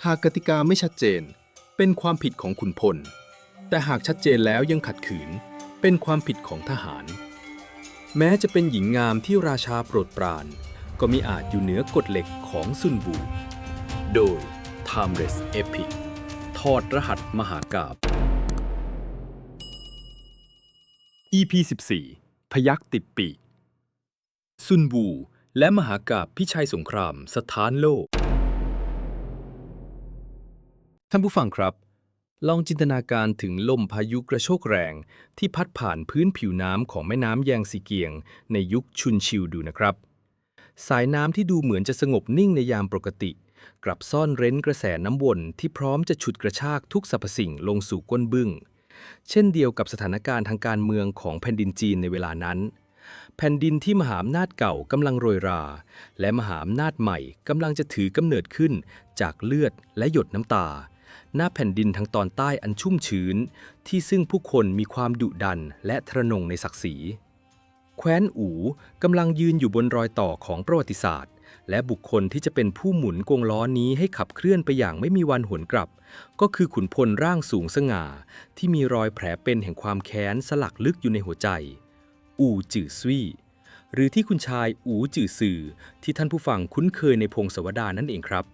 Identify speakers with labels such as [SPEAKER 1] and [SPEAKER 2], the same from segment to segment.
[SPEAKER 1] หากกติกาไม่ชัดเจนเป็นความผิดของขุนพลแต่หากชัดเจนแล้วยังขัดขืนเป็นความผิดของทหารแม้จะเป็นหญิงงามที่ราชาโปรดปรานก็มิอาจอยู่เหนือกฎเหล็กของซุนวูโดย Timeless Epic ถอดรหัสมหากาพย์ EP 14 พยัคฆ์ติดปีกซุนวูและมหากาพย์พิชัยสงครามสถานโลกท่านผู้ฟังครับลองจินตนาการถึงลมพายุกระโชกแรงที่พัดผ่านพื้นผิวน้ำของแม่น้ำแยงซีเกียงในยุคชุนชิวดูนะครับสายน้ำที่ดูเหมือนจะสงบนิ่งในยามปกติกลับซ่อนเร้นกระแสน้ำวนที่พร้อมจะฉุดกระชากทุกสรรพสิ่งลงสู่ก้นบึ้งเช่นเดียวกับสถานการณ์ทางการเมืองของแผ่นดินจีนในเวลานั้นแผ่นดินที่มหาอำนาจเก่ากำลังโรยราและมหาอำนาจใหม่กำลังจะถือกำเนิดขึ้นจากเลือดและหยดน้ำตาหน้าแผ่นดินทางตอนใต้อันชุ่มชื้นที่ซึ่งผู้คนมีความดุดันและทะนงในศักดิ์ศรีแคว้นอู่กำลังยืนอยู่บนรอยต่อของประวัติศาสตร์และบุคคลที่จะเป็นผู้หมุนกงล้อนี้ให้ขับเคลื่อนไปอย่างไม่มีวันหวนกลับก็คือขุนพลร่างสูงสง่าที่มีรอยแผลเป็นแห่งความแค้นสลักลึกอยู่ในหัวใจอู่จื่อซุ่ยหรือที่คุณชายอู่จื่อซือที่ท่านผู้ฟังคุ้นเคยในพงศาวดารนั่นเองครับ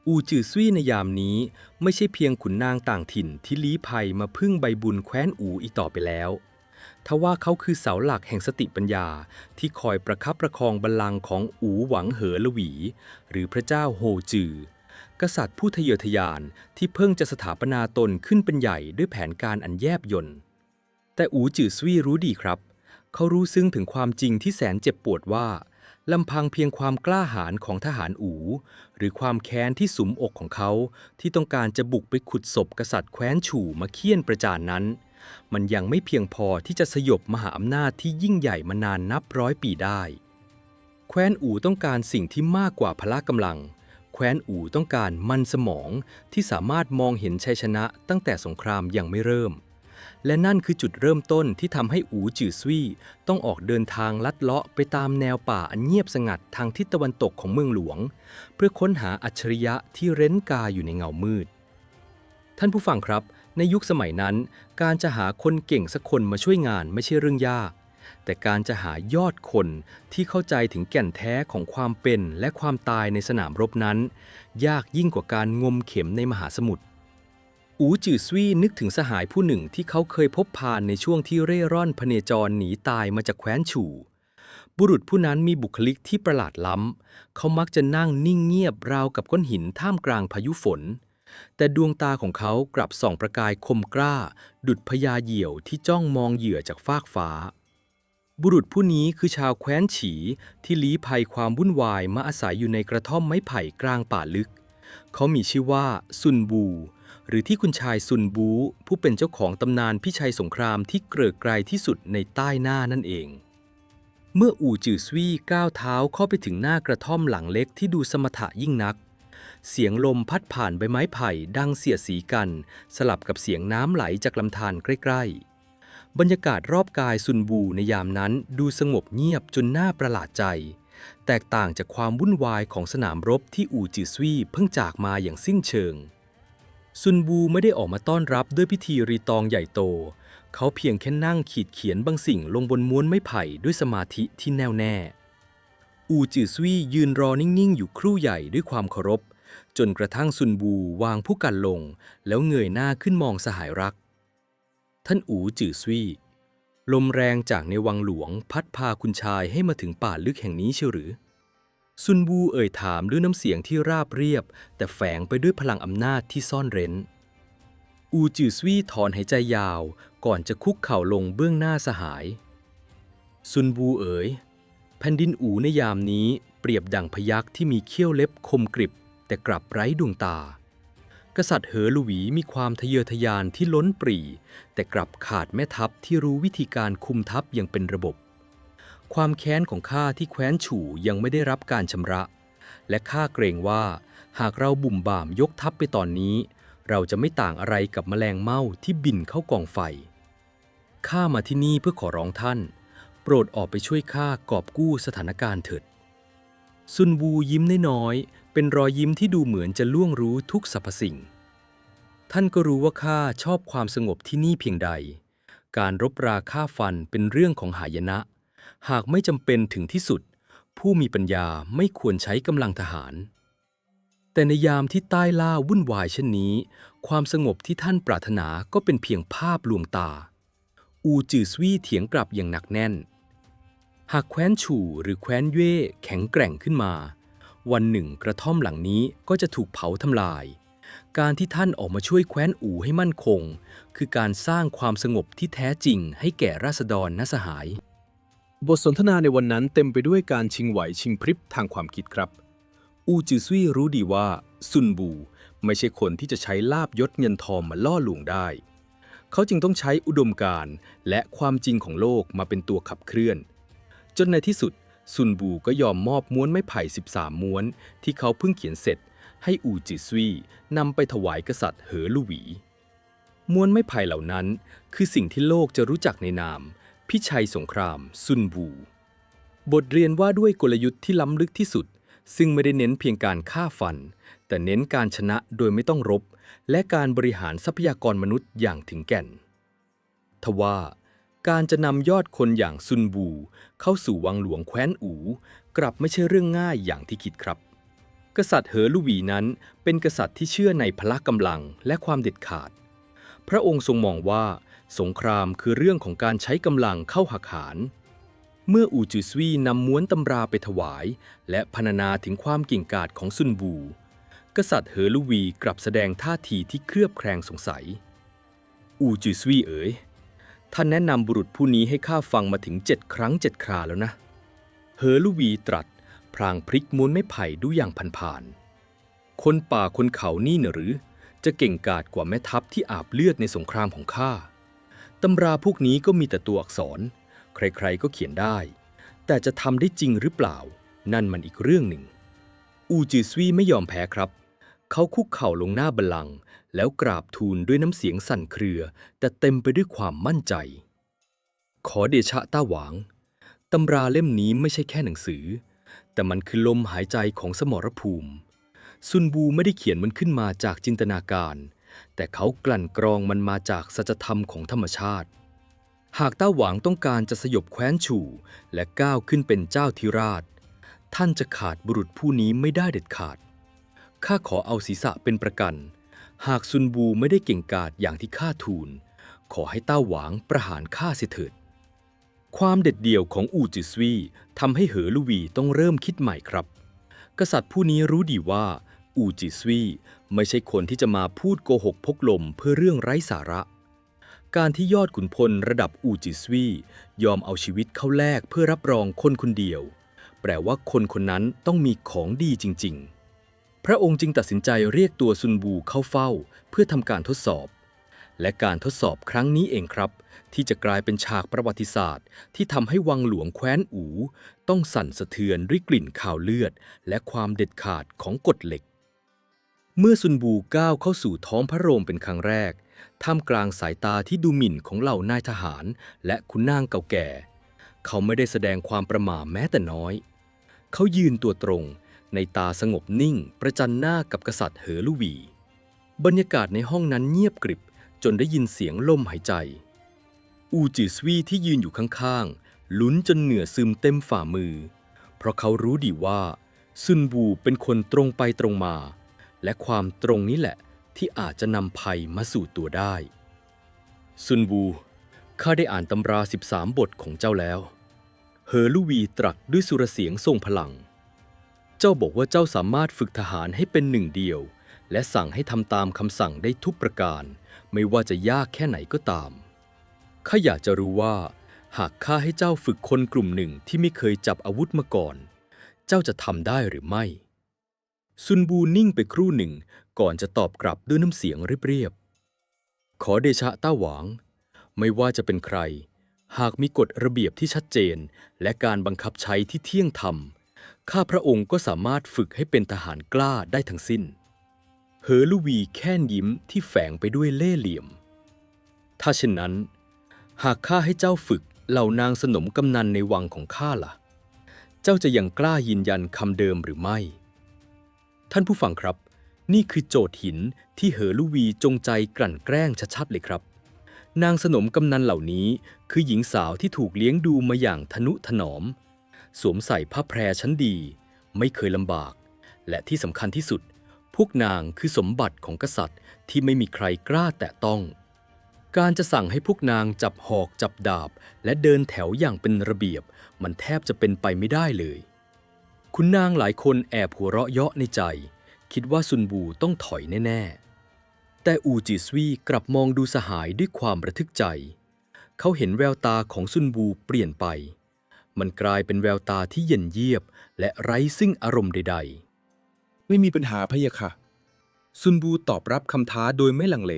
[SPEAKER 1] อู่จื่อซุ่ยในยามนี้ไม่ใช่เพียงขุนนางต่างถิ่นที่ลี้ภัยมาพึ่งใบบุญแคว้นอู่อีกต่อไปแล้วทว่าเขาคือเสาหลักแห่งสติปัญญาที่คอยประคับประคองบัลลังก์ของอู่หวังเหอละหวีหรือพระเจ้าโฮจือกษัตริย์ผู้ทะเยอทะยานที่เพิ่งจะสถาปนาตนขึ้นเป็นใหญ่ด้วยแผนการอันแยบยลแต่อู่จื่อซุ่ยรู้ดีครับเขารู้ซึ้งถึงความจริงที่แสนเจ็บปวดว่าลำพังเพียงความกล้าหาญของทหารอู่หรือความแค้นที่สุมอกของเขาที่ต้องการจะบุกไปขุดศพกษัตริย์แคว้นฉู่มาเคี่ยนประจานนั้นมันยังไม่เพียงพอที่จะสยบมหาอำนาจที่ยิ่งใหญ่มานานนับร้อยปีได้แคว้นอู่ต้องการสิ่งที่มากกว่าพละกำลังแคว้นอู่ต้องการมันสมองที่สามารถมองเห็นชัยชนะตั้งแต่สงครามยังไม่เริ่มและนั่นคือจุดเริ่มต้นที่ทำให้อู่จื่อซุ่ยต้องออกเดินทางลัดเลาะไปตามแนวป่าอันเงียบสงัดทางทิศตะวันตกของเมืองหลวงเพื่อค้นหาอัจฉริยะที่เร้นกาอยู่ในเงามืดท่านผู้ฟังครับในยุคสมัยนั้นการจะหาคนเก่งสักคนมาช่วยงานไม่ใช่เรื่องยากแต่การจะหายอดคนที่เข้าใจถึงแก่นแท้ของความเป็นและความตายในสนามรบนั้นยากยิ่งกว่าการงมเข็มในมหาสมุทรอู่จื่อซุ่ยนึกถึงสหายผู้หนึ่งที่เขาเคยพบผ่านในช่วงที่เร่ร่อนพเนจรหนีตายมาจากแคว้นฉู่บุรุษผู้นั้นมีบุคลิกที่ประหลาดล้ำเขามักจะนั่งนิ่งเงียบราวกับก้อนหินท่ามกลางพายุฝนแต่ดวงตาของเขากลับส่องประกายคมกล้าดุจพญาเหยี่ยวที่จ้องมองเหยื่อจากฟากฟ้าบุรุษผู้นี้คือชาวแคว้นฉีที่ลี้ภัยความวุ่นวายมาอาศัยอยู่ในกระท่อมไม้ไผ่กลางป่าลึกเขามีชื่อว่าซุนวูหรือที่คุณชายซุนบูผู้เป็นเจ้าของตำนานพิชัยสงครามที่เกริกไกรที่สุดในใต้หน้านั่นเองเมื่ออู่จื่อซุ่ยก้าวเท้าเข้าไปถึงหน้ากระท่อมหลังเล็กที่ดูสมถะยิ่งนักเสียงลมพัดผ่านใบไม้ไผ่ดังเสียดสีกันสลับกับเสียงน้ำไหลจากลำธารใกล้ๆบรรยากาศรอบกายซุนบูในยามนั้นดูสงบเงียบจนน่าประหลาดใจแตกต่างจากความวุ่นวายของสนามรบที่อู่จื่อซุ่ยเพิ่งจากมาอย่างสิ้นเชิงซุนบูไม่ได้ออกมาต้อนรับด้วยพิธีรีตองใหญ่โตเขาเพียงแค่นั่งขีดเขียนบางสิ่งลงบนม้วนไม้ไผ่ด้วยสมาธิที่แน่วแน่อู่จื่อซุ่ยยืนรอนิ่งๆอยู่ครู่ใหญ่ด้วยความเคารพจนกระทั่งซุนบูวางผู้กันลงแล้วเงยหน้าขึ้นมองสหายรักท่านอู่จื่อซุ่ยลมแรงจากในวังหลวงพัดพาคุณชายให้มาถึงป่าลึกแห่งนี้เชียวหรือซุนบูเอ่ยถามด้วยน้ำเสียงที่ราบเรียบแต่แฝงไปด้วยพลังอำนาจที่ซ่อนเร้นอู่จื่อซุ่ยถอนหายใจยาวก่อนจะคุกเข่าลงเบื้องหน้าสหายซุนบูเอ๋ยแผ่นดินอู่ในยามนี้เปรียบดั่งพยัคฆ์ที่มีเขี้ยวเล็บคมกริบแต่กลับไร้ดวงตากษัตริย์เหอหลุวีมีความทะเยอทะยานที่ล้นปรี่แต่กลับขาดแม่ทัพที่รู้วิธีการคุมทัพอย่างเป็นระบบความแค้นของข้าที่แคว้นฉู่ยังไม่ได้รับการชำระและข้าเกรงว่าหากเราบุ่มบ่ามยกทัพไปตอนนี้เราจะไม่ต่างอะไรกับแมลงเม่าที่บินเข้ากองไฟข้ามาที่นี่เพื่อขอร้องท่านโปรดออกไปช่วยข้ากอบกู้สถานการณ์เถิดซุนวูยิ้มน้อย เป็นรอยยิ้มที่ดูเหมือนจะล่วงรู้ทุกสรรพสิ่งท่านก็รู้ว่าข้าชอบความสงบที่นี่เพียงใดการรบราฆ่าฟันเป็นเรื่องของหายนะหากไม่จำเป็นถึงที่สุดผู้มีปัญญาไม่ควรใช้กำลังทหารแต่ในยามที่ใต้ล่าวุ่นวายเช่นนี้ความสงบที่ท่านปรารถนาก็เป็นเพียงภาพลวงตาอูจือสวี่เถียงกลับอย่างหนักแน่นหากแคว้นฉู่หรือแคว้นเย่แข็งแกร่งขึ้นมาวันหนึ่งกระท่อมหลังนี้ก็จะถูกเผาทำลายการที่ท่านออกมาช่วยแคว้นอู่ให้มั่นคงคือการสร้างความสงบที่แท้จริงให้แก่ราษฎรณสหายบทสนทนาในวันนั้นเต็มไปด้วยการชิงไหวชิงพริบทางความคิดครับอูจือซุยรู้ดีว่าซุนบูไม่ใช่คนที่จะใช้ลาภยศเงินทองมาล่อลวงได้เขาจึงต้องใช้อุดมการณ์และความจริงของโลกมาเป็นตัวขับเคลื่อนจนในที่สุดซุนบูก็ยอมมอบม้วนไม้ไผ่13ม้วนที่เขาเพิ่งเขียนเสร็จให้อูจือซุยนำไปถวายกษัตริย์เหอลู่หวีม้วนไม้ไผ่เหล่านั้นคือสิ่งที่โลกจะรู้จักในนามพิชัยสงครามซุนบูบทเรียนว่าด้วยกลยุทธ์ที่ล้ำลึกที่สุดซึ่งไม่ได้เน้นเพียงการฆ่าฟันแต่เน้นการชนะโดยไม่ต้องรบและการบริหารทรัพยากรมนุษย์อย่างถึงแก่นทว่าการจะนำยอดคนอย่างซุนบูเข้าสู่วังหลวงแคว้นอูกลับไม่ใช่เรื่องง่ายอย่างที่คิดครับกษัตริย์เหอลู่หวีนั้นเป็นกษัตริย์ที่เชื่อในพละกำลังและความเด็ดขาดพระองค์ทรงมองว่าสงครามคือเรื่องของการใช้กำลังเข้าหักหารเมื่ออูจือซวี่นำม้วนตำราไปถวายและพรรณนาถึงความเก่งกาจของซุนบูกษัตริย์เหอลู่หวีกลับแสดงท่าทีที่เครือบแคลงสงสัยอูจือซวี่เอ๋ยท่านแนะนำบุรุษผู้นี้ให้ข้าฟังมาถึง7 ครั้ง 7 คราแล้วนะเหอลู่หวีตรัสพลางพลิกม้วนไม้ไผ่ดูอย่างผ่านๆคนป่าคนเขานี่น่ะหรือจะเก่งกาจกว่าแม่ทัพที่อาบเลือดในสงครามของข้าตำราพวกนี้ก็มีแต่ตัวอักษรใครๆก็เขียนได้แต่จะทำได้จริงหรือเปล่านั่นมันอีกเรื่องหนึ่งอูจือซวี่ไม่ยอมแพ้ครับเขาคุกเข่าลงหน้าบัลลังก์แล้วกราบทูลด้วยน้ำเสียงสั่นเครือแต่เต็มไปด้วยความมั่นใจขอเดชะต้าหวางตำราเล่มนี้ไม่ใช่แค่หนังสือแต่มันคือลมหายใจของสมรภูมิซุนบูไม่ได้เขียนมันขึ้นมาจากจินตนาการแต่เขากลั่นกรองมันมาจากสัจธรรมของธรรมชาติหากต้าหวางต้องการจะสยบแคว้นฉู่และก้าวขึ้นเป็นเจ้าธิราชท่านจะขาดบุรุษผู้นี้ไม่ได้เด็ดขาดข้าขอเอาศีรษะเป็นประกันหากซุนบูไม่ได้เก่งกาจอย่างที่ข้าทูลขอให้ต้าหวางประหารข้าเสียเถิดความเด็ดเดี่ยวของอูจือซวี่ทำให้เหอลู่หวีต้องเริ่มคิดใหม่ครับกษัตริย์ผู้นี้รู้ดีว่าอูจือซวี่ไม่ใช่คนที่จะมาพูดโกหกพกลมเพื่อเรื่องไร้สาระการที่ยอดขุนพลระดับอูจือซวี่ยอมเอาชีวิตเข้าแลกเพื่อรับรองคนคนเดียวแปลว่าคนคนนั้นต้องมีของดีจริงๆพระองค์จึงตัดสินใจเรียกตัวซุนบูเข้าเฝ้าเพื่อทำการทดสอบและการทดสอบครั้งนี้เองครับที่จะกลายเป็นฉากประวัติศาสตร์ที่ทำให้วังหลวงแคว้นอูต้องสั่นสะเทือนด้วยกลิ่นข่าวเลือดและความเด็ดขาดของกฎเหล็กเมื่อซุนบูก้าวเข้าสู่ท้องพระโรงเป็นครั้งแรกท่ามกลางสายตาที่ดูหมิ่นของเหล่านายทหารและขุนนางเก่าแก่เขาไม่ได้แสดงความประหม่าแม้แต่น้อยเขายืนตัวตรงในตาสงบนิ่งประจันหน้ากับกษัตริย์เหอลู่หวีบรรยากาศในห้องนั้นเงียบกริบจนได้ยินเสียงลมหายใจอูจือซวี่ที่ยืนอยู่ข้างๆลุ้นจนเหงื่อซึมเต็มฝ่ามือเพราะเขารู้ดีว่าซุนบูเป็นคนตรงไปตรงมาและความตรงนี้แหละที่อาจจะนำภัยมาสู่ตัวได้ซุนบูข้าได้อ่านตำรา13 บทของเจ้าแล้วเหอลู่หวีตรัสด้วยสุรเสียงทรงพลังเจ้าบอกว่าเจ้าสามารถฝึกทหารให้เป็นหนึ่งเดียวและสั่งให้ทำตามคำสั่งได้ทุกประการไม่ว่าจะยากแค่ไหนก็ตามข้าอยากจะรู้ว่าหากข้าให้เจ้าฝึกคนกลุ่มหนึ่งที่ไม่เคยจับอาวุธมาก่อนเจ้าจะทำได้หรือไม่ซุนบูนิ่งไปครู่หนึ่งก่อนจะตอบกลับด้วยน้ำเสียงเรียบๆขอเดชะต้าหวางไม่ว่าจะเป็นใครหากมีกฎระเบียบที่ชัดเจนและการบังคับใช้ที่เที่ยงธรรมข้าพระองค์ก็สามารถฝึกให้เป็นทหารกล้าได้ทั้งสิ้นเหอลู่หวีแค่นยิ้มที่แฝงไปด้วยเล่ห์เหลี่ยมถ้าเช่นนั้นหากข้าให้เจ้าฝึกเหล่านางสนมกำนันในวังของข้าล่ะเจ้าจะยังกล้ายืนยันคำเดิมหรือไม่ ท่านผู้ฟังครับนี่คือโจทย์หินที่เหอลูวีจงใจกลั่นแกล้งชัดๆเลยครับนางสนมกำนันเหล่านี้คือหญิงสาวที่ถูกเลี้ยงดูมาอย่างทนุถนอมสวมใส่ผ้าแพรชั้นดีไม่เคยลำบากและที่สำคัญที่สุดพวกนางคือสมบัติของกษัตริย์ที่ไม่มีใครกล้าแตะต้องการจะสั่งให้พวกนางจับหอกจับดาบและเดินแถวอย่างเป็นระเบียบมันแทบจะเป็นไปไม่ได้เลยคุณนางหลายคนแอบหัวเราะเยาะในใจคิดว่าซุนบูต้องถอยแน่ๆแต่อูจิสวีกลับมองดูสหายด้วยความระทึกใจเขาเห็นแววตาของซุนบูเปลี่ยนไปมันกลายเป็นแววตาที่เย็นเยียบและไร้ซึ่งอารมณ์ใดๆ
[SPEAKER 2] ไม่มีปัญหาพะยะค่ะ
[SPEAKER 1] ซุนบูตอบรับคำท้าโดยไม่ลังเล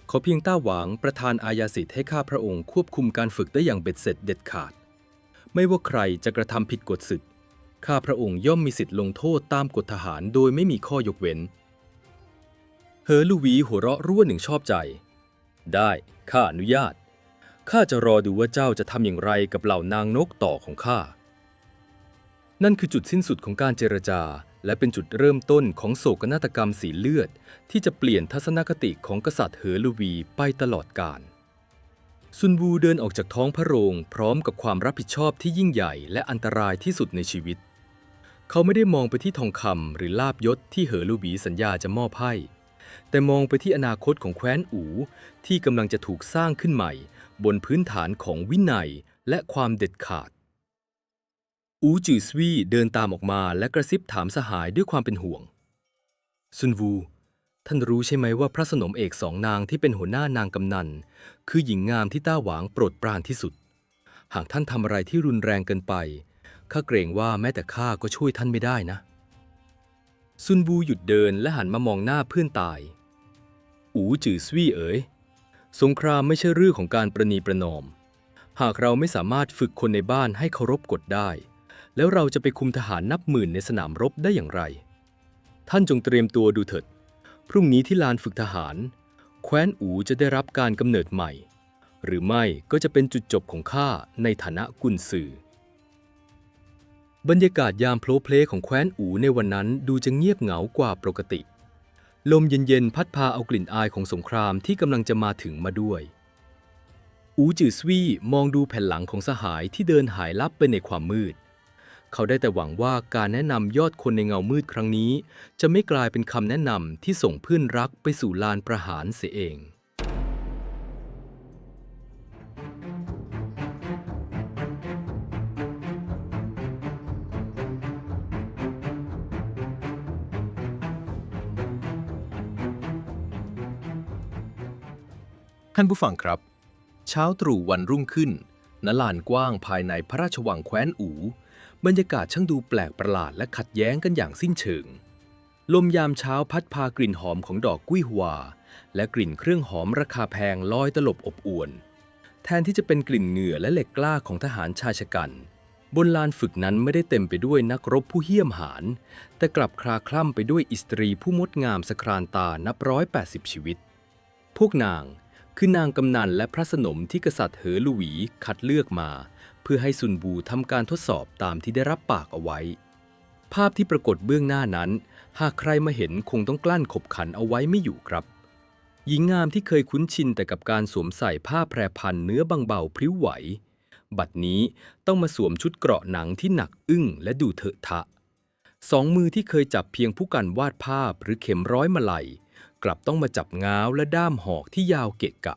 [SPEAKER 1] เขาเพียงต้าหวางประธานอาญาสิทธิ์ให้ข้าพระองค์ควบคุมการฝึกได้อย่างเบ็ดเสร็จเด็ดขาดไม่ว่าใครจะกระทำผิดกฎศึกข้าพระองค์ย่อมมีสิทธิ์ลงโทษตามกฎทหารโดยไม่มีข้อยกเว้นเหอลูวีหัวเราะรั่วหนึ่งชอบใจได้ข้าอนุญาตข้าจะรอดูว่าเจ้าจะทำอย่างไรกับเหล่านางนกต่อของข้านั่นคือจุดสิ้นสุดของการเจรจาและเป็นจุดเริ่มต้นของโศกนาฏกรรมสีเลือดที่จะเปลี่ยนทัศนคติของกษัตริย์เหอลูวีไปตลอดกาลซุนวูเดินออกจากท้องพระโรงพร้อมกับความรับผิดชอบที่ยิ่งใหญ่และอันตรายที่สุดในชีวิตเขาไม่ได้มองไปที่ทองคำหรือลาภยศที่เหอลูวีสัญญาจะมอบให้แต่มองไปที่อนาคตของแคว้นอู่ที่กำลังจะถูกสร้างขึ้นใหม่บนพื้นฐานของวินัยและความเด็ดขาดอูจือสวีเดินตามออกมาและกระซิบถามสหายด้วยความเป็นห่วงซุนวูท่านรู้ใช่ไหมว่าพระสนมเอกสองนางที่เป็นหัวหน้านางกำนันคือหญิงงามที่ต้าหวางโปรดปรานที่สุดหากท่านทำอะไรที่รุนแรงเกินไปข้าเกรงว่าแม้แต่ข้าก็ช่วยท่านไม่ได้นะซุนวูหยุดเดินและหันมามองหน้าเพื่อนตายอูจือสวีเอ๋ยสงครามไม่ใช่เรื่องของการประนีประนอมหากเราไม่สามารถฝึกคนในบ้านให้เคารพกฎได้แล้วเราจะไปคุมทหารนับหมื่นในสนามรบได้อย่างไรท่านจงเตรียมตัวดูเถิดพรุ่งนี้ที่ลานฝึกทหารแคว้นอูจะได้รับการกำเนิดใหม่หรือไม่ก็จะเป็นจุดจบของข้าในฐานะกุนซือบรรยากาศยามโผล่เพลของแคว้นอูในวันนั้นดูจะเงียบเหงากว่าปกติลมเย็นๆพัดพาเอากลิ่นอายของสงครามที่กำลังจะมาถึงมาด้วยอูจือสวีมองดูแผ่นหลังของสหายที่เดินหายลับไปในความมืดเขาได้แต่หวังว่าการแนะนำยอดคนในเงามืดครั้งนี้จะไม่กลายเป็นคำแนะนำที่ส่งเพื่อนรักไปสู่ลานประหารเสียเอง
[SPEAKER 2] ท่านผู้ฟังครับเช้าตรู่วันรุ่งขึ้นณลานกว้างภายในพระราชวังแคว้นอูบรรยากาศช่างดูแปลกประหลาดและขัดแย้งกันอย่างสิ้นเชิงลมยามเช้าพัดพากลิ่นหอมของดอกกุ้ยฮวาและกลิ่นเครื่องหอมราคาแพงลอยตลบอบอวนแทนที่จะเป็นกลิ่นเหงื่อและเหล็กกล้าของทหารชายชะกันบนลานฝึกนั้นไม่ได้เต็มไปด้วยนักรบผู้เหี้ยมหาญแต่กลับคลาคล่ำไปด้วยอิสตรีผู้งดงามสครานตานับ180ชีวิตพวกนางคือนางกำนันและพระสนมที่กษัตริย์เหอลูวีคัดเลือกมาเพื่อให้ซุนบูทำการทดสอบตามที่ได้รับปากเอาไว้ภาพที่ปรากฏเบื้องหน้านั้นหากใครมาเห็นคงต้องกลั้นขบขันเอาไว้ไม่อยู่ครับหญิงงามที่เคยคุ้นชินแต่กับการสวมใส่ผ้าแพรพันเนื้อบางเบาพริ้วไหวบัดนี้ต้องมาสวมชุดเกราะหนังที่หนักอึ้งและดูเถอะทะสองมือที่เคยจับเพียงผู้กันวาดภาพหรือเข็มร้อยมาลัยกลับต้องมาจับง้าวและด้ามหอกที่ยาวเกะกะ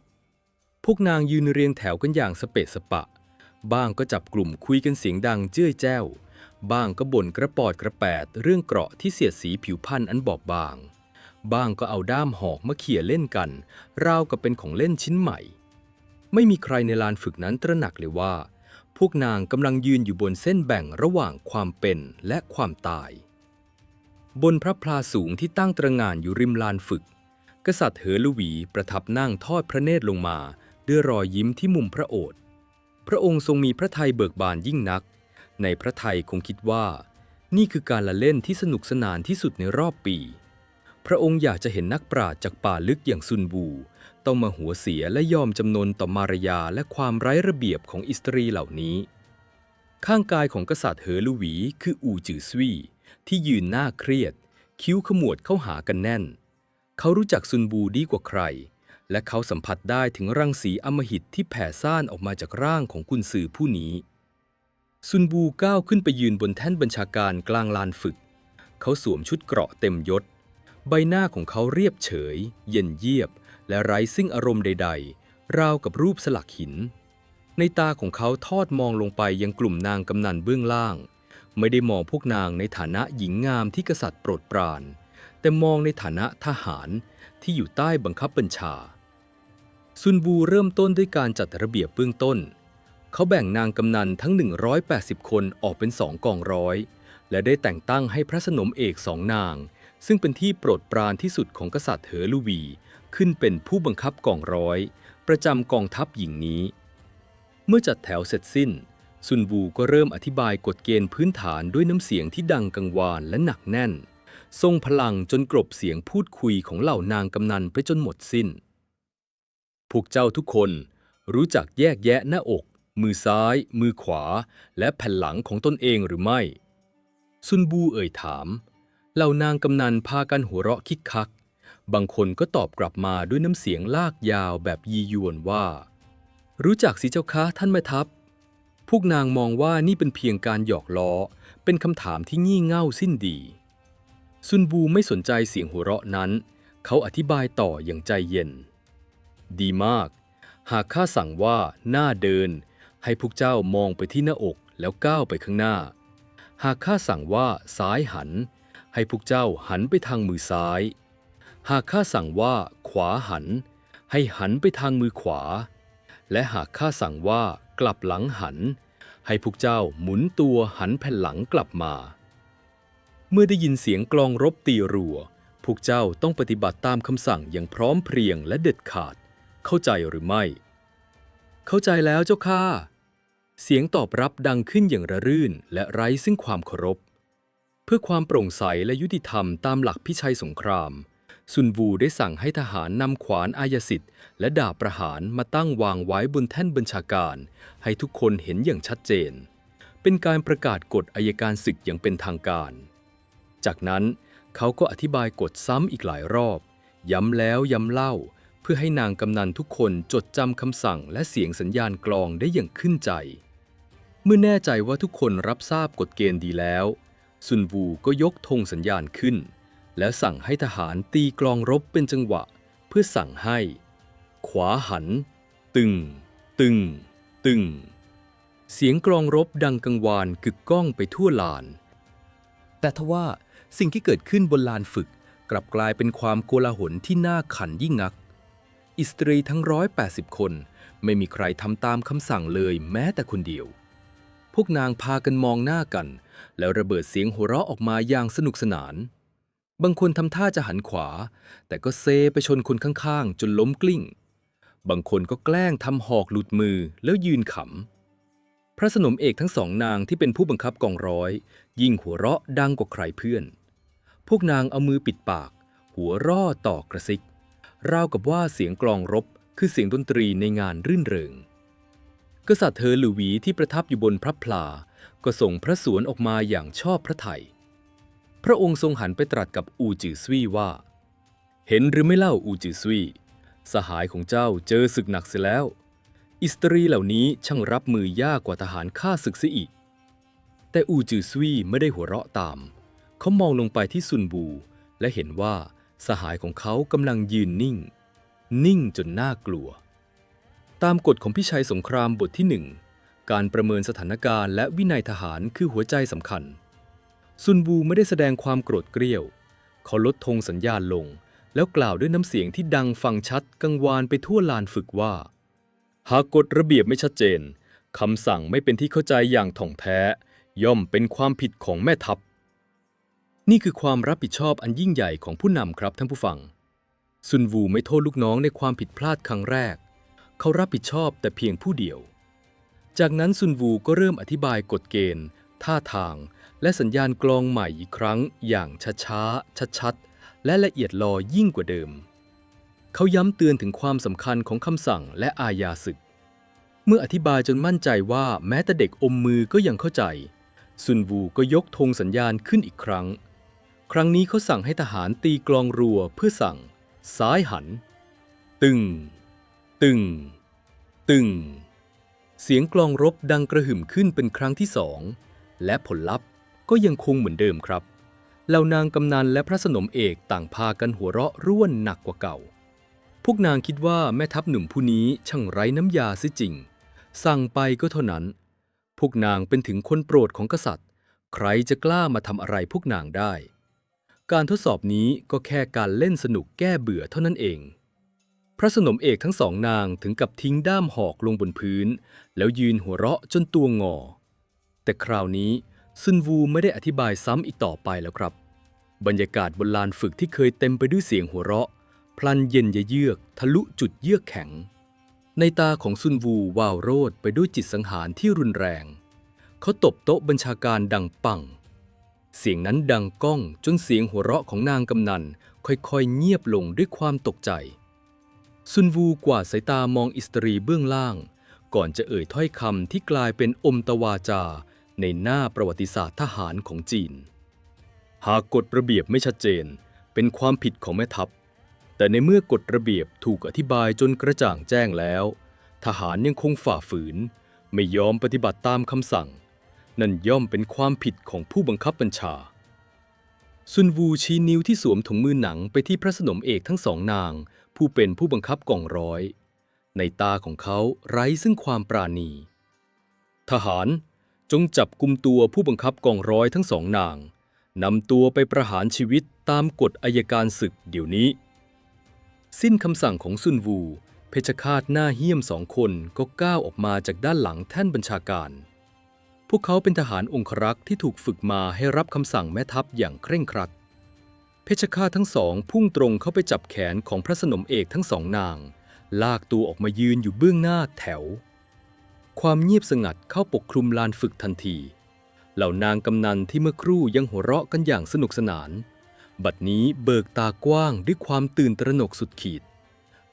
[SPEAKER 2] พวกนางยืนเรียงแถวกันอย่างสเปะสปะบ้างก็จับกลุ่มคุยกันเสียงดังเจ้ยแจ้วบ้างก็บ่นกระปอดกระแปดเรื่องเกราะที่เสียดสีผิวพรรณอันบอบบางบ้างก็เอาด้ามหอกมาเขี่ยเล่นกันราวกับเป็นของเล่นชิ้นใหม่ไม่มีใครในลานฝึกนั้นตระหนักเลยว่าพวกนางกำลังยืนอยู่บนเส้นแบ่งระหว่างความเป็นและความตายบนพระพลาสูงที่ตั้งตระหง่านอยู่ริมลานฝึกกษัตริย์เหอลูวีประทับนั่งทอดพระเนตรลงมาด้วยรอยยิ้มที่มุมพระโอษฐ์พระองค์ทรงมีพระทัยเบิกบานยิ่งนักในพระทัยคงคิดว่านี่คือการละเล่นที่สนุกสนานที่สุดในรอบปีพระองค์อยากจะเห็นนักปราชญ์จากป่าลึกอย่างซุนบูต้องมาหัวเสียและยอมจำนนต่อมารยาและความไร้ระเบียบของอิสตรีเหล่านี้ข้างกายของกษัตริย์เหอลูวีคืออูจือสวีที่ยืนหน้าเครียด
[SPEAKER 1] คิ้วขมวดเข้าหากันแน่นเขารู้จักซุนบูดีกว่าใครและเขาสัมผัสได้ถึงรังสีอำมหิตที่แผ่ซ่านออกมาจากร่างของกุนซือผู้นี้ซุนบูก้าวขึ้นไปยืนบนแท่นบัญชาการกลางลานฝึกเขาสวมชุดเกราะเต็มยศใบหน้าของเขาเรียบเฉยเย็นเยียบและไร้ซึ่งอารมณ์ใดๆราวกับรูปสลักหินในตาของเขาทอดมองลงไปยังกลุ่มนางกำนันเบื้องล่างไม่ได้มองพวกนางในฐานะหญิงงามที่กษัตริย์โปรดปรานแต่มองในฐานะทหารที่อยู่ใต้บังคับบัญชาซุนบูเริ่มต้นด้วยการจัดระเบียบเบื้องต้นเขาแบ่งนางกำนันทั้ง180คนออกเป็น2 กองร้อยและได้แต่งตั้งให้พระสนมเอก2 นางซึ่งเป็นที่โปรดปรานที่สุดของกษัตริย์เหอลูวีขึ้นเป็นผู้บังคับกองร้อยประจำกองทัพหญิงนี้เมื่อจัดแถวเสร็จสิ้นซุนวูก็เริ่มอธิบายกฎเกณฑ์พื้นฐานด้วยน้ำเสียงที่ดังกังวานและหนักแน่นทรงพลังจนกลบเสียงพูดคุยของเหล่านางกำนันไปจนหมดสิ้นพวกเจ้าทุกคนรู้จักแยกแยะหน้าอก มือซ้าย มือขวา และแผ่นหลังของตนเองหรือไม่ ซุนบูเอ่ยถามเหล่านางกำนันพากันหัวเราะคิกคักบางคนก็ตอบกลับมาด้วยน้ำเสียงลากยาวแบบยียวนว่ารู้จักสิเจ้าคะท่านแม่ทัพพวกนางมองว่านี่เป็นเพียงการหยอกล้อเป็นคำถามที่งี่เง่าสิ้นดีซุนบูไม่สนใจเสียงหัวเราะนั้นเขาอธิบายต่ออย่างใจเย็นดีมากหากข้าสั่งว่าหน้าเดินให้พวกเจ้ามองไปที่หน้าอกแล้วก้าวไปข้างหน้าหากข้าสั่งว่าซ้ายหันให้พวกเจ้าหันไปทางมือซ้ายหากข้าสั่งว่าขวาหันให้หันไปทางมือขวาและหากข้าสั่งว่ากลับหลังหันให้พวกเจ้าหมุนตัวหันแผ่นหลังกลับมาเมื่อได้ยินเสียงกลองรบตีรัวพวกเจ้าต้องปฏิบัติตามคำสั่งอย่างพร้อมเพรียงและเด็ดขาดเข้าใจหรือไม่เข้าใจแล้วเจ้าข้าเสียงตอบรับดังขึ้นอย่างระรื่นและไร้ซึ่งความเคารพเพื่อความโปร่งใสและยุติธรรมตามหลักพิชัยสงครามซุนวูได้สั่งให้ทหารนำขวานอายสิทธิ์และดาบประหารมาตั้งวางไว้บนแท่นบัญชาการให้ทุกคนเห็นอย่างชัดเจนเป็นการประกาศกฎอัยการศึกอย่างเป็นทางการจากนั้นเขาก็อธิบายกฎซ้ำอีกหลายรอบย้ำแล้วย้ำเล่าเพื่อให้นางกำนันทุกคนจดจำคำสั่งและเสียงสัญญาณกลองได้อย่างขึ้นใจเมื่อแน่ใจว่าทุกคนรับทราบกฎเกณฑ์ดีแล้วซุนวูก็ยกธงสัญญาณขึ้นแล้วสั่งให้ทหารตีกลองรบเป็นจังหวะเพื่อสั่งให้ขวาหันตึงตึงตึงเสียงกลองรบดังกังวานกึกก้องไปทั่วลานแต่ทว่าสิ่งที่เกิดขึ้นบนลานฝึกกลับกลายเป็นความโกลาหลที่น่าขันยิ่งนักอิสตรีทั้ง180 คนไม่มีใครทำตามคำสั่งเลยแม้แต่คนเดียวพวกนางพากันมองหน้ากันแล้วระเบิดเสียงหัวเราะออกมาอย่างสนุกสนานบางคนทำท่าจะหันขวาแต่ก็เซไปชนคนข้างๆจนล้มกลิ้งบางคนก็แกล้งทำหอกหลุดมือแล้วยืนขำพระสนมเอกทั้ง2 นางที่เป็นผู้บังคับกองร้อยยิ่งหัวเราะดังกว่าใครเพื่อนพวกนางเอามือปิดปากหัวเราะต่อกระซิกราวกับว่าเสียงกลองรบคือเสียงดนตรีในงานรื่นเริงกษัตริย์เธอหลูวีที่ประทับอยู่บนพระพลาก็ส่งพระสวนออกมาอย่างชอบพระทัยพระองค์ทรงหันไปตรัสกับอูจือซวี่ว่าเห็นหรือไม่เล่าอูจือซวี่สหายของเจ้าเจอศึกหนักเสียแล้วอิสตรีเหล่านี้ช่างรับมือยากกว่าทหารฆ่าศึกเสียอีกแต่อูจือซวี่ไม่ได้หัวเราะตามเขามองลงไปที่ซุนบูและเห็นว่าสหายของเขากำลังยืนนิ่งจนน่ากลัวตามกฎของพิชัยสงครามบทที่ 1การประเมินสถานการณ์และวินัยทหารคือหัวใจสำคัญซุนบูไม่ได้แสดงความโกรธเกรี้ยวเขาลดธงสัญญาณลงแล้วกล่าวด้วยน้ำเสียงที่ดังฟังชัดกังวานไปทั่วลานฝึกว่าหากกฎระเบียบไม่ชัดเจนคำสั่งไม่เป็นที่เข้าใจอย่างถ่องแท้ย่อมเป็นความผิดของแม่ทัพนี่คือความรับผิดชอบอันยิ่งใหญ่ของผู้นำครับท่านผู้ฟังซุนวูไม่โทษลูกน้องในความผิดพลาดครั้งแรกเขารับผิดชอบแต่เพียงผู้เดียวจากนั้นซุนวูก็เริ่มอธิบายกฎเกณฑ์ท่าทางและสัญญาณกลองใหม่อีกครั้งอย่างช้าๆชัดๆและละเอียดลอยิ่งกว่าเดิมเขาย้ำเตือนถึงความสำคัญของคำสั่งและอาญาศึกเมื่ออธิบายจนมั่นใจว่าแม้แต่เด็กอมมือก็ยังเข้าใจซุนวูก็ยกธงสัญญาณขึ้นอีกครั้ง ครั้งนี้เขาสั่งให้ทหารตีกลองรัวเพื่อสั่งซ้ายหันตึงตึงตึงเสียงกลองรบดังกระหึ่มขึ้นเป็นครั้งที่สองและผลลัพธ์ก็ยังคงเหมือนเดิมครับเหล่านางกำนันและพระสนมเอกต่างพากันหัวเราะร่วนหนักกว่าเก่าพวกนางคิดว่าแม่ทัพหนุ่มผู้นี้ช่างไร้น้ำยาเสียจริงสั่งไปก็เท่านั้นพวกนางเป็นถึงคนโปรดของกษัตริย์ใครจะกล้ามาทำอะไรพวกนางได้การทดสอบนี้ก็แค่การเล่นสนุกแก้เบื่อเท่านั้นเองพระสนมเอกทั้งสองนางถึงกับทิ้งด้ามหอกลงบนพื้นแล้วยืนหัวเราะจนตัวงอแต่คราวนี้ซุนวูไม่ได้อธิบายซ้ำอีกต่อไปแล้วครับบรรยากาศบนลานฝึกที่เคยเต็มไปด้วยเสียงหัวเราะพลันเย็นเยือกทะลุจุดเยือกแข็งในตาของซุนวูวาวโรดไปด้วยจิตสังหารที่รุนแรงเขาตบโต๊ะบัญชาการดังปังเสียงนั้นดังก้องจนเสียงหัวเราะของนางกำนันค่อยๆเงียบลงด้วยความตกใจซุนวูกวาดสายตามองอิสตรีเบื้องล่างก่อนจะเอ่ยถ้อยคำที่กลายเป็นอมตวาจาในหน้าประวัติศาสตร์ทหารของจีนหากกฎระเบียบไม่ชัดเจนเป็นความผิดของแม่ทัพแต่ในเมื่อกฎระเบียบถูกอธิบายจนกระจ่างแจ้งแล้วทหารยังคงฝ่าฝืนไม่ยอมปฏิบัติตามคำสั่งนั่นย่อมเป็นความผิดของผู้บังคับบัญชาซุนวูชี้นิ้วที่สวมถุงมือหนังไปที่พระสนมเอกทั้งสองนางผู้เป็นผู้บังคับกองร้อยในตาของเขาไร้ซึ่งความปราณีทหารจงจับกุมตัวผู้บังคับกองร้อยทั้งสองนางนำตัวไปประหารชีวิตตามกฎอัยการศึกเดี๋ยวนี้สิ้นคำสั่งของซุนวูเพชฌฆาตหน้าเหี้ยม2 คนก็ก้าวออกมาจากด้านหลังแท่นบัญชาการพวกเขาเป็นทหารองครักษ์ที่ถูกฝึกมาให้รับคำสั่งแม่ทัพอย่างเคร่งครัดเพชฌฆาตทั้งสองพุ่งตรงเข้าไปจับแขนของพระสนมเอกทั้งสองนางลากตัวออกมายืนอยู่เบื้องหน้าแถวความเงียบสงัดเข้าปกคลุมลานฝึกทันทีเหล่านางกำนันที่เมื่อครู่ยังหัวเราะกันอย่างสนุกสนานบัดนี้เบิกตากว้างด้วยความตื่นตระหนกสุดขีด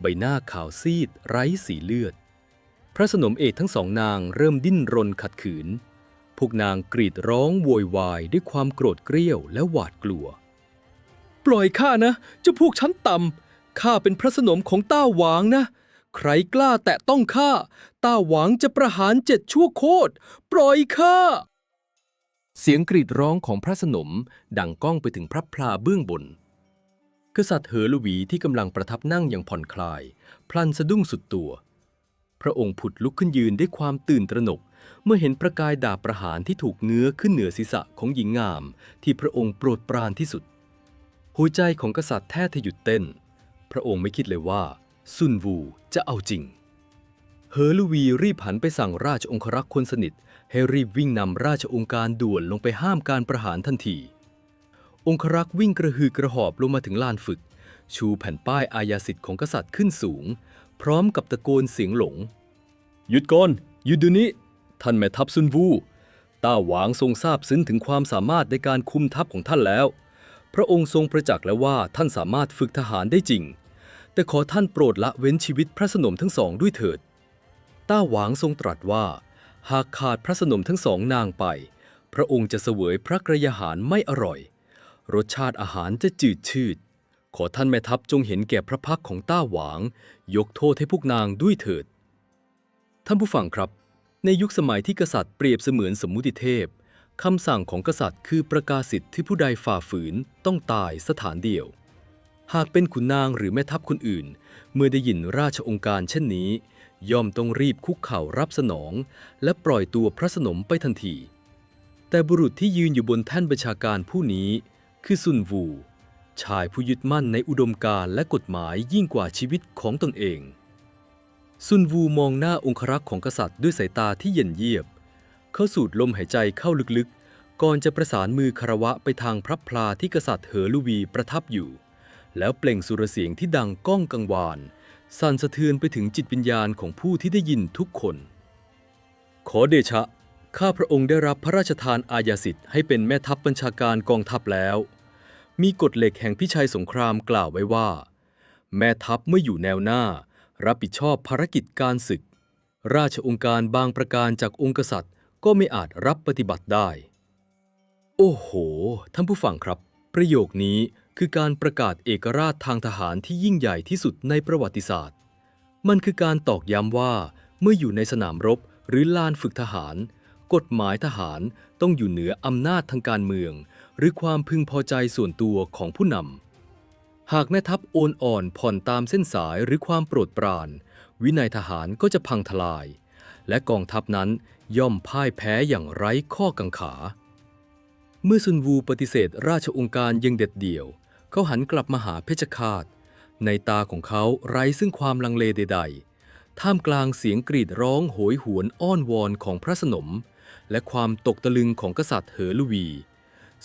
[SPEAKER 1] ใบหน้าขาวซีดไร้สีเลือดพระสนมเอกทั้งสองนางเริ่มดิ้นรนขัดขืนพวกนางกรีดร้องโวยวายด้วยความโกรธเกรี้ยวและหวาดกลัวปล่อยข้านะเจ้าพวกชั้นต่ำข้าเป็นพระสนมของต้าหวางนะใครกล้าแตะต้องข้าต้าหวางจะประหาร7 ชั่วโคตรปล่อยข้าเสียงกรีดร้องของพระสนมดังก้องไปถึงพระพลาเบื้องบนกษัตริย์เหอหลวีที่กำลังประทับนั่งอย่างผ่อนคลายพลันสะดุ้งสุดตัวพระองค์ผุดลุกขึ้นยืนด้วยความตื่นตระหนกเมื่อเห็นประกายดาบประหารที่ถูกเงื้อขึ้นเหนือศีรษะของหญิงงามที่พระองค์โปรดปรานที่สุดหัวใจของกษัตริย์แทบจะหยุดเต้นพระองค์ไม่คิดเลยว่าซุนวูจะเอาจริงเหอหลวีรีบหันไปสั่งราชองครักษ์คนสนิทให้รีบวิ่งนำราชองค์การด่วนลงไปห้ามการประหารทันทีองครักษ์วิ่งกระหืดกระหอบลงมาถึงลานฝึกชูแผ่นป้ายอาญาสิทธิ์ของกษัตริย์ขึ้นสูงพร้อมกับตะโกนเสียงหลงหยุดก่อนหยุดเดี๋ยวนี้ท่านแม่ทัพซุนวูต้าหวางทรงทราบซึ้งถึงความสามารถในการคุมทัพของท่านแล้วพระองค์ทรงประจักษ์แล้วว่าท่านสามารถฝึกทหารได้จริงแต่ขอท่านโปรดละเว้นชีวิตพระสนมทั้งสองด้วยเถิดต้าหวางทรงตรัสว่าหากขาดพระสนมทั้งสองนางไปพระองค์จะเสวยพระกยาหารไม่อร่อยรสชาติอาหารจะจืดชืดขอท่านแม่ทัพจงเห็นแก่พระพักของต้าหวางยกโทษให้พวกนางด้วยเถิดท่านผู้ฟังครับในยุคสมัยที่กษัตริย์เปรียบเสมือนสมมุติเทพคำสั่งของกษัตริย์คือประกาศสิทธิ์ที่ผู้ใดฝ่าฝืนต้องตายสถานเดียวหากเป็นขุนนางหรือแม่ทัพคนอื่นเมื่อได้ยินราชองค์การเช่นนี้ย่อมต้องรีบคุกเข่ารับสนองและปล่อยตัวพระสนมไปทันทีแต่บุรุษที่ยืนอยู่บนแท่นบัญชาการผู้นี้คือซุนวูชายผู้ยึดมั่นในอุดมการณ์และกฎหมายยิ่งกว่าชีวิตของตนเองซุนวูมองหน้าองครักษ์ของกษัตริย์ด้วยสายตาที่เย็นเยียบเขาสูดลมหายใจเข้าลึกๆก่อนจะประสานมือคารวะไปทางพระพลาที่กษัตริย์เหอหลวีประทับอยู่แล้วเปล่งสุรเสียงที่ดังก้องกังวานสั่นสะเทือนไปถึงจิตวิญญาณของผู้ที่ได้ยินทุกคนขอเดชะข้าพระองค์ได้รับพระราชทานอาญาสิทธิ์ให้เป็นแม่ทัพบัญชาการกองทัพแล้วมีกฎเหล็กแห่งพิชัยสงครามกล่าวไว้ว่าแม่ทัพเมื่ออยู่แนวหน้ารับผิดชอบภารกิจการศึกราชองค์การบางประการจากองค์กษัตริย์ก็ไม่อาจรับปฏิบัติได้โอ้โหท่านผู้ฟังครับ ประโยคนี้คือการประกาศเอกราชทางทหารที่ยิ่งใหญ่ที่สุดในประวัติศาสตร์มันคือการตอกย้ำว่าเมื่ออยู่ในสนามรบหรือลานฝึกทหารกฎหมายทหารต้องอยู่เหนืออำนาจทางการเมืองหรือความพึงพอใจส่วนตัวของผู้นำหากแม่ทัพโอนอ่อนผ่อนตามเส้นสายหรือความโปรดปรานวินัยทหารก็จะพังทลายและกองทัพนั้นย่อมพ่ายแพ้อย่างไร้ข้อกังขา เมื่อซุนวูปฏิเสธราชองค์การยังเด็ดเดี่ยวเขาหันกลับมาหาเพชฌฆาตในตาของเขาไร้ซึ่งความลังเลใดๆท่ามกลางเสียงกรีดร้องโหยหวนอ้อนวอนของพระสนมและความตกตะลึงของกษัตริย์เหอลวี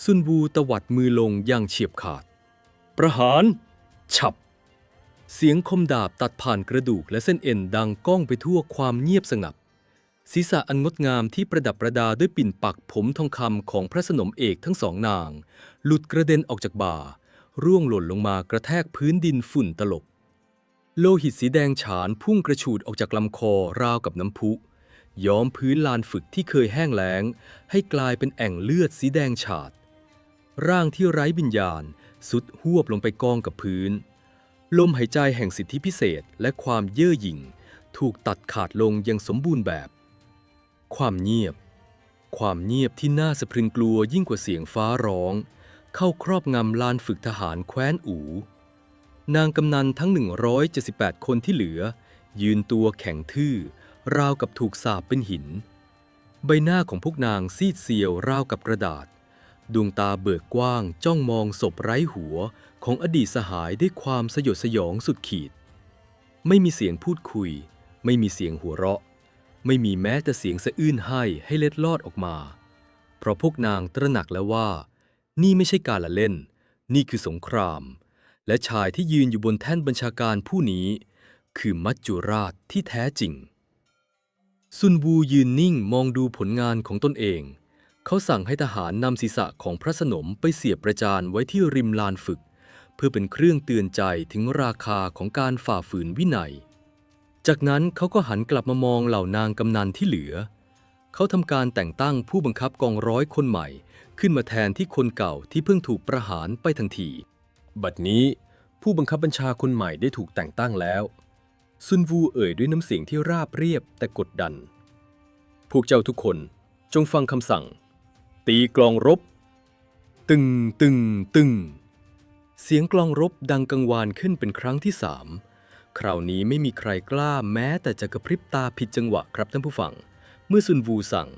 [SPEAKER 1] ซุนวูตวัดมือลงอย่างเฉียบขาดประหารฉับเสียงคมดาบตัดผ่านกระดูกและเส้นเอ็นดังก้องไปทั่วความเงียบสงัดศีรษะอันงดงามที่ประดับประดาด้วยปิ่นปักผมทองคำของพระสนมเอกทั้งสองนางหลุดกระเด็นออกจากบ่าร่วงหล่นลงมากระแทกพื้นดินฝุ่นตลบโลหิตสีแดงฉานพุ่งกระฉูดออกจากลำคอราวกับน้ำพุย้อมพื้นลานฝึกที่เคยแห้งแล้งให้กลายเป็นแอ่งเลือดสีแดงฉาดร่างที่ไร้วิญญาณสุดหวบลงไปกองกับพื้นลมหายใจแห่งสิทธิพิเศษและความเย่อหยิ่งถูกตัดขาดลงอย่างสมบูรณ์แบบความเงียบที่น่าสะพรึงกลัวยิ่งกว่าเสียงฟ้าร้องเข้าครอบงำลานฝึกทหารแคว้นอูนางกำนันทั้ง178คนที่เหลือยืนตัวแข็งทื่อราวกับถูกสาปเป็นหินใบหน้าของพวกนางซีดเซียวราวกับกระดาษดวงตาเบิกกว้างจ้องมองศพไร้หัวของอดีตสหายด้วยความสยดสยองสุดขีดไม่มีเสียงพูดคุยไม่มีเสียงหัวเราะไม่มีแม้แต่เสียงสะอื้นให้เล็ดลอดออกมาเพราะพวกนางตระหนักแล้วว่านี่ไม่ใช่การละเล่นนี่คือสงครามและชายที่ยืนอยู่บนแท่นบัญชาการผู้นี้คือมัจจุราชที่แท้จริงซุนวูยืนนิ่งมองดูผลงานของตนเองเขาสั่งให้ทหารนำศีรษะของพระสนมไปเสียบประจานไว้ที่ริมลานฝึกเพื่อเป็นเครื่องเตือนใจถึงราคาของการฝ่าฝืนวินัยจากนั้นเขาก็หันกลับมามองเหล่านางกำนันที่เหลือเขาทำการแต่งตั้งผู้บังคับกองร้อยคนใหม่ขึ้นมาแทนที่คนเก่าที่เพิ่งถูกประหารไปทันทีบัดนี้ผู้บังคับบัญชาคนใหม่ได้ถูกแต่งตั้งแล้วซุนวูเอ่ยด้วยน้ำเสียงที่ราบเรียบแต่กดดันพวกเจ้าทุกคนจงฟังคำสั่งตีกลองรบตึงตึงตึงเสียงกลองรบดังกังวานขึ้นเป็นครั้งที่3คราวนี้ไม่มีใครกล้าแม้แต่จะกระพริบตาผิดจังหวะครับท่านผู้ฟังเมื่อซุนวูสั่ง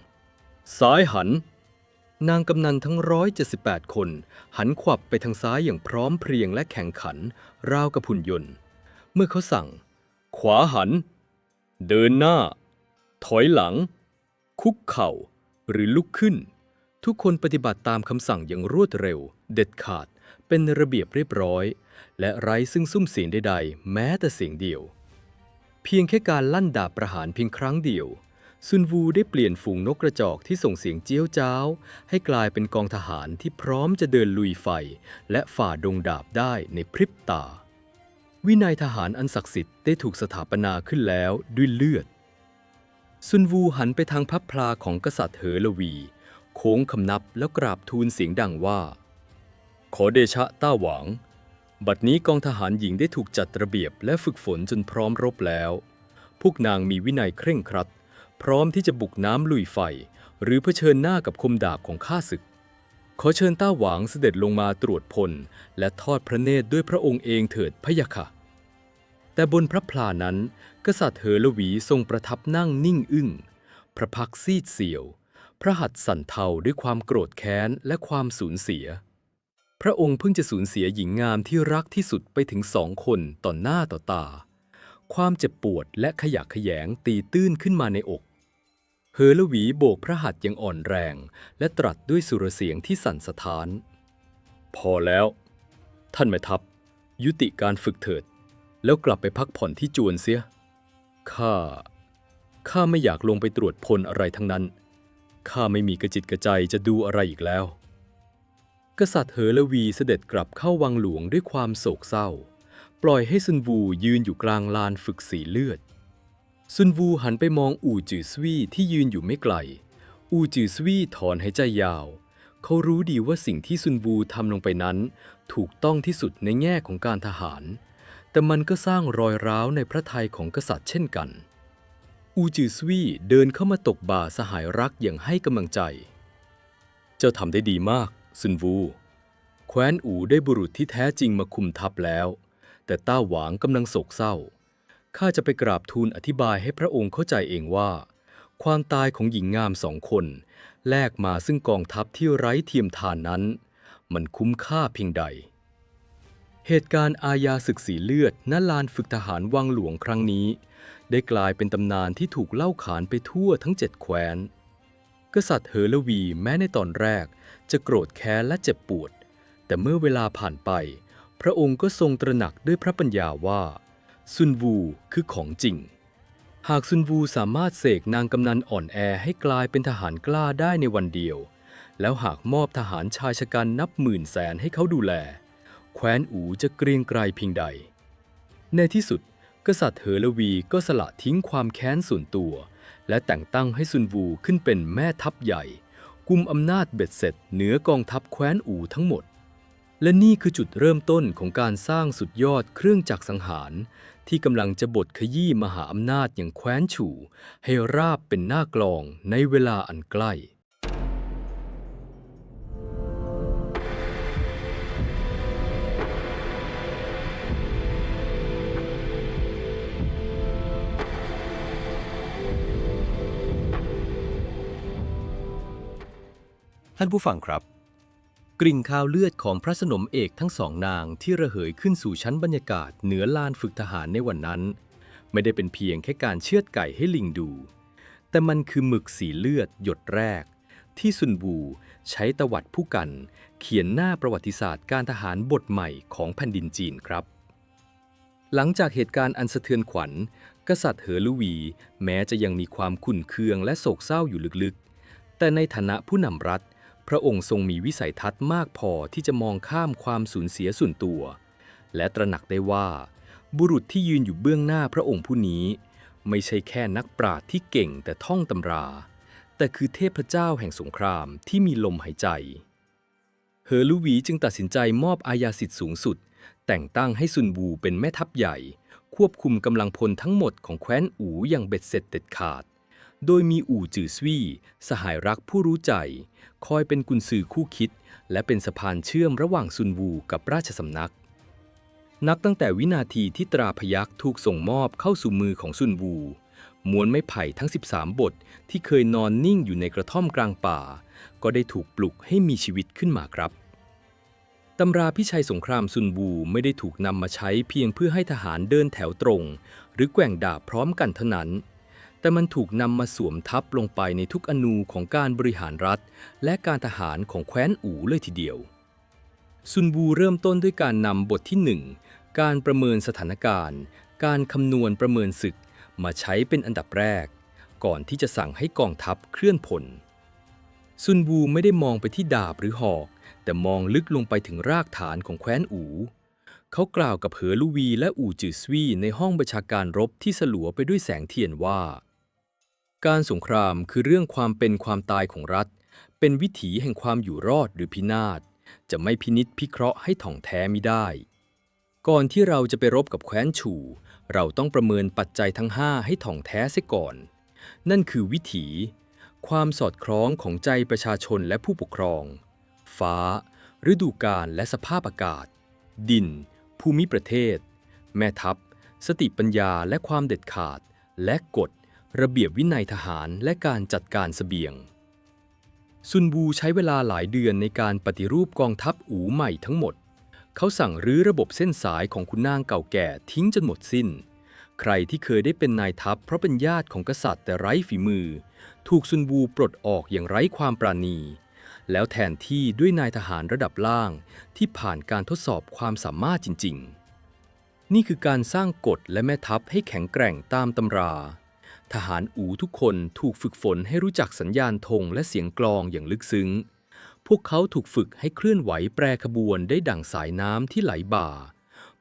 [SPEAKER 1] ซ้ายหันนางกำนันทั้ง178คนหันขวับไปทางซ้ายอย่างพร้อมเพรียงและแข่งขันราวกับหุ่นยนต์เมื่อเขาสั่งขวาหันเดินหน้าถอยหลังคุกเข่าหรือลุกขึ้นทุกคนปฏิบัติตามคำสั่งอย่างรวดเร็วเด็ดขาดเป็นระเบียบเรียบร้อยและไร้ซึ่งซุ้มเสียงใดๆแม้แต่เสียงเดียวเพียงแค่การลั่นดาบประหารเพียงครั้งเดียวซุนวูได้เปลี่ยนฝูงนกกระจอกที่ส่งเสียงเจี้ยวจ้าวให้กลายเป็นกองทหารที่พร้อมจะเดินลุยไฟและฝ่าดงดาบได้ในพริบตาวินัยทหารอันศักดิ์สิทธิ์ได้ถูกสถาปนาขึ้นแล้วด้วยเลือดซุนวูหันไปทางพระพลาของกษัตริย์เหอลวีโค้งคำนับแล้วกราบทูลเสียงดังว่าขอเดชะต้าหวางบัดนี้กองทหารหญิงได้ถูกจัดระเบียบและฝึกฝนจนพร้อมรบแล้วพวกนางมีวินัยเคร่งครัดพร้อมที่จะบุกน้ำลุยไฟหรือเผชิญหน้ากับคมดาบของข้าศึกขอเชิญต้าหวางเสด็จลงมาตรวจพลและทอดพระเนตรด้วยพระองค์เองเถิดพะยะค่ะแต่บนพระพลานั้นกษัตริย์เหอลวีทรงประทับนั่งนิ่งอึ้งพระพักตร์ซีดเซียวพระหัตถ์สั่นเทาด้วยความโกรธแค้นและความสูญเสียพระองค์เพิ่งจะสูญเสียหญิงงามที่รักที่สุดไปถึง2 คนต่อหน้าต่อตาความเจ็บปวดและขยะแขยงตีตื้นขึ้นมาในอกเหอลวีโบกพระหัตถ์อย่างอ่อนแรงและตรัสด้วยสุรเสียงที่สั่นสะท้านพอแล้วท่านแม่ทัพยุติการฝึกเถิดแล้วกลับไปพักผ่อนที่จวนเสียข้าไม่อยากลงไปตรวจพลอะไรทั้งนั้นข้าไม่มีกระจิตกระใจจะดูอะไรอีกแล้วกษัตริย์เหอลวีเสด็จกลับเข้าวังหลวงด้วยความโศกเศร้าปล่อยให้ซุนวูยืนอยู่กลางลานฝึกสีเลือดซุนวูหันไปมองอู่จือซวี่ที่ยืนอยู่ไม่ไกลอู่จือซวี่ถอนหายใจยาว เขารู้ดีว่าสิ่งที่ซุนวูทำลงไปนั้นถูกต้องที่สุดในแง่ของการทหาร แต่มันก็สร้างรอยร้าวในพระทัยของกษัตริย์เช่นกัน อูจือซวี่เดินเข้ามาตกบ่าสหายรักอย่างให้กำลังใจ เจ้าทำได้ดีมากซุนวูแคว้นอูได้บุรุษที่แท้จริงมาคุมทัพแล้ว แต่ต้าหวางกำลังโศกเศร้า ข้าจะไปกราบทูลอธิบายให้พระองค์เข้าใจเองว่า ความตายของหญิงงาม2 คนแลกมาซึ่งกองทัพที่ไร้เทียมทานนั้น มันคุ้มค่าเพียงใด เหตุการณ์อาญาศึกสีเลือดณลานฝึกทหารวังหลวงครั้งนี้ ได้กลายเป็นตำนานที่ถูกเล่าขานไปทั่วทั้ง7 แคว้น กษัตริย์เหอละวีแม้ในตอนแรกจะโกรธแค้นและเจ็บปวด แต่เมื่อเวลาผ่านไป พระองค์ก็ทรงตระหนักด้วยพระปัญญาว่าซุนวูคือของจริง หากซุนวูสามารถเสกนางกำนันอ่อนแอให้กลายเป็นทหารกล้าได้ในวันเดียว แล้วหากมอบทหารชายชะกันนับหมื่นแสนให้เขาดูแล แคว้นอูจะเกรียงไกรเพียงใด ในที่สุด กษัตริย์เหอละวีก็สละทิ้งความแค้นส่วนตัว และแต่งตั้งให้ซุนวูขึ้นเป็นแม่ทัพใหญ่ กุมอำนาจเบ็ดเสร็จเหนือกองทัพแคว้นอูทั้งหมด และนี่คือจุดเริ่มต้นของการสร้างสุดยอดเครื่องจักรสังหารที่กำลังจะบดขยี้มหาอำนาจอย่างแคว้นฉู่ให้ราบเป็นหน้ากลองในเวลาอันใกล้
[SPEAKER 2] ท่านผู้ฟังครับ กลิ่นคาวเลือดของพระสนมเอกทั้ง2 นางที่ระเหยขึ้นสู่ชั้นบรรยากาศเหนือลานฝึกทหารในวันนั้น ไม่ได้เป็นเพียงแค่การเชือดไก่ให้ลิงดู แต่มันคือหมึกสีเลือดหยดแรก ที่ซุนวูใช้ตวัดผู้กันเขียนหน้าประวัติศาสตร์การทหารบทใหม่ของแผ่นดินจีนครับ หลังจากเหตุการณ์อันสะเทือนขวัญ กษัตริย์เหอละวีแม้จะยังมีความขุ่นเคืองและโศกเศร้าอยู่ลึกๆ แต่ในฐานะผู้นำรัฐพระองค์ทรงมีวิสัยทัศน์มากพอที่จะมองข้ามความสูญเสียส่วนตัว และตระหนักได้ว่า บุรุษที่ยืนอยู่เบื้องหน้าพระองค์ผู้นี้ไม่ใช่แค่นักปราชญ์ที่เก่งแต่ท่องตำรา แต่คือเทพเจ้าแห่งสงครามที่มีลมหายใจ เหอละวีจึงตัดสินใจมอบอาญาสิทธิ์สูงสุด แต่งตั้งให้ซุนวูเป็นแม่ทัพใหญ่ ควบคุมกำลังพลทั้งหมดของแคว้นอูอย่างเบ็ดเสร็จเด็ดขาด โดยมีอู่จือซวี่สหายรักผู้รู้ใจคอยเป็นกุญสือคู่คิดและเป็นสะพานเชื่อมระหว่างซุนวูกับราชสำนัก นับตั้งแต่วินาทีที่ตราพยัคฆ์ถูกส่งมอบเข้าสู่มือของซุนวูม้วนไม้ไผ่ทั้ง13 บทที่เคยนอนนิ่งอยู่ในกระท่อมกลางป่าก็ได้ถูกปลุกให้มีชีวิตขึ้นมาครับตำราพิชัยสงครามซุนวูไม่ได้ถูกนำมาใช้เพียงเพื่อให้ทหารเดินแถวตรงหรือแกว่งดาบพร้อมกันเท่านั้นแต่มันถูกนำมาสวมทับลงไปในทุกอนูของการบริหารรัฐและการทหารของแคว้นอู่เลยทีเดียวซุนวูเริ่มต้นด้วยการนำบทที่ 1การประเมินสถานการณ์การคำนวณประเมินศึกมาใช้เป็นอันดับแรกก่อนที่จะสั่งให้กองทัพเคลื่อนพลซุนวูไม่ได้มองไปที่ดาบหรือหอกแต่มองลึกลงไปถึงรากฐานของแคว้นอู่เขากล่าวกับเหอละวีและอู่จือซวี่ในห้องบัญชาการรบที่สลัวไปด้วยแสงเทียนว่าการสงครามคือเรื่องความเป็นความตายของรัฐเป็นวิถีแห่งความอยู่รอดหรือพินาศจะไม่พินิจพิเคราะห์ให้ถ่องแท้มิได้ก่อนที่เราจะไปรบกับแคว้นฉู่เราต้องประเมินปัจจัยทั้ง5ให้ถ่องแท้เสียก่อนนั่นคือวิถีความสอดคล้องของใจประชาชนและผู้ปกครองฟ้าฤดูกาลและสภาพอากาศดินภูมิประเทศแม่ทัพสติปัญญาและความเด็ดขาดและกฎระเบียบวินัยทหารและการจัดการเสบียงซุนวูใช้เวลาหลายเดือนในการปฏิรูปกองทัพอู่ใหม่ทั้งหมดเขาสั่งรื้อระบบเส้นสายของขุนนางเก่าแก่ทิ้งจนหมดสิ้นใครที่เคยได้เป็นนายทัพเพราะเป็นญาติของกษัตริย์แต่ไร้ฝีมือถูกซุนวูปลดออกอย่างไร้ความปราณีแล้วแทนที่ด้วยนายทหารระดับล่างที่ผ่านการทดสอบความสามารถจริงๆนี่คือการสร้างกฎและแม่ทัพให้แข็งแกร่งตามตำราทหารอู่ทุกคนถูกฝึกฝนให้รู้จักสัญญาณธงและเสียงกลองอย่างลึกซึ้งพวกเขาถูกฝึกให้เคลื่อนไหวแปรขบวนได้ดั่งสายน้ำที่ไหลบ่า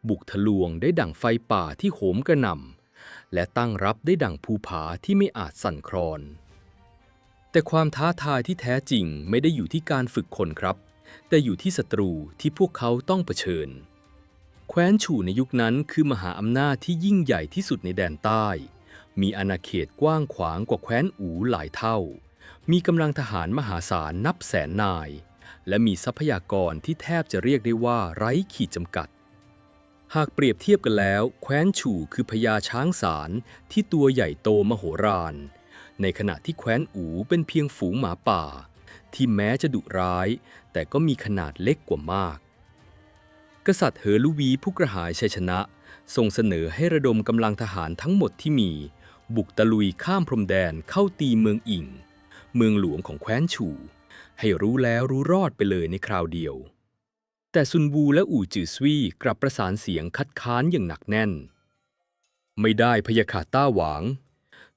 [SPEAKER 2] บุกทะลวงได้ดั่งไฟป่าที่โหมกระหน่ำและตั้งรับได้ดั่งภูผาที่ไม่อาจสั่นคลอน แต่ความท้าทายที่แท้จริงไม่ได้อยู่ที่การฝึกคนครับ แต่อยู่ที่ศัตรูที่พวกเขาต้องเผชิญ แคว้นฉู่ในยุคนั้นคือมหาอำนาจที่ยิ่งใหญ่ที่สุดในแดนใต้ มีอาณาเขตกว้างขวางกว่าแคว้นอูหลายเท่า มีกำลังทหารมหาศาลนับแสนนาย และมีทรัพยากรที่แทบจะเรียกได้ว่าไร้ขีดจำกัด หากเปรียบเทียบกันแล้วแคว้นฉู่คือพญาช้างศาลที่ตัวใหญ่โตมโหฬารในขณะที่แคว้นอูเป็นเพียงฝูงหมาป่าที่แม้จะดุร้ายแต่ก็มีขนาดเล็กกว่ามากกษัตริย์เหอลุวีผู้กระหายชัยชนะทรงเสนอให้ระดมกำลังทหารทั้งหมดที่มีบุกตะลุยข้ามพรมแดนเข้าตีเมืองอิงเมืองหลวงของแคว้นฉู่ให้รู้แล้วรู้รอดไปเลยในคราวเดียวแต่ซุนวูและอู่จือซวี่กลับประสานเสียงคัดค้านอย่างหนักแน่นไม่ได้พะยาค่ะต้าหวาง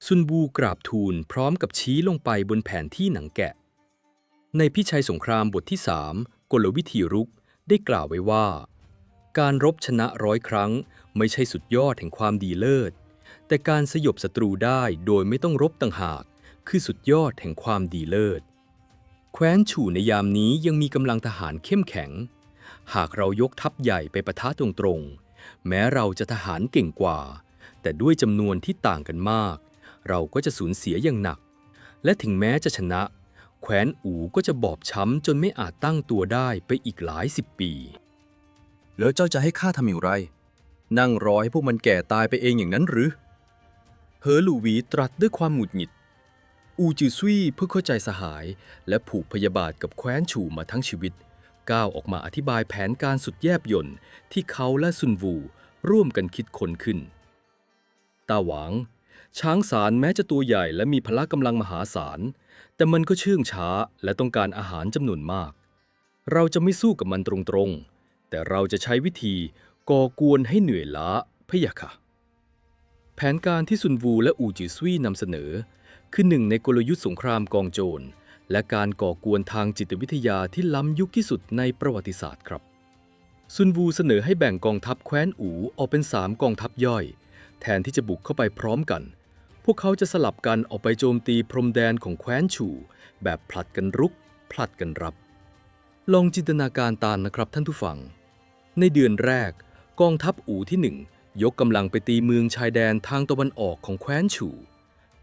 [SPEAKER 2] ซุนวูกราบทูลพร้อมกับชี้ลงไปบนแผนที่หนังแกะในพิชัยสงครามบทที่3กลวิธีรุกได้กล่าวไว้ว่าการรบชนะ100 ครั้งไม่ใช่สุดยอดแห่งความดีเลิศแต่การสยบศัตรูได้โดยไม่ต้องรบต่างหากคือสุดยอดแห่งความดีเลิศแคว้นฉู่ในยามนี้ยังมีกำลังทหารเข้มแข็งหากเรายกทัพใหญ่ไปปะทะตรงๆแม้เราจะทหารเก่งกว่าแต่ด้วยจำนวนที่ต่างกันมากเราก็จะสูญเสียอย่างหนักและถึงแม้จะชนะแคว้นอูก็จะบอบช้ำจนไม่อาจตั้งตัวได้ไปอีกหลาย10 ปี
[SPEAKER 1] แล้วเจ้าจะให้ข้าทำอย่างไรนั่งรอให้พวกมันแก่ตายไปเองอย่างนั้นหรือเหอหลู่หวีตรัสด้วยความหงุดหงิดอูจือซุยเพื่อเข้าใจสหายและผูกพยาบาทกับแคว้นฉู่มาทั้งชีวิตก้าวออกมาอธิบายแผนการสุดแยบยลที่เขาและซุนวูร่วมกันคิดค้นขึ้นตาหวางช้างสารแม้จะตัวใหญ่และมีพละกำลังมหาศาลแต่มันก็เชื่องช้าและต้องการอาหารจำนวนมากเราจะไม่สู้กับมันตรงๆแต่เราจะใช้วิธีก่อกวนให้เหนื่อยล้าพะยะค่ะแผนการที่ซุนวูและอูจือซุยนำเสนอคือหนึ่งในกลยุทธ์สงครามกองโจรและการก่อกวนทางจิตวิทยาที่ล้ำยุคที่สุดในประวัติศาสตร์ครับซุนวูเสนอให้แบ่งกองทัพแคว้นอูออกเป็น3 กองทัพย่อยแทนที่จะบุกเข้าไปพร้อมกันพวกเขาจะสลับกันออกไปโจมตีพรมแดนของแคว้นฉู่แบบผลัดกันรุกผลัดกันรับลองจินตนาการตามนะครับท่านผู้ฟังในเดือนแรกกองทัพอู่ที่1ยกกำลังไปตีเมืองชายแดนทางตะวันออกของแคว้นฉู่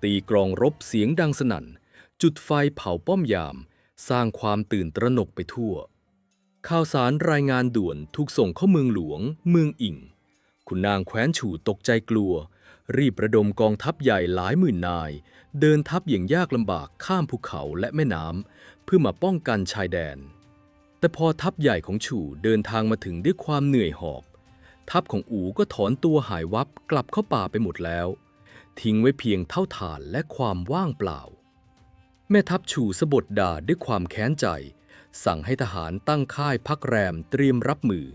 [SPEAKER 1] ตีกลองรบเสียงดังสนั่นจุดไฟเผาป้อมยามสร้างความตื่นตระหนกไปทั่วข่าวสารรายงานด่วนถูกส่งเข้าเมืองหลวงเมืองอิงขุนนางแคว้นฉู่ตกใจกลัวรีบระดมกองทัพใหญ่หลายหมื่นนายเดินทัพอย่างยากลำบากข้ามภูเขาและแม่น้ำเพื่อมาป้องกันชายแดนแต่พอทัพใหญ่ของฉู่เดินทางมาถึงด้วยความเหนื่อยหอบทัพของอูก็ถอนตัวหายวับกลับเข้าป่าไปหมดแล้วทิ้งไว้เพียงเท่าฐานและความว่างเปล่าแม่ทัพฉู่สะบดด่าด้วยความแค้นใจสั่งให้ทหารตั้งค่ายพักแรมเตรียมรับมือ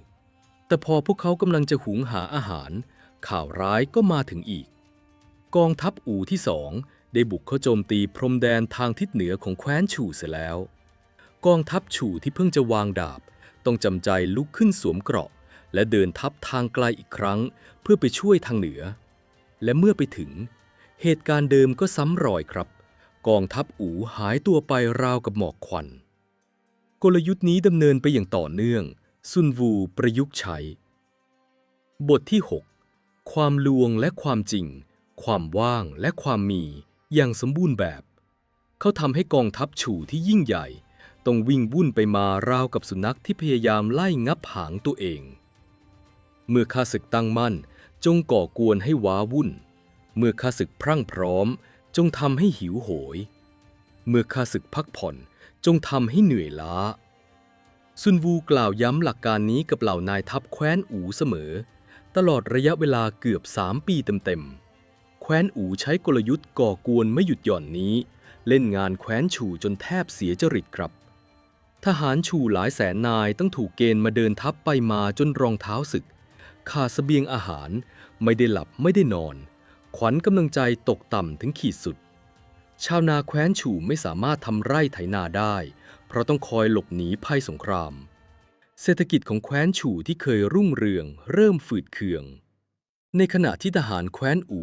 [SPEAKER 1] แต่พอพวกเขากำลังจะหุงหาอาหารข่าวร้ายก็มาถึงอีกกองทัพอู่ที่2ได้บุกเข้าโจมตีพรมแดนทางทิศเหนือของแคว้นฉู่เสียแล้วกองทัพฉู่ที่เพิ่งจะวางดาบต้องจำใจลุกขึ้นสวมเกราะและเดินทัพทางไกลอีกครั้งเพื่อไปช่วยทางเหนือและเมื่อไปถึงเหตุการณ์เดิมก็ซ้ำรอยครับกองทัพอู่หายตัวไปราวกับหมอกควันกลยุทธ์นี้ดำเนินไปอย่างต่อเนื่องซุนวูประยุกต์ใช้บทที่6ความลวงและความจริงความว่างและความมีอย่างสมบูรณ์แบบเขาทำให้กองทัพฉู่ที่ยิ่งใหญ่ต้องวิ่งวุ่นไปมาราวกับสุนัขที่พยายามไล่งับหางตัวเองเมื่อข้าศึกตั้งมั่นจงก่อกวนให้ว้าวุ่นเมื่อข้าศึกพรั่งพร้อมจงทำให้หิวโหยเมื่อข้าศึกพักผ่อนจงทำให้เหนื่อยล้าซุนวูกล่าวย้ำหลักการนี้กับเหล่านายทัพแคว้นอูเสมอตลอดระยะเวลาเกือบ3 ปีเต็มๆแคว้นอูใช้กลยุทธ์ก่อกวนไม่หยุดหย่อนนี้เล่นงานแคว้นฉู่จนแทบเสียจริตครับทหารฉู่หลายแสนนายต้องถูกเกณฑ์มาเดินทัพไปมาจนรองเท้าสึกขาดเสบียงอาหารไม่ได้หลับไม่ได้นอนขวัญกำลังใจตกต่ำถึงขีดสุดชาวนาแคว้นฉู่ไม่สามารถทำไร่ไถนาได้เพราะต้องคอยหลบหนีภัยสงครามเศรษฐกิจของแคว้นฉู่ที่เคยรุ่งเรืองเริ่มฝืดเคืองในขณะที่ทหารแคว้นอู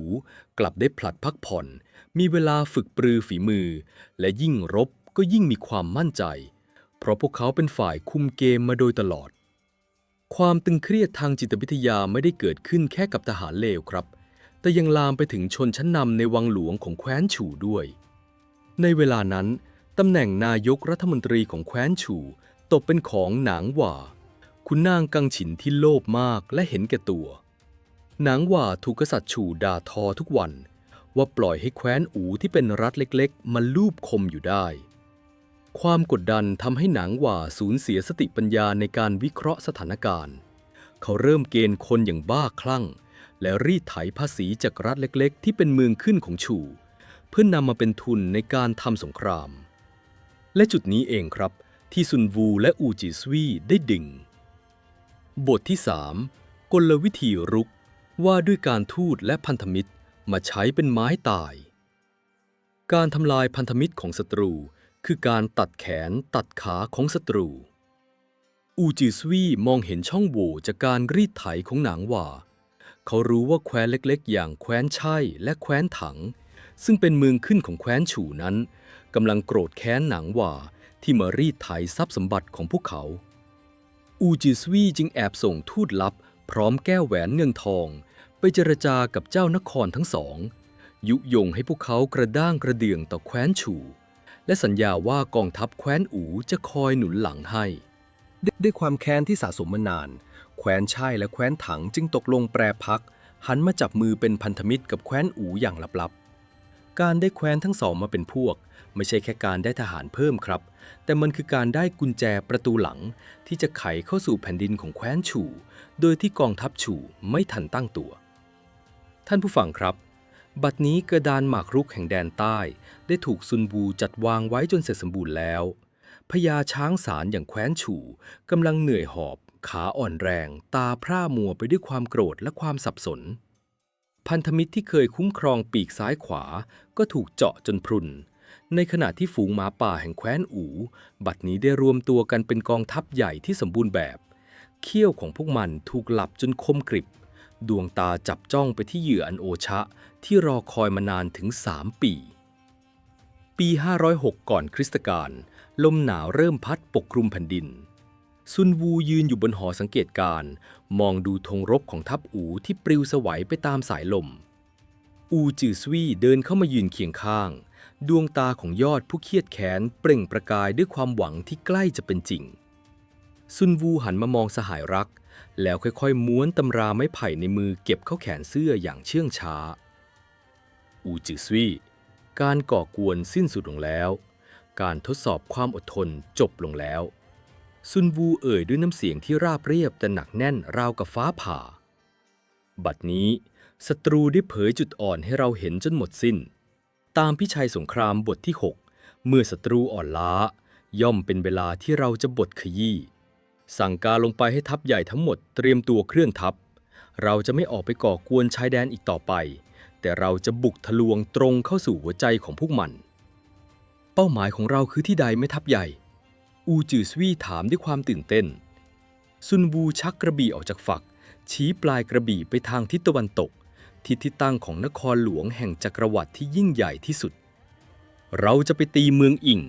[SPEAKER 1] กลับได้ผลัดพักผ่อน
[SPEAKER 2] มีเวลาฝึกปรือฝีมือและยิ่งรบก็ยิ่งมีความมั่นใจเพราะพวกเขาเป็นฝ่ายคุมเกมมาโดยตลอดความตึงเครียดทางจิตวิทยาไม่ได้เกิดขึ้นแค่กับทหารเลวครับแต่ยังลามไปถึงชนชั้นนำในวังหลวงของแคว้นฉู่ด้วยในเวลานั้นตำแหน่งนายกรัฐมนตรีของแคว้นฉู่ตกเป็นของหนางหว่าคุณนางกังฉินที่โลภมากและเห็นแก่ตัวหนางหว่าถูกกษัตริย์ฉู่ด่าทอทุกวันว่าปล่อยให้แคว้นอูที่เป็นรัฐเล็กๆมาลูบคมอยู่ได้ความกดดันทำให้หนางหว่าสูญเสียสติปัญญาในการวิเคราะห์สถานการณ์เขาเริ่มเกณฑ์คนอย่างบ้าคลั่งและรีดไถภาษีจากรัฐเล็กๆที่เป็นเมืองขึ้นของฉู่เพื่อนำมาเป็นทุนในการทำสงครามและจุดนี้เองครับที่ซุนวูและอูจิซวี่ได้ดิ่งบทที่ 3 กลวิธีรุกว่าด้วยการทูตและพันธมิตรมาใช้เป็นไม้ตายการทำลายพันธมิตรของศัตรูคือการตัดแขนตัดขาของศัตรูอูจิซวี่มองเห็นช่องโหว่จากการรีดไถของหนางหว่าเขารู้ว่าแคว้นเล็กๆอย่างแคว้นไช่และแคว้นถังซึ่งเป็นเมืองขึ้นของแคว้นฉู่นั้นกำลังโกรธแค้นหนางหว่าที่มารีดไถทรัพย์สมบัติของพวกเขาอูจิซวี่จึงแอบส่งทูตลับพร้อมแก้วแหวนเงินทองไปเจรจากับเจ้านครทั้งสองยุยงให้พวกเขากระด้างกระเดื่องต่อแคว้นฉู่และสัญญาว่ากองทัพแคว้นอูจะคอยหนุนหลังให้ด้วยความแค้นที่สะสมมานานแคว้นไช่และแคว้นถังจึงตกลงแปรพักหันมาจับมือเป็นพันธมิตรกับแคว้นอูอย่างลับๆการได้แคว้นทั้งสองมาเป็นพวกไม่ใช่แค่การได้ทหารเพิ่มครับแต่มันคือการได้กุญแจประตูหลังที่จะไขเข้าสู่แผ่นดินของแคว้นฉู่โดยที่กองทัพฉู่ไม่ทันตั้งตัวท่านผู้ฟังครับบัดนี้กระดานหมากรุกแห่งแดนใต้ได้ถูกซุนวูจัดวางไว้จนเสร็จสมบูรณ์แล้วพญาช้างสารอย่างแคว้นฉู่กำลังเหนื่อยหอบขาอ่อนแรงตาพร่ามัวไปด้วยความโกรธและความสับสนพันธมิตรที่เคยคุ้มครองปีกซ้ายขวาก็ถูกเจาะจนพรุนในขณะที่ฝูงหมาป่าแห่งแคว้นอูบัดนี้ได้รวมตัวกันเป็นกองทัพใหญ่ที่สมบูรณ์แบบเขี้ยวของพวกมันถูกหลับจนคมกริบดวงตาจับจ้องไปที่เหยื่ออันโอชะที่รอคอยมานานถึง3 ปี506ก่อนคริสตกาลลมหนาวเริ่มพัดปกคลุมแผ่นดินซุนวูยืนอยู่บนหอสังเกตการณ์มองดูธงรบของทัพอูที่ปลิวสวัยไปตามสายลมอูจือซวี่เดินเข้ามายืนเคียงข้างดวงตาของยอดผู้เครียดแค้นเปล่งประกายด้วยความหวังที่ใกล้จะเป็นจริงซุนวูหันมามองสหายรักแล้วค่อยๆม้วนตำราไม้ไผ่ในมือเก็บเข้าแขนเสื้ออย่างเชื่องช้าอูจือซวี่การก่อกวนสิ้นสุดลงแล้วการทดสอบความอดทนจบลงแล้วซุนวูเอ่ยด้วยน้ำเสียงที่ราบเรียบแต่หนักแน่นราวกับฟ้าผ่าบัดนี้ศัตรูได้เผยจุดอ่อนให้เราเห็นจนหมดสิ้นตามพิชัยสงครามบทที่ 6เมื่อศัตรูอ่อนล้าย่อมเป็นเวลาที่เราจะบดขยี้สั่งการลงไปให้ทัพใหญ่ทั้งหมดเตรียมตัวเคลื่อนทัพเราจะไม่ออกไปก่อกวนชายแดนอีกต่อไปแต่เราจะบุกทะลวงตรงเข้าสู่หัวใจของพวกมันเป้าหมายของเราคือที่ใดแม่ทัพใหญ่อูจือซวี่ถามด้วยความตื่นเต้นซุนวูชักกระบี่ออกจากฝักชี้ปลายกระบี่ไปทางทิศตะวันตกทิศที่ตั้งของนครหลวงแห่งจักรวรรดิที่ยิ่งใหญ่ที่สุดเราจะไปตีเมืองอิง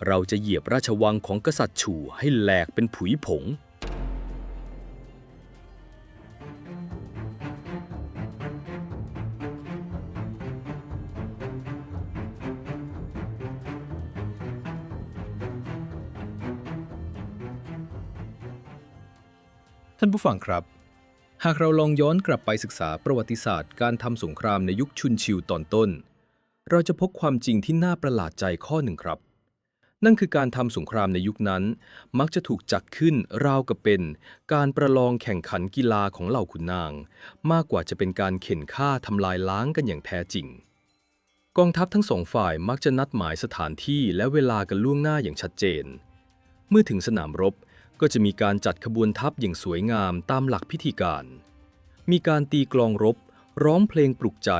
[SPEAKER 2] เราจะเหยียบราชวังของกษัตริย์ฉู่ให้แหลกเป็นผุยผงท่านผู้ฟังครับหากเราลองย้อนกลับไปศึกษาประวัติศาสตร์การทำสงครามในยุคชุนชิวตอนต้นเราจะพบความจริงที่น่าประหลาดใจข้อหนึ่งครับนั่นคือการทำสงครามในยุคนั้นมักจะถูกจัดขึ้นราวกับเป็นการประลองแข่งขันกีฬาของเหล่าขุนนางมากกว่าจะเป็นการเข็นฆ่าทำลายล้างกันอย่างแท้จริงกองทัพทั้งสองฝ่ายมักจะนัดหมายสถานที่และเวลากันล่วงหน้าอย่างชัดเจนเมื่อถึงสนามรบก็จะมีการจัดขบวนทัพอย่างสวยงามตามหลักพิธีการมีการตีกลองรบร้องเพลงปลุกใจ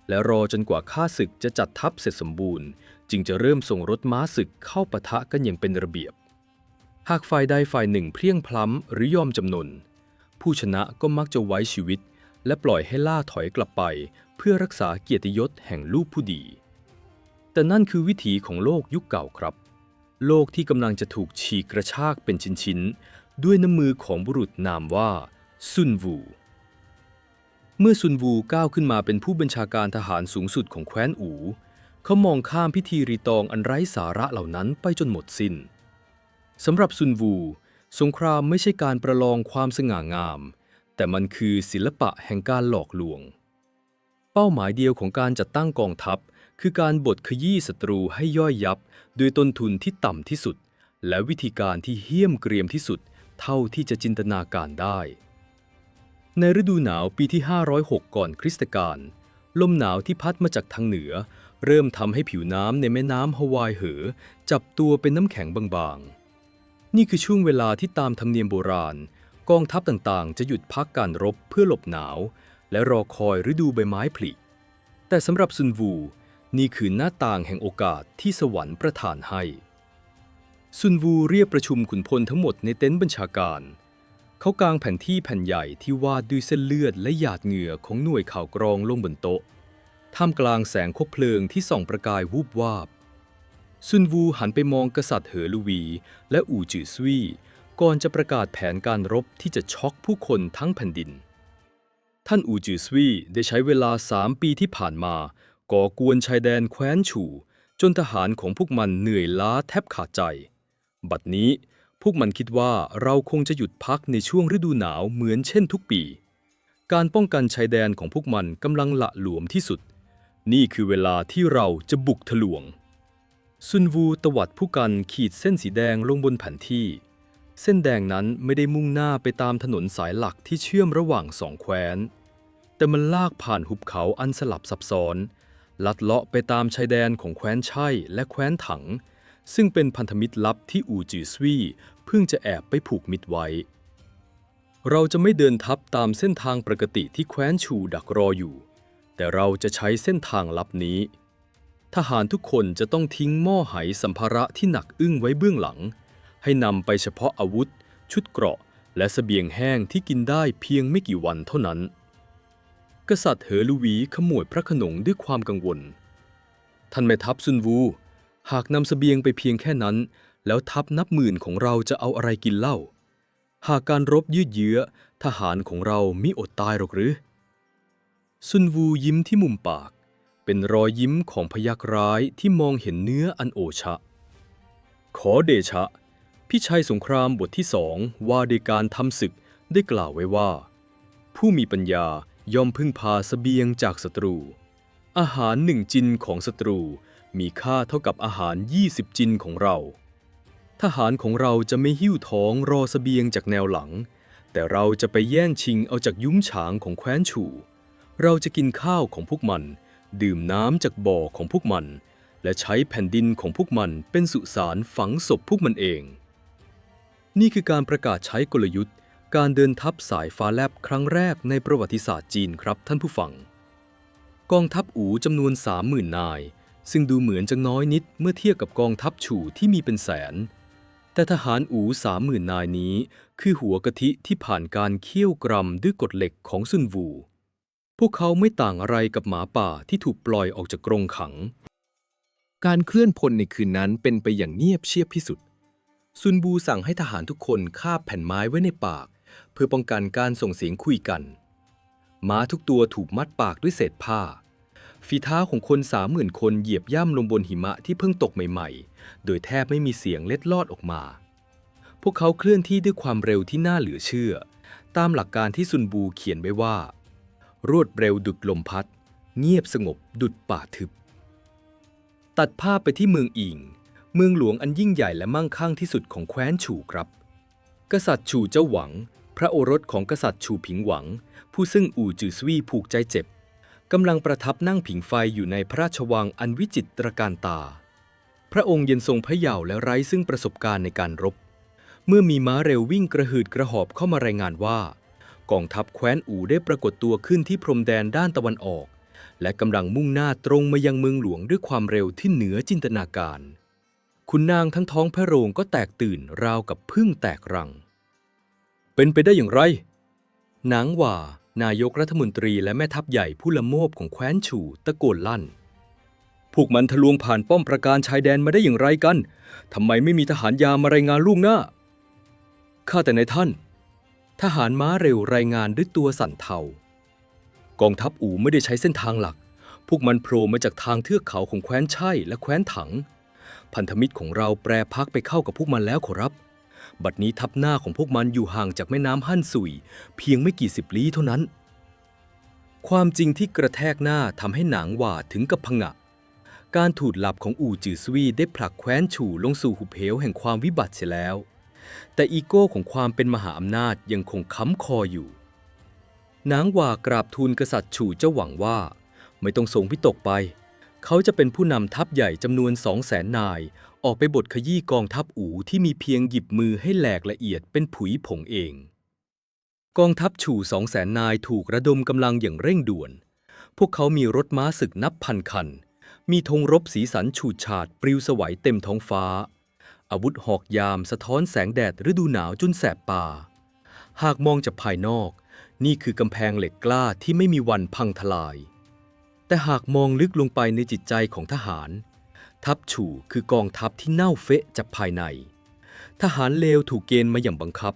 [SPEAKER 2] และรอจนกว่าข้าศึกจะจัดทัพเสร็จสมบูรณ์จึงจะเริ่มส่งรถม้าศึกเข้าปะทะกันอย่างเป็นระเบียบหากฝ่ายใดฝ่ายหนึ่งเพลียงพล้ำหรือยอมจำนนผู้ชนะก็มักจะไว้ชีวิตและปล่อยให้ล่าถอยกลับไปเพื่อ
[SPEAKER 1] พื่อรักษาเกียรติยศแห่งลูกผู้ดีแต่นั่นคือวิถีของโลกยุคเก่าครับโลกที่กำลังจะถูกฉีกกระชากเป็นชิ้นๆด้วยน้ำมือของบุรุษนามว่าซุนวูเมื่อซุนวูก้าวขึ้นมาเป็นผู้บัญชาการทหารสูงสุดของแคว้นอู่เขามองข้ามพิธีรีตองอันไร้สาระเหล่านั้นไปจนหมดสิ้นสำหรับซุนวูสงครามไม่ใช่การประลองความสง่างามแต่มันคือศิลปะแห่งการหลอกลวงเป้าหมายเดียวของการจัดตั้งกองทัพคือการบดขยี้ศัตรูให้ย่อยยับด้วยต้นทุนที่ต่ำที่สุดและวิธีการที่เหี้ยมเกรียมที่สุดเท่าที่จะจินตนาการได้ในฤดูหนาวปีที่506ก่อนคริสตกาลลมหนาวที่พัดมาจากทางเหนือเริ่มทำให้ผิวน้ำในแม่น้ำฮาวายเหอจับตัวเป็นน้ำแข็งบางๆนี่คือช่วงเวลาที่ตามธรรมเนียมโบราณกองทัพต่างๆจะหยุดพักการรบเพื่อหลบหนาวและรอคอยฤดูใบไม้ผลิแต่สำหรับซุนวูนี่คือหน้าต่างแห่งโอกาสที่สวรรค์ประทานให้ซุนวูเรียกประชุมขุนพลทั้งหมดในเต็นท์บัญชาการเขากางแผนที่แผ่นใหญ่ที่วาดด้วยเส้นเลือดและหยาดเหงื่อของหน่วยข่าวกรองลงบนโต๊ะท่ามกลางแสงคบเพลิงที่ส่องประกายวูบวาบซุนวูหันไปมองกษัตริย์เหอลูวีและอู่จือซุยก่อนจะประกาศแผนการรบที่จะช็อกผู้คนทั้งแผ่นดินท่านอู่จือซุยได้ใช้เวลา3 ปีที่ผ่านมาก่อกวนชายแดนแคว้นฉู่จนทหารของพวกมันเหนื่อยล้าแทบขาดใจบัดนี้พวกมันคิดว่าเราคงจะหยุดพักในช่วงฤดูหนาวเหมือนเช่นทุกปีการป้องกันชายแดนของพวกมันกำลังหละหลวมที่สุดนี่คือเวลาที่เราจะบุกทะลวงซุนวูตวัดผู้กันขีดเส้นสีแดงลงบนแผนที่เส้นแดงนั้นไม่ได้มุ่งหน้าไปตามถนนสายหลักที่เชื่อมระหว่าง2 แคว้นแต่มันลากผ่านหุบเขาอันสลับซับซ้อนลัดเลาะไปตามชายแดนของแคว้นไช่และแคว้นถังซึ่งเป็นพันธมิตรลับที่อู่จือซุยเพิ่งจะแอบไปผูกมิตรไว้เราจะไม่เดินทัพตามเส้นทางปกติที่แคว้นฉูดักรออยู่แต่เราจะใช้เส้นทางลับนี้ทหารทุกคนจะต้องทิ้งหม้อไหสัมภาระที่หนักอึ้งไว้เบื้องหลังให้นำไปเฉพาะอาวุธชุดเกราะและเสบียงแห้งที่กินได้เพียงไม่กี่วันเท่านั้นกษัตริย์เหอลูวีขมวดพระโขนงด้วยความกังวลท่านแม่ทัพซุนวูหากนำเสบียงไปเพียงแค่นั้นแล้วทัพนับหมื่นของเราจะเอาอะไรกินเล่าหากการรบยืดเยื้อทหารของเรามิอดตายหรอกหรือซุนวูยิ้มที่มุมปากเป็นรอยยิ้มของพยัคฆ์ร้ายที่มองเห็นเนื้ออันโอชะขอเดชะพิชัยสงครามบทที่2ว่าด้วยการทำศึกได้กล่าวไว้ว่าผู้มีปัญญาย่อมพึ่งพาเสบียงจากศัตรูอาหาร1 จินของศัตรูมีค่าเท่ากับอาหาร20 จินของเราทหารของเราจะไม่หิ้วท้องรอเสบียงจากแนวหลังแต่เราจะไปแย่งชิงเอาจากยุ้มฉางของแคว้นฉู่เราจะกินข้าวของพวกมันดื่มน้ำจากบ่อของพวกมันและใช้แผ่นดินของพวกมันเป็นสุสานฝังศพพวกมันเองนี่คือการประกาศใช้กลยุทธ์การเดินทัพสายฟ้าแลบครั้งแรกในประวัติศาสตร์จีนครับท่านผู้ฟังกองทัพอู่จำนวน 30,000 นายซึ่งดูเหมือนจะน้อยนิดเมื่อเทียบกับกองทัพฉู่ที่มีเป็นแสนแต่ทหารอู่ 30,000 นายนี้คือหัวกะทิที่ผ่านการเคี่ยวกรำด้วยกฎเหล็กของซุนวูพวกเขาไม่ต่างอะไรกับหมาป่าที่ถูกปล่อยออกจากกรงขังการเคลื่อนพลในคืนนั้นเป็นไปอย่างเงียบเชียบที่สุดซุนวูสั่งให้ทหารทุกคนคาบแผ่นไม้ไว้ในปากเพื่อป้องกันการส่งเสียงคุยกันม้าทุกตัวถูกมัดปากด้วยเศษผ้าฝีเท้าของคน 30,000 คนเหยียบย่ำลงบนหิมะที่เพิ่งตกใหม่ๆโดยแทบไม่มีเสียงเล็ดลอดออกมาพวกเขาเคลื่อนที่ด้วยความเร็วที่น่าเหลือเชื่อตามหลักการที่ซุนวูเขียนไว้ว่ารวดเร็วดุจลมพัดเงียบสงบดุจป่าทึบตัดภาพไปที่เมืองอิงเมืองหลวงอันยิ่งใหญ่และมั่งคั่งที่สุดของแคว้นฉู่ครับกษัตริย์ฉู่เจ้าหวังพระโอรสของกษัตริย์ฉู่ผิงหวังผู้ซึ่งอู่จือซุยผูกใจเจ็บกำลังประทับนั่งผิงไฟอยู่ในพระราชวังอันวิจิตรการตาพระองค์ยังทรงพระเยาว์และไร้ซึ่งประสบการณ์ในการรบเมื่อมีม้าเร็ววิ่งกระหืดกระหอบเข้ามารายงานว่ากองทัพแคว้นอู่ได้ปรากฏตัวขึ้นที่พรมแดนด้านตะวันออกและกำลังมุ่งหน้าตรงมายังเมืองหลวงด้วยความเร็วที่เหนือจินตนาการขุนนางทั้งท้องพระโรงก็แตกตื่นราวกับผึ้งแตกรังเป็นไปได้อย่างไรนางหว่า นายกรัฐมนตรีและแม่ทัพใหญ่ผู้ละโมบของแคว้นฉู่ตะโกนลั่นพวกมันทะลวงผ่านป้อมปราการชายแดนมาได้อย่างไรกันทำไมไม่มีทหารยามมารายงานล่วงหน้าข้าแต่นายท่านทหารม้าเร็วรายงานด้วยตัวสั่นเทากองทัพอู่ไม่ได้ใช้เส้นทางหลักพวกมันโผล่มาจากทางเทือกเขาของแคว้นไช่และแคว้นถังพันธมิตรของเราแปรพักไปเข้ากับพวกมันแล้วขอรับบัดนี้ทัพหน้าของพวกมันอยู่ห่างจากแม่น้ำฮั่นซุยเพียงไม่กี่สิบลี้เท่านั้นความจริงที่กระแทกหน้าทำให้หนางหว่าถึงกับผงะการถูดหลับของอู่จือซวีได้ผลักแคว้นฉู่ลงสู่หุบเหวแห่งความวิบัติเสียแล้วแต่อีโก้ของความเป็นมหาอำนาจยังคงค้ำคออยู่นางหว่ากราบทูลกษัตริย์ฉู่เจ้าหวังว่าไม่ต้องทรงวิตกไปเขาจะเป็นผู้นำทัพใหญ่จำนวน200,000 นายออกไปบดขยี้กองทัพอู่ที่มีเพียงหยิบมือให้แหลกละเอียดเป็นผุยผงเองกองทัพฉู่200,000 นายถูกระดมกำลังอย่างเร่งด่วนพวกเขามีรถม้าศึกนับพันคันมีธงรบสีสันฉูดฉาดปลิวสวัยเต็มท้องฟ้าอาวุธหอกยามสะท้อนแสงแดดฤดูหนาวจนแสบตาหากมองจากภายนอกนี่คือกำแพงเหล็กกล้าที่ไม่มีวันพังทลายแต่หากมองลึกลงไปในจิตใจของทหารทัพฉู่คือกองทัพที่เน่าเฟะจากภายในทหารเลวถูกเกณฑ์มาอย่างบังคับ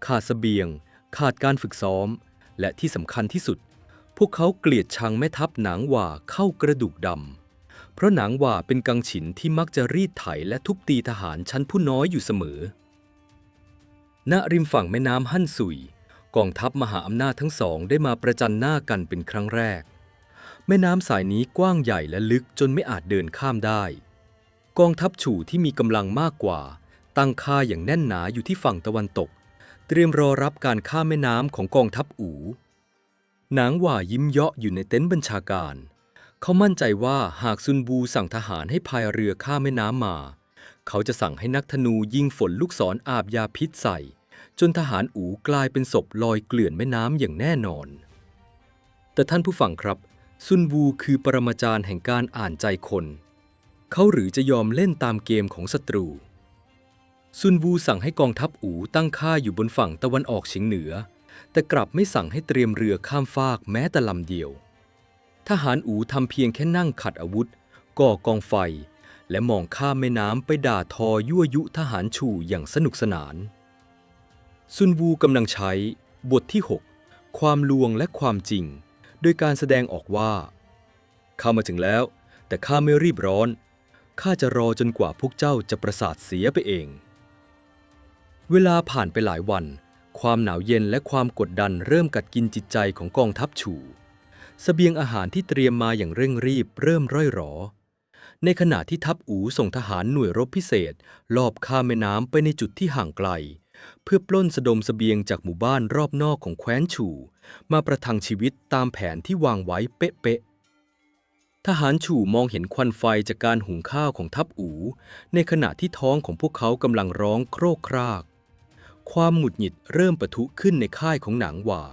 [SPEAKER 1] ขาดเสบียงขาดการฝึกซ้อมและที่สำคัญที่สุดพวกเขาเกลียดชังแม่ทัพหนางหว่าเข้ากระดูกดำเพราะหนางหว่าเป็นกังฉินที่มักจะรีดไถและทุบตีทหารชั้นผู้น้อยอยู่เสมอณริมฝั่งแม่น้ำฮั่นซุยกองทัพมหาอำนาจทั้งสองได้มาประจันหน้ากันเป็นครั้งแรกแม่น้ำสายนี้กว้างใหญ่และลึกจนไม่อาจเดินข้ามได้กองทัพฉู่ที่มีกำลังมากกว่าตั้งค่ายอย่างแน่นหนาอยู่ที่ฝั่งตะวันตกเตรียมรอรับการข้ามแม่น้ำของกองทัพอู่หนางหว่ายิ้มเยาะอยู่ในเต็นท์บัญชาการเขามั่นใจว่าหากซุนบูสั่งทหารให้พายเรือข้ามแม่น้ำมาเขาจะสั่งให้นักธนูยิงฝนลูกศรอาบยาพิษใส่จนทหารอู่กลายเป็นศพลอยเกลื่อนแม่น้ำอย่างแน่นอนแต่ท่านผู้ฟังครับซุนวูคือปรมาจารย์แห่งการอ่านใจคนเขาหรือจะยอมเล่นตามเกมของศัตรูซุนวูสั่งให้กองทัพอู่ตั้งค่ายอยู่บนฝั่งตะวันออกเฉียงเหนือแต่กลับไม่สั่งให้เตรียมเรือข้ามฟากแม้แต่ลำเดียวทหารอู่ทำเพียงแค่นั่งขัดอาวุธก่อกองไฟและมองข้ามแม่น้ำไปด่าทอยั่วยุทหารฉู่อย่างสนุกสนานซุนวูกำลังใช้บทที่ 6 ความลวงและความจริงโดยการแสดงออกว่าข้ามาถึงแล้วแต่ข้าไม่รีบร้อนข้าจะรอจนกว่าพวกเจ้าจะประสาทเสียไปเองเวลาผ่านไปหลายวันความหนาวเย็นและความกดดันเริ่มกัดกินจิตใจของกองทัพฉู่เสบียงอาหารที่เตรียมมาอย่างเร่งรีบเริ่มร่อยหรอในขณะที่ทัพอู่ส่งทหารหน่วยรบพิเศษลอบข้ามแม่น้ำไปในจุดที่ห่างไกลเพื่อปล้นสะดมเสบียงจากหมู่บ้านรอบนอกของแคว้นฉู่มาประทังชีวิตตามแผนที่วางไว้เป๊ะๆทหารฉู่มองเห็นควันไฟจากการหุงข้าวของทัพอู่ในขณะที่ท้องของพวกเขากำลังร้องโครกครากความหงุดหงิดเริ่มปะทุขึ้นในค่ายของหนางหว่า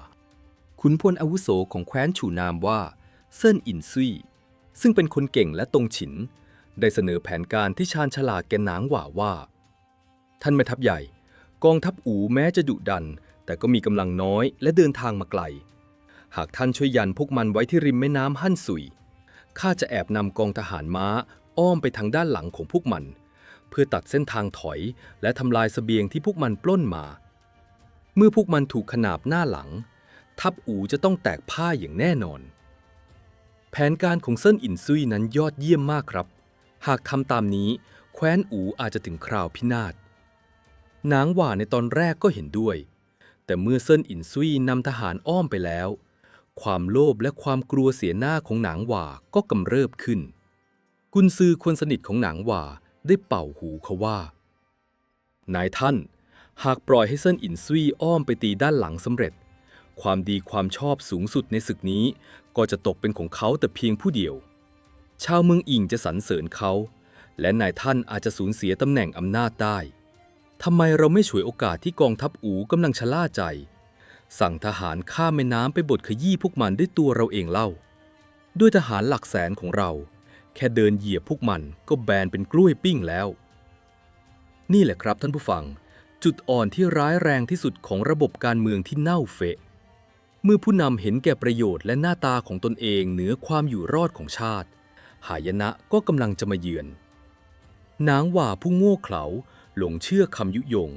[SPEAKER 1] ขุนพลอาวุโสของแคว้นฉู่นามว่าเซิ่นอินซุยซึ่งเป็นคนเก่งและตรงฉินได้เสนอแผนการที่ชาญฉลาดแก่หนางหว่าว่าท่านแม่ทัพใหญ่กองทัพอู่แม้จะดุดันแต่ก็มีกำลังน้อยและเดินทางมาไกลหากท่านช่วยยันพวกมันไว้ที่ริมแม่น้ำฮั่นซุยข้าจะแอบนำกองทหารม้าอ้อมไปทางด้านหลังของพวกมันเพื่อตัดเส้นทางถอยและทำลายเสบียงที่พวกมันปล้นมาเมื่อพวกมันถูกขนาบหน้าหลังทัพอู่จะต้องแตกพ่ายอย่างแน่นอนแผนการของเซิ่นอินซุยนั้นยอดเยี่ยมมากครับหากทำตามนี้แคว้นอู่อาจจะถึงคราวพินาศนางหว่าในตอนแรกก็เห็นด้วยแต่เมื่อเซิ่นอินซุยนำทหารอ้อมไปแล้วความโลภและความกลัวเสียหน้าของนางหว่าก็กำเริบขึ้นกุนซือคนสนิทของนางหว่าได้เป่าหูเขาว่านายท่านหากปล่อยให้เซิ่นอินซุยอ้อมไปตีด้านหลังสำเร็จความดีความชอบสูงสุดในศึกนี้ก็จะตกเป็นของเขาแต่เพียงผู้เดียวชาวเมืองอิงจะสรรเสริญเขาและนายท่านอาจจะสูญเสียตำแหน่งอำนาจได้ทำไมเราไม่ฉวยโอกาสที่กองทัพอู่กำลังชะล่าใจสั่งทหารข้ามแม่น้ำไปบดขยี้พวกมันด้วยตัวเราเองเล่าด้วยทหารหลักแสนของเราแค่เดินเหยียบพวกมันก็แบนเป็นกล้วยปิ้งแล้วนี่แหละครับท่านผู้ฟังจุดอ่อนที่ร้ายแรงที่สุดของระบบการเมืองที่เน่าเฟะ
[SPEAKER 2] เมื่อผู้นำเห็นแก่ประโยชน์และหน้าตาของตนเองเหนือความอยู่รอดของชาติหายนะก็กำลังจะมาเยือนนางหว่าผู้โง่เขลาหลงเชื่อคำยุยง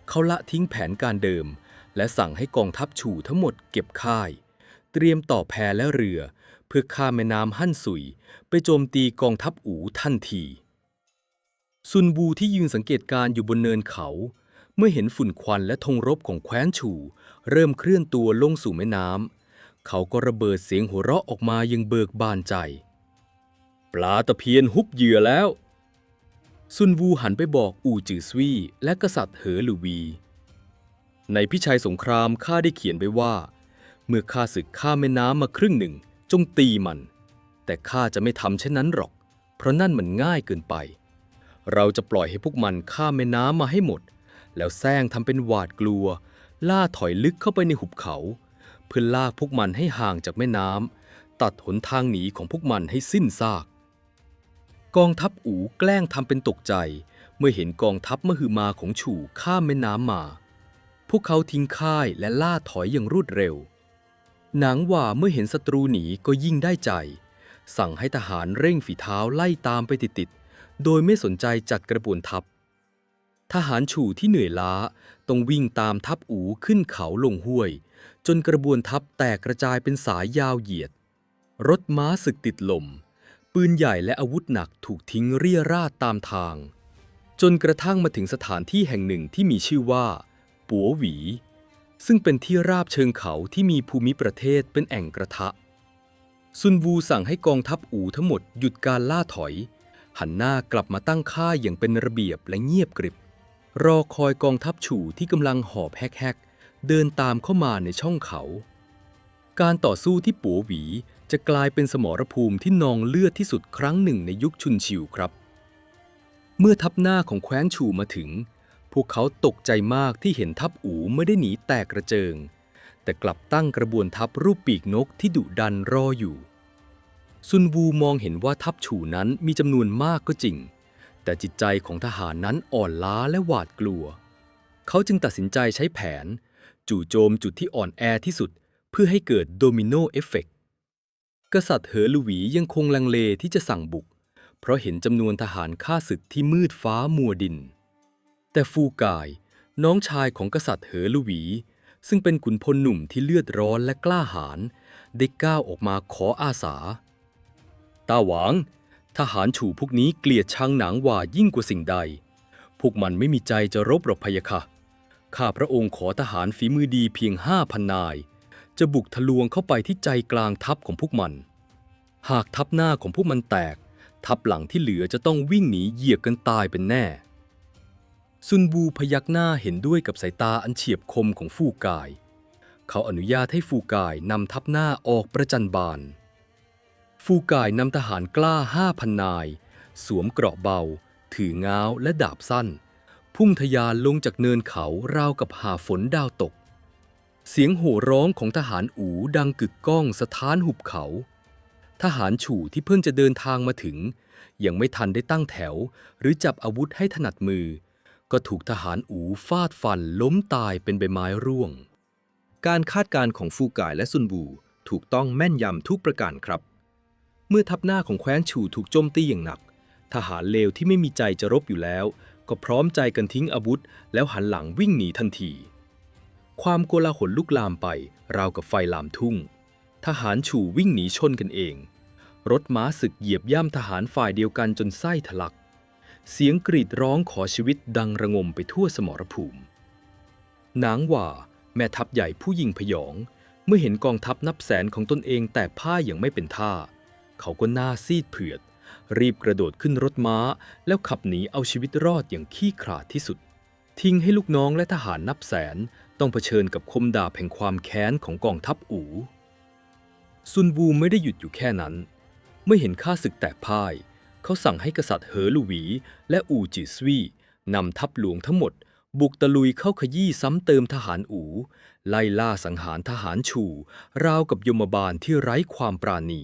[SPEAKER 2] เขาละทิ้งแผนการเดิมและสั่งให้กองทัพฉู่ทั้งหมดเก็บค่ายเตรียมต่อแพและเรือเพื่อข้ามแม่น้ำฮั่นซุยไปโจมตีกองทัพอู่ทันทีซุนวูที่ยืนสังเกตการณ์อยู่บนเนินเขาเมื่อเห็นฝุ่นควันและธงรบของแคว้นฉู่เริ่มเคลื่อนตัวลงสู่แม่น้ำเขาก็ระเบิดเสียงหัวเราะออกมายังเบิกบานใจปลาตะเพียนฮุบเหยื่อแล้วซุนวูหันไปบอกอู่จือซวี่และกษัตริย์เหอหลูวีในพิชัยสงครามข้าได้เขียนไว้ว่าเมื่อข้าศึกข้ามแม่น้ำมาครึ่งหนึ่งจงตีมันแต่ข้าจะไม่ทำเช่นนั้นหรอกเพราะนั่นมันง่ายเกินไปเราจะปล่อยให้พวกมันข้ามแม่น้ำมาให้หมดแล้วแซงทำเป็นหวาดกลัวล่าถอยลึกเข้าไปในหุบเขาเพื่อลากพวกมันให้ห่างจากแม่น้ำตัดหนทางหนีของพวกมันให้สิ้นซากกองทัพอู่แกล้งทำเป็นตกใจเมื่อเห็นกองทัพมหึมาของฉู่ข้ามแม่น้ำมาพวกเขาทิ้งค่ายและล่าถอยอย่างรวดเร็วหนางหว่าเมื่อเห็นศัตรูหนีก็ยิ่งได้ใจสั่งให้ทหารเร่งฝีเท้าไล่ตามไปติดๆโดยไม่สนใจจัดกระบวนทัพทหารฉู่ที่เหนื่อยล้าต้องวิ่งตามทัพอู่ขึ้นเขาลงห้วยจนกระบวนทัพแตกกระจายเป็นสายยาวเหยียดรถม้าศึกติดลมปืนใหญ่และอาวุธหนักถูกทิ้งเรี่ยราดตามทางจนกระทั่งมาถึงสถานที่แห่งหนึ่งที่มีชื่อว่าปัวหวีซึ่งเป็นที่ราบเชิงเขาที่มีภูมิประเทศเป็นแอ่งกระทะซุนวูสั่งให้กองทัพอู่ทั้งหมดหยุดการล่าถอยหันหน้ากลับมาตั้งค่ายอย่างเป็นระเบียบและเงียบกริบรอคอยกองทัพฉู่ที่กำลังหอบแฮกๆเดินตามเข้ามาในช่องเขาการต่อสู้ที่ปัวหวีจะกลายเป็นสมรภูมิที่นองเลือดที่สุดครั้งหนึ่งในยุคชุนชิวครับเมื่อทัพหน้าของแคว้นฉู่มาถึงพวกเขาตกใจมากที่เห็นทัพอู่ไม่ได้หนีแตกกระเจิงแต่กลับตั้งกระบวนทัพรูปปีกนกที่ดุดันรออยู่ซุนวูมองเห็นว่าทัพฉู่นั้นมีจำนวนมากก็จริงแต่จิตใจของทหารนั้นอ่อนล้าและหวาดกลัวเขาจึงตัดสินใจใช้แผนจู่โจมจุดที่อ่อนแอที่สุดเพื่อให้เกิดโดมิโนเอฟเฟกต์กษัตริย์เหอหลูหวียังคงลังเลที่จะสั่งบุกเพราะเห็นจำนวนทหารข้าศึกที่มืดฟ้ามัวดินแต่ฟูกายน้องชายของกษัตริย์เหอหลูหวีซึ่งเป็นขุนพลหนุ่มที่เลือดร้อนและกล้าหาญได้ก้าวออกมาขออาสาตาหวางทหารฉู่พวกนี้เกลียดชังหนางหว่ายิ่งกว่าสิ่งใดพวกมันไม่มีใจจะรบหรอกพะยะค่ะข้าพระองค์ขอทหารฝีมือดีเพียง5,000 นายจะบุกทะลวงเข้าไปที่ใจกลางทัพของพวกมันหากทัพหน้าของพวกมันแตกทัพหลังที่เหลือจะต้องวิ่งหนีเหยียบกันตายเป็นแน่ซุนวูพยักหน้าเห็นด้วยกับสายตาอันเฉียบคมของฟูกายเขาอนุญาตให้ฟูกายนำทัพหน้าออกประจันบานฟูกายนำทหารกล้า5,000 นายสวมเกราะเบาถือง้าวและดาบสั้นพุ่งทะยานลงจากเนินเขาราวกับหาฝนดาวตกเสียงโห่ร้องของทหารอู่ดังกึกก้องสะท้านหุบเขาทหารฉู่ที่เพิ่งจะเดินทางมาถึงยังไม่ทันได้ตั้งแถวหรือจับอาวุธให้ถนัดมือก็ถูกทหารอู่ฟาดฟันล้มตายเป็นใบไม้ร่วงการคาดการณ์ของฟูกายและซุนวูถูกต้องแม่นยำทุกประการครับเมื่อทัพหน้าของแคว้นฉู่ถูกโจมตีอย่างหนักทหารเลวที่ไม่มีใจจะรบอยู่แล้วก็พร้อมใจกันทิ้งอาวุธแล้วหันหลังวิ่งหนีทันทีความโกลาหลลุกลามไปราวกับไฟลามทุ่งทหารฉู่วิ่งหนีชนกันเองรถม้าศึกเหยียบย่ำทหารฝ่ายเดียวกันจนไส้ทะลักเสียงกรีดร้องขอชีวิตดังระงมไปทั่วสมรภูมินางหว่าแม่ทัพใหญ่ผู้ยิ่งพยองเมื่อเห็นกองทัพนับแสนของตนเองแตกพ่ายอย่างไม่เป็นท่าเขาก็หน้าซีดเผือดรีบกระโดดขึ้นรถม้าแล้วขับหนีเอาชีวิตรอดอย่างขี้ขลาดที่สุดทิ้งให้ลูกน้องและทหารนับแสนต้องเผชิญกับคมดาบแห่งความแค้นของกองทัพอู่ซุนวูไม่ได้หยุดอยู่แค่นั้นเมื่อเห็นข้าศึกแตกพ่ายเขาสั่งให้กษัตริย์เหอหลูหวีและอู่จือซวี่นำทัพหลวงทั้งหมดบุกตะลุยเข้าขยี้ซ้ำเติมทหารอู่ไล่ล่าสังหารทหารฉู่ราวกับยมบาลที่ไร้ความปราณี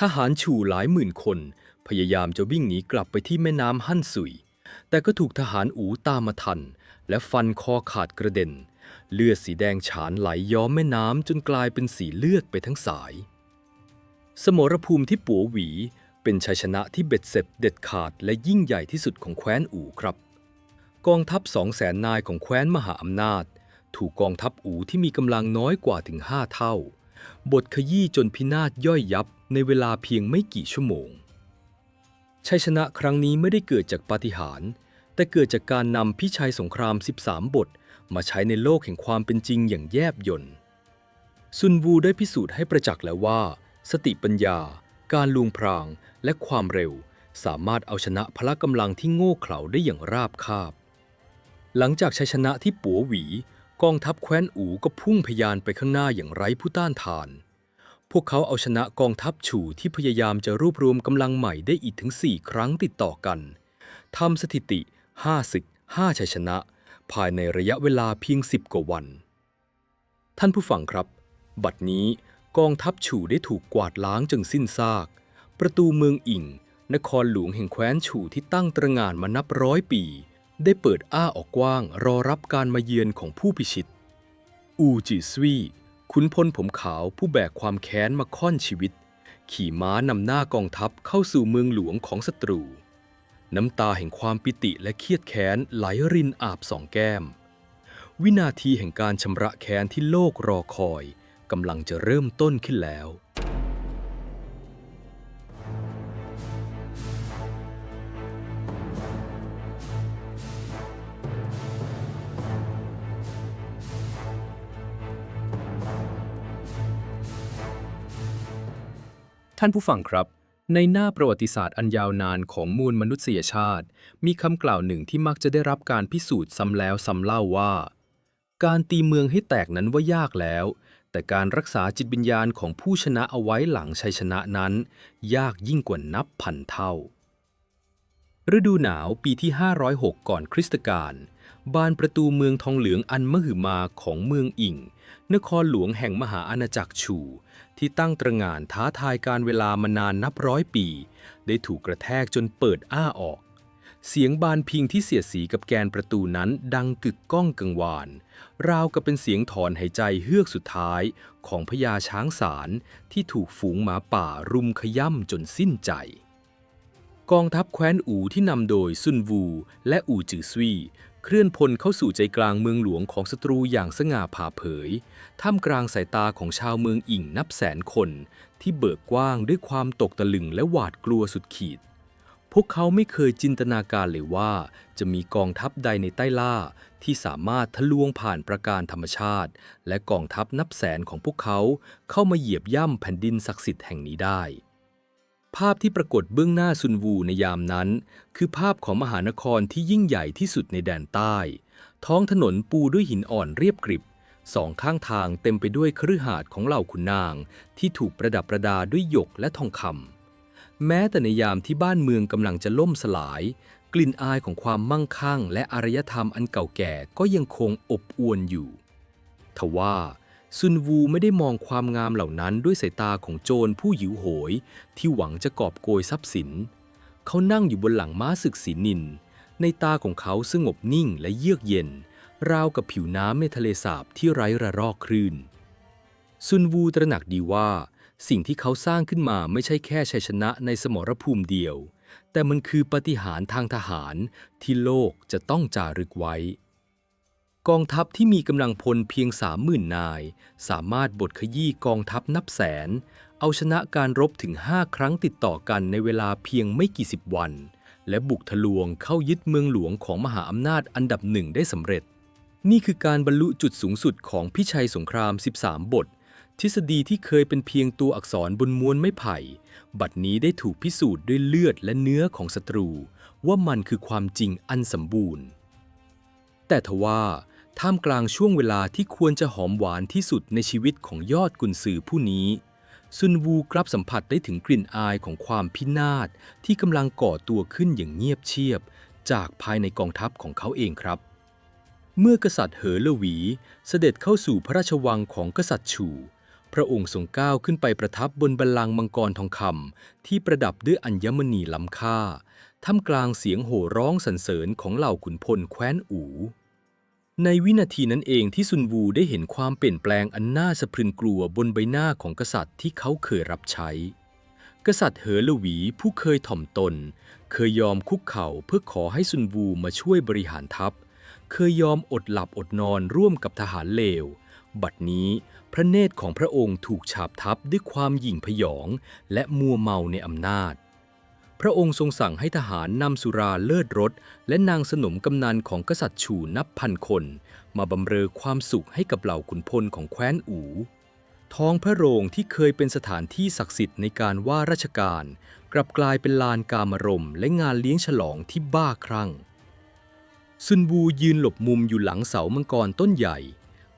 [SPEAKER 2] ทหารฉู่หลายหมื่นคนพยายามจะวิ่งหนีกลับไปที่แม่น้ำฮั่นซุยแต่ก็ถูกทหารอู่ตามมาทันและฟันคอขาดกระเด็น
[SPEAKER 1] เลือดสีแดงฉานไหลย้อมแม่น้ำจนกลายเป็นสีเลือดไปทั้งสายสมรภูมิที่ปัวหวีเป็นชัยชนะที่เบ็ดเสร็จเด็ดขาดและยิ่งใหญ่ที่สุดของแคว้นอู่ครับกองทัพ200,000 นายของแคว้นมหาอำนาจถูกกองทัพอู่ที่มีกำลังน้อยกว่าถึง5 เท่าบดขยี้จนพินาศย่อยยับในเวลาเพียงไม่กี่ชั่วโมงชัยชนะครั้งนี้ไม่ได้เกิดจากปาฏิหาริย์แต่เกิดจากการนำพิชัยสงคราม13 บทมาใช้ในโลกแห่งความเป็นจริงอย่างแยบยลซุนวูได้พิสูจน์ให้ประจักษ์แล้วว่าสติปัญญาการลวงพรางและความเร็วสามารถเอาชนะพละกำลังที่โง่เขลาได้อย่างราบคาบหลังจากชัยชนะที่ปัวหวีกองทัพแคว้นอู่ก็พุ่งพยานไปข้างหน้าอย่างไร้ผู้ต้านทานพวกเขาเอาชนะกองทัพฉู่ที่พยายามจะรวบรวมกำลังใหม่ได้อีกถึง4 ครั้งติดต่อกันทำสถิติ5 ศึก 5 ชัยชนะภายในระยะเวลาเพียง10 กว่าวันท่านผู้ฟังครับบัดนี้กองทัพฉู่ได้ถูกกวาดล้างจนสิ้นซากประตูเมืองอิงนครหลวงแห่งแคว้นฉู่ที่ตั้งตระหง่านมานับ100 ปีได้เปิดอ้าออกกว้างรอรับการมาเยือนของผู้พิชิตอูจิซวี่ขุนพลผมขาวผู้แบกความแค้นมาค่อนชีวิตขี่ม้านำหน้ากองทัพเข้าสู่เมืองหลวงของศัตรูน้ำตาแห่งความปิติและเครียดแค้นไหลรินอาบสองแก้มวินาทีแห่งการชำระแค้นที่โลกรอคอยกำลังจะเริ่มต้นขึ้นแล้ว ท่านผู้ฟังครับในหน้าประวัติศาสตร์อันยาวนานของมวลมนุษยชาติมีคำกล่าวหนึ่งที่มักจะได้รับการพิสูจน์ซ้ำแล้วซ้ำเล่าว่าการตีเมืองให้แตกนั้นว่ายากแล้วแต่การรักษาจิตวิญญาณของผู้ชนะเอาไว้หลังชัยชนะนั้นยากยิ่งกว่านับพันเท่าฤดูหนาวปีที่506ก่อนคริสตกาลบานประตูเมืองทองเหลืองอันมหึมาของเมืองอิงนครหลวงแห่งมหาอาณาจักรฉู่ที่ตั้งตระหง่านท้าทายการเวลามานานนับ100 ปีได้ถูกกระแทกจนเปิดอ้าออกเสียงบานพิงที่เสียดสีกับแกนประตูนั้นดังกึกก้องกังวานราวกับเป็นเสียงถอนหายใจเฮือกสุดท้ายของพญาช้างสารที่ถูกฝูงหมาป่ารุมขย่ำจนสิ้นใจกองทัพแคว้นอู่ที่นำโดยซุนวูและอู่จือซวี่เคลื่อนพลเข้าสู่ใจกลางเมืองหลวงของศัตรูอย่างสง่าผ่าเผยท่ามกลางสายตาของชาวเมืองอิ่งนับแสนคนที่เบิกกว้างด้วยความตกตะลึงและหวาดกลัวสุดขีดพวกเขาไม่เคยจินตนาการเลยว่าจะมีกองทัพใดในใต้ล่าที่สามารถทะลวงผ่านประการธรรมชาติและกองทัพนับแสนของพวกเขาเข้ามาเหยียบย่ำแผ่นดินศักดิ์สิทธิ์แห่งนี้ได้ภาพที่ปรากฏเบื้องหน้าซุนวูในยามนั้นคือภาพของมหานครที่ยิ่งใหญ่ที่สุดในแดนใต้ท้องถนนปูด้วยหินอ่อนเรียบกริบสองข้างทางเต็มไปด้วยคฤหาสน์ของเหล่าขุนนางที่ถูกประดับประดาด้วยหยกและทองคำแม้แต่ในยามที่บ้านเมืองกำลังจะล่มสลายกลิ่นอายของความมั่งคั่งและอารยธรรมอันเก่าแก่ก็ยังคงอบอวลอยู่ทว่าซุนวูไม่ได้มองความงามเหล่านั้นด้วยสายตาของโจรผู้หิวโหยที่หวังจะกอบโกยทรัพย์สินเขานั่งอยู่บนหลังม้าศึกสีนิลในตาของเขาสงบนิ่งและเยือกเย็นราวกับผิวน้ำในทะเลสาบที่ไร้ระรอกคลื่นซุนวูตระหนักดีว่าสิ่งที่เขาสร้างขึ้นมาไม่ใช่แค่ชัยชนะในสมรภูมิเดียวแต่มันคือปาฏิหาริย์ทางทหารที่โลกจะต้องจารึกไว้กองทัพที่มีกำลังพลเพียง 30,000 นายสามารถบดขยี้กองทัพนับแสนเอาชนะการรบถึง5 ครั้งติดต่อกันในเวลาเพียงไม่กี่สิบวันและบุกทะลวงเข้ายึดเมืองหลวงของมหาอำนาจอันดับหนึ่งได้สำเร็จนี่คือการบรรลุจุดสูงสุดของพิชัยสงคราม13 บททฤษฎีที่เคยเป็นเพียงตัวอักษรบนม้วนไม้ไผ่บัดนี้ได้ถูกพิสูจน์ด้วยเลือดและเนื้อของศัตรูว่ามันคือความจริงอันสมบูรณ์แต่ทว่าท่ามกลางช่วงเวลาที่ควรจะหอมหวานที่สุดในชีวิตของยอดกุนซือผู้นี้ซุนวูกลับสัมผัสได้ถึงกลิ่นอายของความพินาศที่กำลังก่อตัวขึ้นอย่างเงียบเชียบจากภายในกองทัพของเขาเองครับเมื่อกษัตริย์เหอเลหวีเสด็จเข้าสู่พระราชวังของกษัตริย์ฉู่พระองค์ทรงก้าวขึ้นไปประทับบนบัลลังก์มังกรทองคำที่ประดับด้วยอัญมณีล้ำค่าท่ามกลางเสียงโห่ร้องสรรเสริญของเหล่าขุนพลแคว้นอู่ ในวินาทีนั้นเองที่ซุนวูได้เห็นความเปลี่ยนแปลงอันน่าสะพรึงกลัวบนใบหน้าของกษัตริย์ที่เขาเคยรับใช้ กษัตริย์เหอหลวี ผู้เคยถ่อมตน เคยยอมคุกเข่าเพื่อขอให้ซุนวูมาช่วยบริหารทัพ เคยยอมอดหลับอดนอนร่วมกับทหารเลว บัดนี้พระเนตรของพระองค์ถูกฉาบทับด้วยความหยิ่งพยองและมัวเมาในอำนาจ พระองค์ทรงสั่งให้ทหารนำสุราเลิศรสและนางสนมกำนันของกษัตริย์ฉูนับพันคนมาบำเรอความสุขให้กับเหล่าขุนพลของแคว้นอู่ท้องพระโรงที่เคยเป็นสถานที่ศักดิ์สิทธิ์ในการว่าราชการกลับกลายเป็นลานกามารมณ์และงานเลี้ยงฉลองที่บ้าคลั่งซุนวูยืนหลบมุมอยู่หลังเสามังกรต้นใหญ่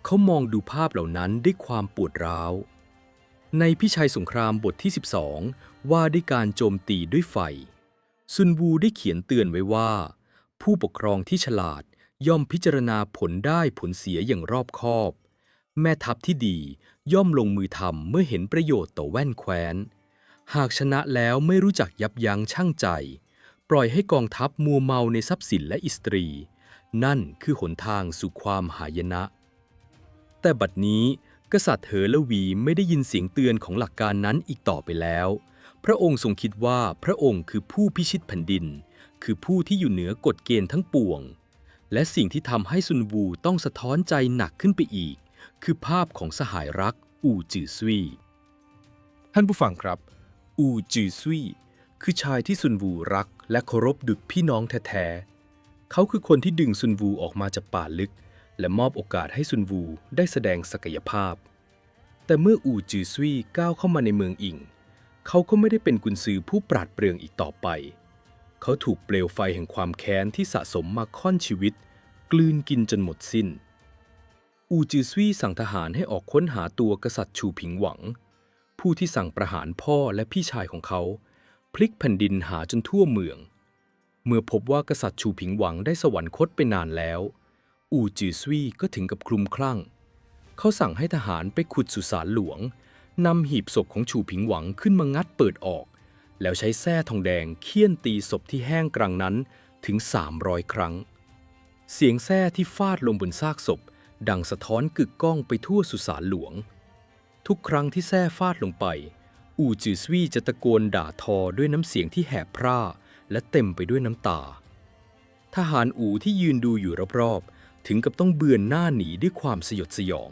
[SPEAKER 1] เขามองดูภาพเหล่านั้นด้วยความปวดร้าวในพิชัยสงครามบทที่ 12 ว่าด้วยการโจมตีด้วยไฟซุนวูได้เขียนเตือนไว้ว่าผู้ปกครองที่ฉลาดย่อมพิจารณาผลได้ผลเสียอย่างรอบคอบแม่ทัพที่ดีย่อมลงมือทำเมื่อเห็นประโยชน์ต่อแว่นแคว้นหากชนะแล้วไม่รู้จักยับยั้งชั่งใจปล่อยให้กองทัพมัวเมาในทรัพย์สินและอิสตรีนั่นคือหนทางสู่ความหายนะแต่บัดนี้กษัตริย์เหอละวีไม่ได้ยินเสียงเตือนของหลักการนั้นอีกต่อไปแล้วพระองค์ทรงคิดว่าพระองค์คือผู้พิชิตแผ่นดินคือผู้ที่อยู่เหนือกฎเกณฑ์ทั้งปวงและสิ่งที่ทำให้ซุนวูต้องสะท้อนใจหนักขึ้นไปอีกคือภาพของสหายรักอู่จือซุยท่านผู้ฟังครับอู่จือซุยคือชายที่ซุนวูรักและเคารพดุจพี่น้องแท้ๆเขาคือคนที่ดึงซุนวูออกมาจากป่าลึกและมอบโอกาสให้ซุนวูได้แสดงศักยภาพแต่เมื่ออู่จือซุยก้าวเข้ามาในเมืองอิงเขาก็ไม่ได้เป็นกุนซือผู้ปราดเปรื่องอีกต่อไปเขาถูกเปลวไฟแห่งความแค้นที่สะสมมาค่อนชีวิตกลืนกินจนหมดสิ้นอู่จือซุยสั่งทหารให้ออกค้นหาตัวกษัตริย์ชูผิงหวังผู้ที่สั่งประหารพ่อและพี่ชายของเขาพลิกแผ่นดินหาจนทั่วเมืองเมื่อพบว่ากษัตริย์ชูผิงหวังได้สวรรคตไปนานแล้วอู่จือซุยก็ถึงกับคลุมคลั่งเขาสั่งให้ทหารไปขุดสุสานหลวงนำหีบศพของชูผิงหวังขึ้นมางัดเปิดออกแล้วใช้แส้ทองแดงเคี่ยนตีศพที่แห้งกรังนั้นถึง300 ครั้งเสียงแส้ที่ฟาดลงบนซากศพดังสะท้อนกึกก้องไปทั่วสุสานหลวงทุกครั้งที่แส้ฟาดลงไปอู่จือซุยจะตะโกนด่าทอด้วยน้ำเสียงที่แหบพร่าและเต็มไปด้วยน้ำตาทหารอู่ที่ยืนดูอยู่รอบๆถึงกับต้องเบือนหน้าหนีด้วยความสยดสยอง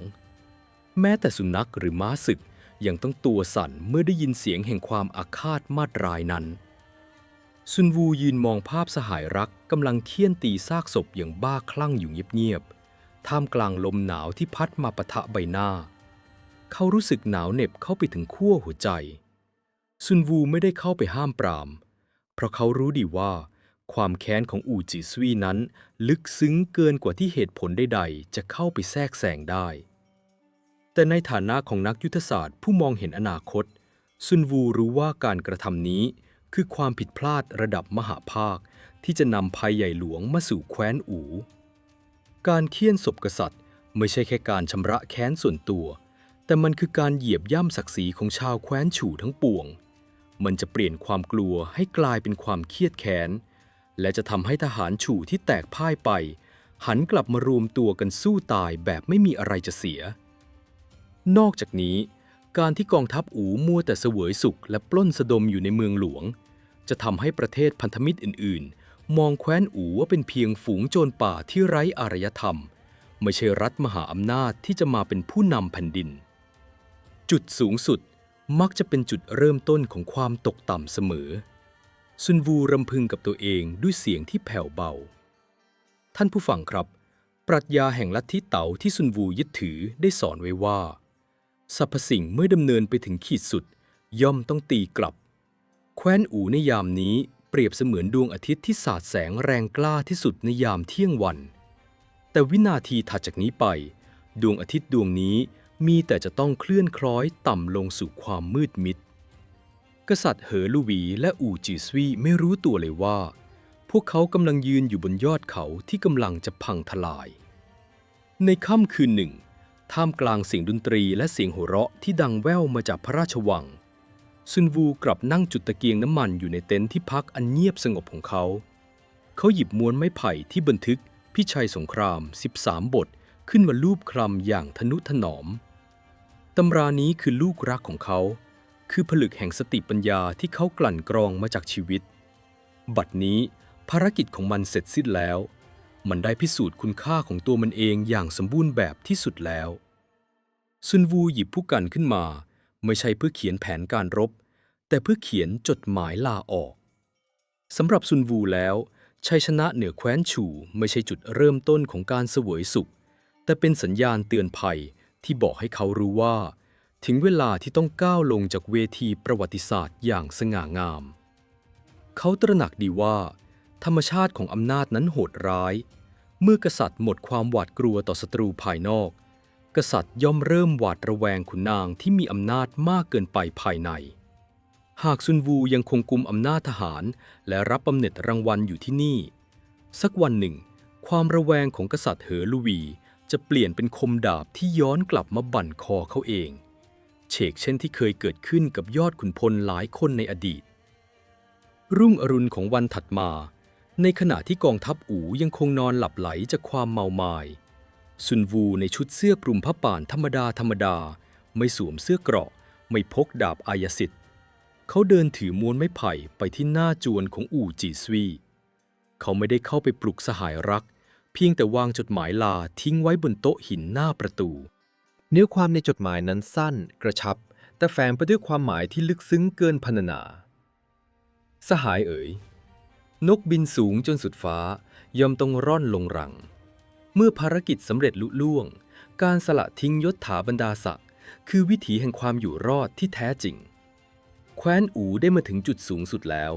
[SPEAKER 1] แม้แต่สุนัขหรือม้าศึกยังต้องตัวสั่นเมื่อได้ยินเสียงแห่งความอาฆาตมาตร้ายนั้นซุนวูยืนมองภาพสหายรักกำลังเคี่ยนตีซากศพอย่างบ้าคลั่งอยู่เงียบๆท่ามกลางลมหนาวที่พัดมาปะทะใบหน้าเขารู้สึกหนาวเหน็บเข้าไปถึงขั้วหัวใจซุนวูไม่ได้เข้าไปห้ามปรามเพราะเขารู้ดีว่าความแค้นของอู่จือซุยนั้นลึกซึ้งเกินกว่าที่เหตุผลใดๆจะเข้าไปแทรกแซงได้แต่ในฐานะของนักยุทธศาสตร์ผู้มองเห็นอนาคตซุนวูรู้ว่าการกระทำนี้คือความผิดพลาดระดับมหาภาคที่จะนำภัยใหญ่หลวงมาสู่แคว้นอู่การเคี่ยนศพกษัตริย์ไม่ใช่แค่การชำระแค้นส่วนตัวแต่มันคือการเหยียบย่ำศักดิ์ศรีของชาวแคว้นฉู่ทั้งปวงมันจะเปลี่ยนความกลัวให้กลายเป็นความเครียดแค้นและจะทำให้ทหารฉู่ที่แตกพ่ายไปหันกลับมารวมตัวกันสู้ตายแบบไม่มีอะไรจะเสียนอกจากนี้การที่กองทัพอู่มัวแต่เสวยสุขและปล้นสะดมอยู่ในเมืองหลวงจะทำให้ประเทศพันธมิตรอื่นๆมองแคว้นอู่ว่าเป็นเพียงฝูงโจรป่าที่ไร้อารยธรรมไม่ใช่รัฐมหาอำนาจที่จะมาเป็นผู้นำแผ่นดินจุดสูงสุดมักจะเป็นจุดเริ่มต้นของความตกต่ำเสมอซุนวูรำพึงกับตัวเองด้วยเสียงที่แผ่วเบาท่านผู้ฟังครับปรัชญาแห่งลัทธิเต๋าที่ซุนวูยึดถือได้สอนไว้ว่าสรรพสิ่งเมื่อดำเนินไปถึงขีดสุดย่อมต้องตีกลับแคว้นอู่ในยามนี้เปรียบเสมือนดวงอาทิตย์ที่สาดแสงแรงกล้าที่สุดในยามเที่ยงวันแต่วินาทีถัดจากนี้ไปดวงอาทิตย์ดวงนี้มีแต่จะต้องเคลื่อนคล้อยต่ำลงสู่ความมืดมิดกษัตริย์เหอลู่หวีและอู่จือซุยไม่รู้ตัวเลยว่าพวกเขากำลังยืนอยู่บนยอดเขาที่กำลังจะพังทลายในค่ำคืนหนึ่งท่ามกลางเสียงดนตรีและเสียงโห่เราะที่ดังแว่วมาจากพระราชวังซุนวูกลับนั่งจุดตะเกียงน้ำมันอยู่ในเต็นท์ที่พักอันเงียบสงบของเขาหยิบม้วนไม้ไผ่ที่บันทึก พิชัยสงคราม 13 บทขึ้นมาลูบคลำอย่างทนุถนอมตำรานี้คือลูกรักของเขาคือผลึกแห่งสติปัญญาที่เขากลั่นกรองมาจากชีวิตบัดนี้ภารกิจของมันเสร็จสิ้นแล้วมันได้พิสูจน์คุณค่าของตัวมันเองอย่างสมบูรณ์แบบที่สุดแล้วซุนวูหยิบผู้กันขึ้นมาไม่ใช่เพื่อเขียนแผนการรบแต่เพื่อเขียนจดหมายลาออกสำหรับซุนวูแล้วชัยชนะเหนือแคว้นฉูไม่ใช่จุดเริ่มต้นของการเสวยสุขแต่เป็นสัญญาณเตือนภัยที่บอกให้เขารู้ว่าถึงเวลาที่ต้องก้าวลงจากเวทีประวัติศาสตร์อย่างสง่างามเขาตระหนักดีว่าธรรมชาติของอำนาจนั้นโหดร้ายเมื่อกษัตริย์หมดความหวาดกลัวต่อศัตรูภายนอกกษัตริย์ย่อมเริ่มหวาดระแวงขุนนางที่มีอำนาจมากเกินไปภายในหากซุนวูยังคงกุมอำนาจทหารและรับบำเหน็จรางวัลอยู่ที่นี่สักวันหนึ่งความระแวงของกษัตริย์เหอลุวีจะเปลี่ยนเป็นคมดาบที่ย้อนกลับมาบั่นคอเขาเองเฉกเช่นที่เคยเกิดขึ้นกับยอดขุนพลหลายคนในอดีตรุ่งอรุณของวันถัดมาในขณะที่กองทัพอู่ยังคงนอนหลับไหลจากความเมามายซุนวูในชุดเสื้อกลุ่มผ้าป่านธรรมดาไม่สวมเสื้อเกราะไม่พกดาบอายสิทธิ์เขาเดินถือม้วนไม้ไผ่ไปที่หน้าจวนของอู่จีซวีเขาไม่ได้เข้าไปปลุกสหายรักเพียงแต่วางจดหมายลาทิ้งไว้บนโต๊ะหินหน้าประตู
[SPEAKER 2] เนื้อความในจดหมายนั้นสั้นกระชับแต่แฝงไปด้วยความหมายที่ลึกซึ้งเกินพรรณนาสหายเอ๋ยนกบินสูงจนสุดฟ้าย่อมต้องร่อนลงรังเมื่อภารกิจสำเร็จลุล่วงการสละทิ้งยศถาบรรดาศักดิ์คือวิถีแห่งความอยู่รอดที่แท้จริงแคว้นอู่ได้มาถึงจุดสูงสุดแล้ว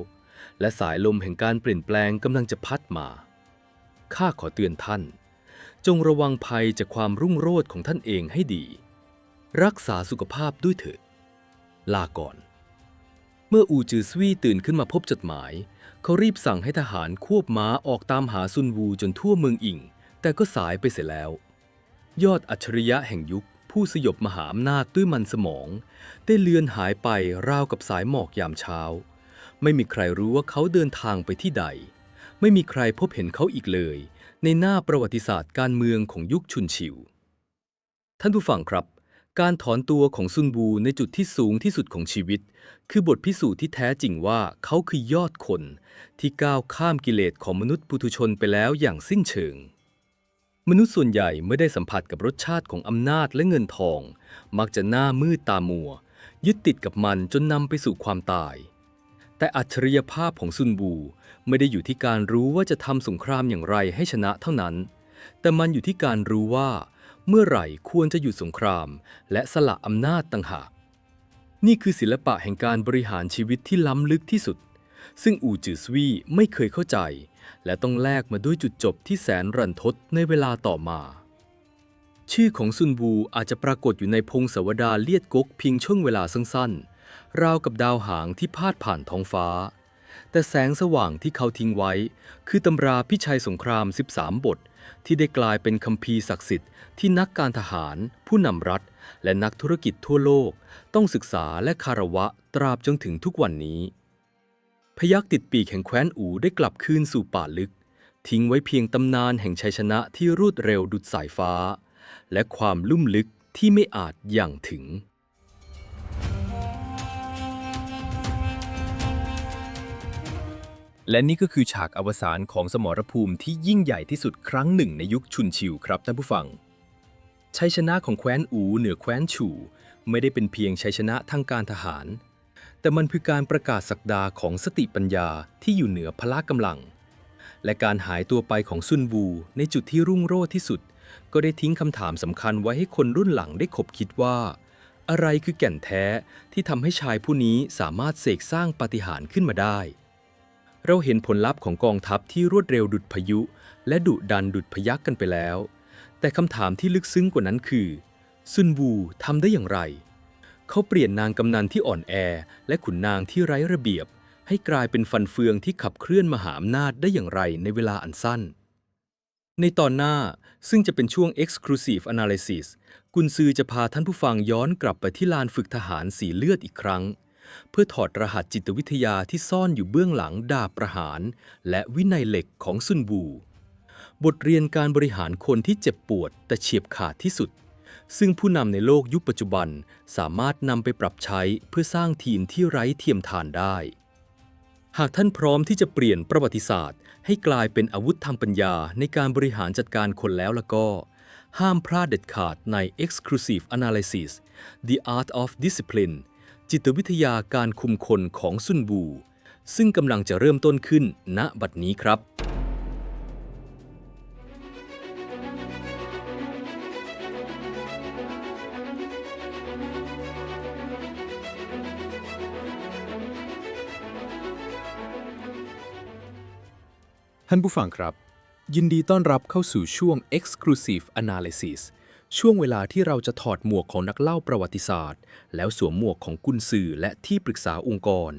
[SPEAKER 2] และสายลมแห่งการเปลี่ยนแปลงกำลังจะพัดมาข้าขอเตือนท่านจงระวังภัยจากความรุ่งโรจน์ของท่านเองให้ดีรักษาสุขภาพด้วยเถิดลาก่อนเมื่ออู่จือซวี่ตื่นขึ้นมาพบจดหมายเขารีบสั่งให้ทหารควบม้าออกตามหาซุนวูจนทั่วเมืองอิงแต่ก็สายไปเสียแล้วยอดอัจฉริยะแห่งยุคผู้สยบมหาอำนาจด้วยมันสมองได้เลือนหายไปราวกับสายหมอกยามเช้าไม่มีใครรู้ว่าเขาเดินทางไปที่ใดไม่มีใครพบเห็นเขาอีกเลยในหน้าประวัติศาสตร์การเมืองของยุคชุนชิวท่านผู้ฟังครับการถอนตัวของซุนวูในจุดที่สูงที่สุดของชีวิตคือบทพิสูจน์ที่แท้จริงว่าเขาคือยอดคนที่ก้าวข้ามกิเลสของมนุษย์ปุถุชนไปแล้วอย่างสิ้นเชิงมนุษย์ส่วนใหญ่เมื่อได้สัมผัสกับรสชาติของอำนาจและเงินทองมักจะหน้ามืดตามัวยึดติดกับมันจนนำไปสู่ความตายแต่อัจฉริยภาพของซุนวูไม่ได้อยู่ที่การรู้ว่าจะทำสงครามอย่างไรให้ชนะเท่านั้นแต่มันอยู่ที่การรู้ว่าเมื่อไหร่ควรจะหยุดสงครามและสละอำนาจต่างหากนี่คือศิลปะแห่งการบริหารชีวิตที่ล้ำลึกที่สุดซึ่งอู่จือซวี่ไม่เคยเข้าใจและต้องแลกมาด้วยจุดจบที่แสนรันทดในเวลาต่อมาชื่อของซุนวูอาจจะปรากฏอยู่ในพงศาวดารเลียดก๊กเพียงช่วงเวลาสั้นๆราวกับดาวหางที่พาดผ่านท้องฟ้าแต่แสงสว่างที่เขาทิ้งไว้คือตำราพิชัยสงคราม 13 บทที่ได้กลายเป็นคัมภีร์ศักดิ์สิทธิ์ที่นักการทหารผู้นำรัฐและนักธุรกิจทั่วโลกต้องศึกษาและคารวะตราบจนถึงทุกวันนี้พยัคฆ์ติดปีกแห่งแคว้นอู่ได้กลับคืนสู่ป่าลึกทิ้งไว้เพียงตำนานแห่งชัยชนะที่รวดเร็วดุจสายฟ้าและความลุ่มลึกที่ไม่อาจยั่งถึงและนี่ก็คือฉากอวสานของสมรภูมิที่ยิ่งใหญ่ที่สุดครั้งหนึ่งในยุคชุนชิวครับท่านผู้ฟังชัยชนะของแคว้นอูเหนือแคว้นฉูไม่ได้เป็นเพียงชัยชนะทางการทหารแต่มันคือการประกาศศักดาของสติปัญญาที่อยู่เหนือพละกำลังและการหายตัวไปของซุนวูในจุดที่รุ่งโรจน์ที่สุดก็ได้ทิ้งคำถามสำคัญไว้ให้คนรุ่นหลังได้คบคิดว่าอะไรคือแก่นแท้ที่ทำให้ชายผู้นี้สามารถเสกสร้างปาฏิหาริย์ขึ้นมาได้เราเห็นผลลัพธ์ของกองทัพที่รวดเร็วดุจพายุและดุดันดุจพยัคฆ์กันไปแล้วแต่คำถามที่ลึกซึ้งกว่านั้นคือซุนวูทำได้อย่างไรเขาเปลี่ยนนางกำนันที่อ่อนแอและขุนนางที่ไร้ระเบียบให้กลายเป็นฟันเฟืองที่ขับเคลื่อนมหาอำนาจได้อย่างไรในเวลาอันสั้นในตอนหน้าซึ่งจะเป็นช่วง Exclusive Analysis กุนซือจะพาท่านผู้ฟังย้อนกลับไปที่ลานฝึกทหารสีเลือดอีกครั้งเพื่อถอดรหัสจิตวิทยาที่ซ่อนอยู่เบื้องหลังดาบประหารและวินัยเหล็กของซุนวู
[SPEAKER 1] บทเรียนการบริหารคนที่เจ็บปวดแต่เฉียบขาดที่สุดซึ่งผู้นำในโลกยุคปัจจุบันสามารถนำไปปรับใช้เพื่อสร้างทีมที่ไร้เทียมทานได้ หากท่านพร้อมที่จะเปลี่ยนประวัติศาสตร์ให้กลายเป็นอาวุธทางปัญญาในการบริหารจัดการคนแล้วละก็ห้ามพลาดเด็ดขาดใน Exclusive Analysis The Art of Discipline จิตวิทยาการคุมคนของซุนวูซึ่งกำลังจะเริ่มต้นขึ้นณบัดนี้ครับท่านผู้ฟังครับยินดีต้อนรับเข้าสู่ช่วง Exclusive Analysis ช่วงเวลาที่เราจะถอดหมวกของนักเล่าประวัติศาสตร์แล้วสวมหมวกของกุนซือและที่ปรึกษาองค์กร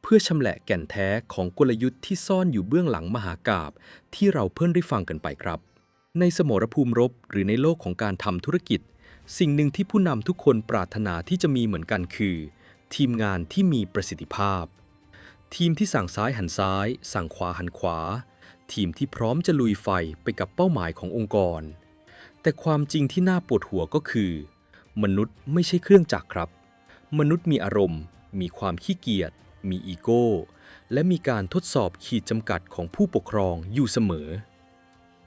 [SPEAKER 1] เพื่อชำแหละแก่นแท้ของกลยุทธ์ที่ซ่อนอยู่เบื้องหลังมหากาพย์ที่เราเพิ่งได้ฟังกันไปครับในสมรภูมิรบหรือในโลกของการทำธุรกิจสิ่งหนึ่งที่ผู้นำทุกคนปรารถนาที่จะมีเหมือนกันคือทีมงานที่มีประสิทธิภาพทีมที่สั่งซ้ายหันซ้ายสั่งขวาหันขวาทีมที่พร้อมจะลุยไฟไปกับเป้าหมายขององค์กรแต่ความจริงที่น่าปวดหัวก็คือมนุษย์ไม่ใช่เครื่องจักรครับมนุษย์มีอารมณ์มีความขี้เกียจมีอีโก้และมีการทดสอบขีดจำกัดของผู้ปกครองอยู่เสมอ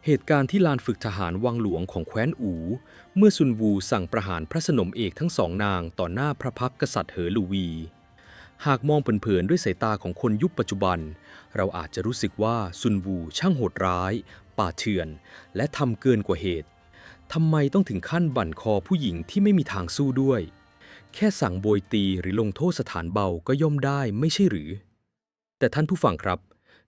[SPEAKER 1] เหตุการณ์ที่ลานฝึกทหารวังหลวงของแคว้นอู่เมื่อซุนวูสั่งประหารพระสนมเอกทั้งสองนางต่อหน้าพระพักตร์กษัตริย์เหอลูวีหากมองเผินๆด้วยสายตาของคนยุคปัจจุบันเราอาจจะรู้สึกว่าซุนวูช่างโหดร้ายป่าเถื่อนและทำเกินกว่าเหตุทำไมต้องถึงขั้นบั่นคอผู้หญิงที่ไม่มีทางสู้ด้วยแค่สั่งโบยตีหรือลงโทษสถานเบาก็ย่อมได้ไม่ใช่หรือแต่ท่านผู้ฟังครับ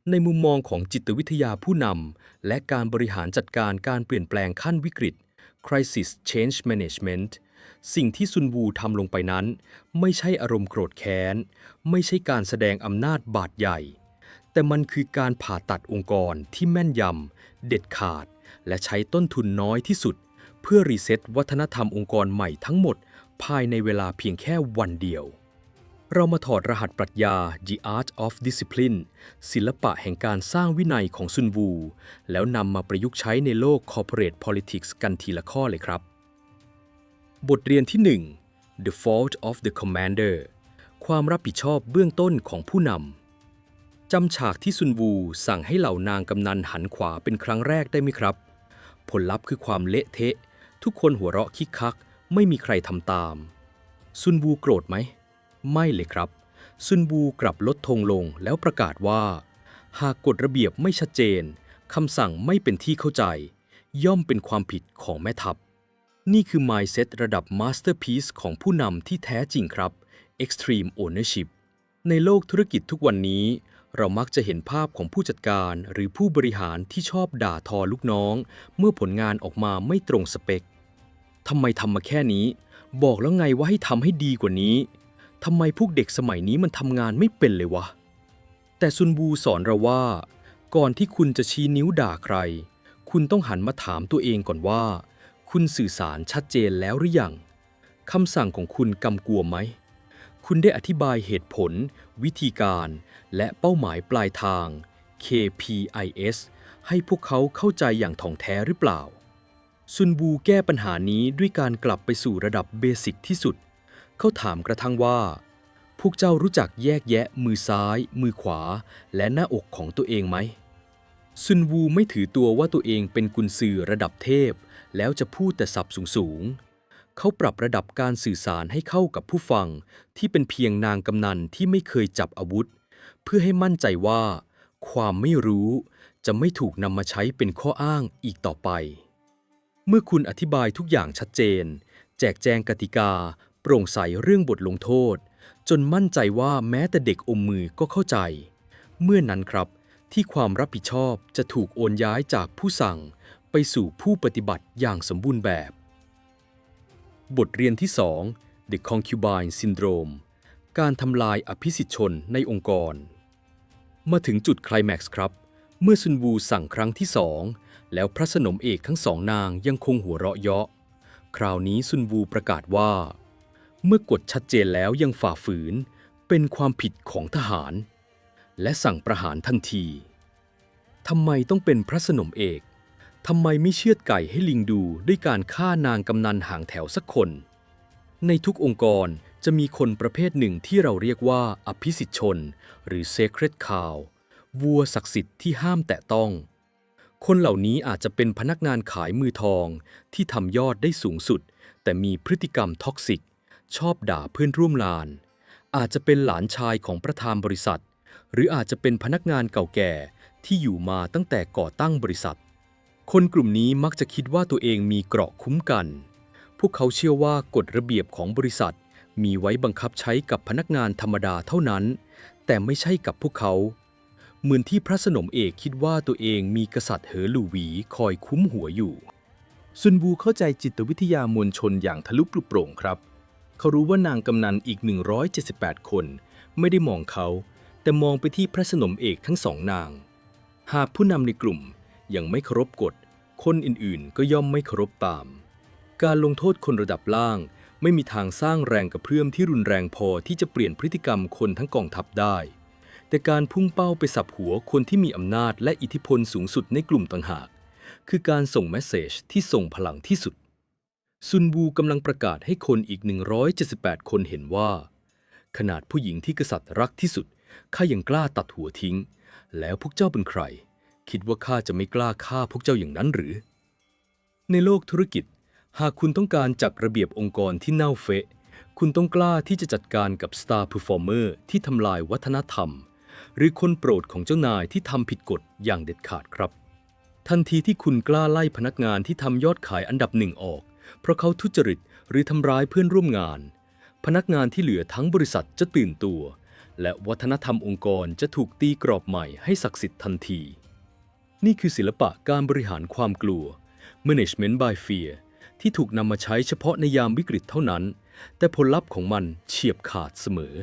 [SPEAKER 1] ในมุมมองของจิตวิทยาผู้นำและการบริหารจัดการการเปลี่ยนแปลงขั้นวิกฤต Crisis Change Management สิ่งที่ซุนวูทำลงไปนั้นไม่ใช่อารมณ์โกรธแค้นไม่ใช่การแสดงอำนาจบาดใหญ่แต่มันคือการผ่าตัดองค์กรที่แม่นยำเด็ดขาดและใช้ต้นทุนน้อยที่สุดเพื่อรีเซ็ตวัฒนธรรมองค์กรใหม่ทั้งหมดภายในเวลาเพียงแค่วันเดียวเรามาถอดรหัสปรัชญา The Art of Discipline ศิลปะแห่งการสร้างวินัยของซุนวูแล้วนำมาประยุกต์ใช้ในโลก Corporate Politics กันทีละข้อเลยครับบทเรียนที่ 1 The Fault of the Commander ความรับผิดชอบเบื้องต้นของผู้นำจำฉากที่ซุนวูสั่งให้เหล่านางกำนันหันขวาเป็นครั้งแรกได้ไหมครับผลลัพธ์คือความเละเทะทุกคนหัวเราะคิกคักไม่มีใครทำตามซุนวูโกรธไหมไม่เลยครับซุนวูกลับลดธงลงแล้วประกาศว่าหากกฎระเบียบไม่ชัดเจนคำสั่งไม่เป็นที่เข้าใจย่อมเป็นความผิดของแม่ทัพนี่คือ mindset ระดับ masterpiece ของผู้นำที่แท้จริงครับ extreme ownership ในโลกธุรกิจทุกวันนี้เรามักจะเห็นภาพของผู้จัดการหรือผู้บริหารที่ชอบด่าทอลูกน้องเมื่อผลงานออกมาไม่ตรงสเปคทำไมทำมาแค่นี้บอกแล้วไงว่าให้ทำให้ดีกว่านี้ทำไมพวกเด็กสมัยนี้มันทำงานไม่เป็นเลยวะแต่ซุนวูสอนเราว่าก่อนที่คุณจะชี้นิ้วด่าใครคุณต้องหันมาถามตัวเองก่อนว่าคุณสื่อสารชัดเจนแล้วหรือยังคำสั่งของคุณกำกวมไหมคุณได้อธิบายเหตุผลวิธีการและเป้าหมายปลายทาง KPIs ให้พวกเขาเข้าใจอย่างถ่องแท้หรือเปล่าซุนวูแก้ปัญหานี้ด้วยการกลับไปสู่ระดับเบสิกที่สุดเขาถามกระทั่งว่าพวกเจ้ารู้จักแยกแยะมือซ้ายมือขวาและหน้าอกของตัวเองไหมซุนวูไม่ถือตัวว่าตัวเองเป็นกุนซือระดับเทพแล้วจะพูดแต่ศัพท์สูงๆเขาปรับระดับการสื่อสารให้เข้ากับผู้ฟังที่เป็นเพียงนางกำนันที่ไม่เคยจับอาวุธเพื่อให้มั่นใจว่าความไม่รู้จะไม่ถูกนำมาใช้เป็นข้ออ้างอีกต่อไปเมื่อคุณอธิบายทุกอย่างชัดเจนแจกแจงกติกาโปร่งใสเรื่องบทลงโทษจนมั่นใจว่าแม้แต่เด็กอมมือก็เข้าใจเมื่อนั้นครับที่ความรับผิดชอบจะถูกโอนย้ายจากผู้สั่งไปสู่ผู้ปฏิบัติอย่างสมบูรณ์แบบบทเรียนที่ 2 The Concubine Syndrome การทำลายอภิสิทธิชนในองค์กรมาถึงจุดไคลแม็กซ์ครับเมื่อซุนวูสั่งครั้งที่ 2แล้วพระสนมเอกทั้งสองนางยังคงหัวเราะเยาะคราวนี้ซุนวูประกาศว่าเมื่อกฎชัดเจนแล้วยังฝ่าฝืนเป็นความผิดของทหารและสั่งประหารทันทีทำไมต้องเป็นพระสนมเอก ทำไมไม่เชือดไก่ให้ลิงดูด้วยการฆ่านางกำนันหางแถวสักคน ในทุกองค์กรจะมีคนประเภทหนึ่งที่เราเรียกว่าอภิสิทธิชนหรือ Sacred Cow วัวศักดิ์สิทธิ์ที่ห้ามแตะต้อง คนเหล่านี้อาจจะเป็นพนักงานขายมือทองที่ทำยอดได้สูงสุดแต่มีพฤติกรรมท็อกซิกชอบด่าเพื่อนร่วมงาน อาจจะเป็นหลานชายของประธานบริษัทหรืออาจจะเป็นพนักงานเก่าแก่ที่อยู่มาตั้งแต่ก่อตั้งบริษัทคนกลุ่มนี้มักจะคิดว่าตัวเองมีเกราะคุ้มกันพวกเขาเชื่อว่ากฎระเบียบของบริษัทมีไว้บังคับใช้กับพนักงานธรรมดาเท่านั้นแต่ไม่ใช่กับพวกเขาเหมือนที่พระสนมเอกคิดว่าตัวเองมีกษัตริย์เหอหลู่หวีคอยคุ้มหัวอยู่ซุนวูเข้าใจจิตวิทยามวลชนอย่างทะลุปลุกโปร่งครับเขารู้ว่านางกำนันอีก178คนไม่ได้มองเขาแต่มองไปที่พระสนมเอกทั้งสองนางหากผู้นำในกลุ่มยังไม่เคารพกฎคนอื่นๆก็ย่อมไม่เคารพตามการลงโทษคนระดับล่างไม่มีทางสร้างแรงกระเพื่อมที่รุนแรงพอที่จะเปลี่ยนพฤติกรรมคนทั้งกองทัพได้แต่การพุ่งเป้าไปสับหัวคนที่มีอำนาจและอิทธิพลสูงสุดในกลุ่มต่างหากคือการส่งเมสเสจที่ส่งพลังที่สุดซุนวูกำลังประกาศให้คนอีก178คนเห็นว่าขนาดผู้หญิงที่กษัตริย์รักที่สุดข้ายังกล้าตัดหัวทิ้งแล้วพวกเจ้าเป็นใครคิดว่าข้าจะไม่กล้าฆ่าพวกเจ้าอย่างนั้นหรือในโลกธุรกิจหากคุณต้องการจัดระเบียบองค์กรที่เน่าเฟะคุณต้องกล้าที่จะจัดการกับ Star Performer ที่ทำลายวัฒนธรรมหรือคนโปรดของเจ้านายที่ทำผิดกฎอย่างเด็ดขาดครับทันทีที่คุณกล้าไล่พนักงานที่ทำยอดขายอันดับหนึ่งออกเพราะเขาทุจริตหรือทำร้ายเพื่อนร่วมงานพนักงานที่เหลือทั้งบริษัทจะตื่นตัวและวัฒนธรรมองค์กรจะถูกตีกรอบใหม่ให้ศักดิ์สิทธิ์ทันทีนี่คือศิลปะการบริหารความกลัว Management by Fear ที่ถูกนำมาใช้เฉพาะในยามวิกฤตเท่านั้นแต่ผลลัพธ์ของมันเฉียบขาดเสมอ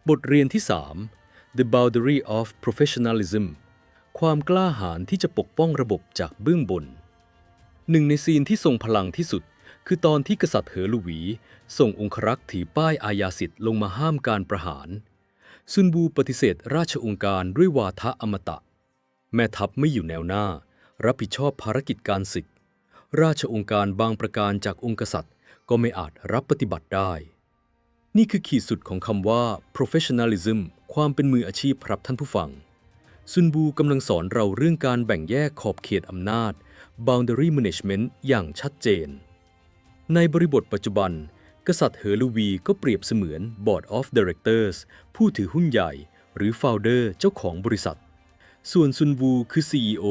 [SPEAKER 1] บทเรียนที่ 3 The Boundary of Professionalism ความกล้าหาญที่จะปกป้องระบบจากเบื้องบนหนึ่งในซีนที่ทรงพลังที่สุดคือตอนที่กษัตริย์เหอหลู่หวีส่งองครักษ์ถือป้ายอาญาสิทธิ์ลงมาห้ามการประหารซุนวูปฏิเสธราชองค์การด้วยวาทะอมตะแม่ทัพไม่อยู่แนวหน้ารับผิดชอบภารกิจการศึกราชองค์การบางประการจากองค์กษัตริย์ก็ไม่อาจรับปฏิบัติได้นี่คือขีดสุดของคำว่า professionalism ความเป็นมืออาชีพครับท่านผู้ฟังซุนวูกำลังสอนเราเรื่องการแบ่งแยกขอบเขตอำนาจ boundary management อย่างชัดเจนในบริบทปัจจุบันกษัตริย์เหอหลู่หวีก็เปรียบเสมือน Board of Directors ผู้ถือหุ้นใหญ่หรือ Founder เจ้าของบริษัทส่วนซุนวูคือ CEO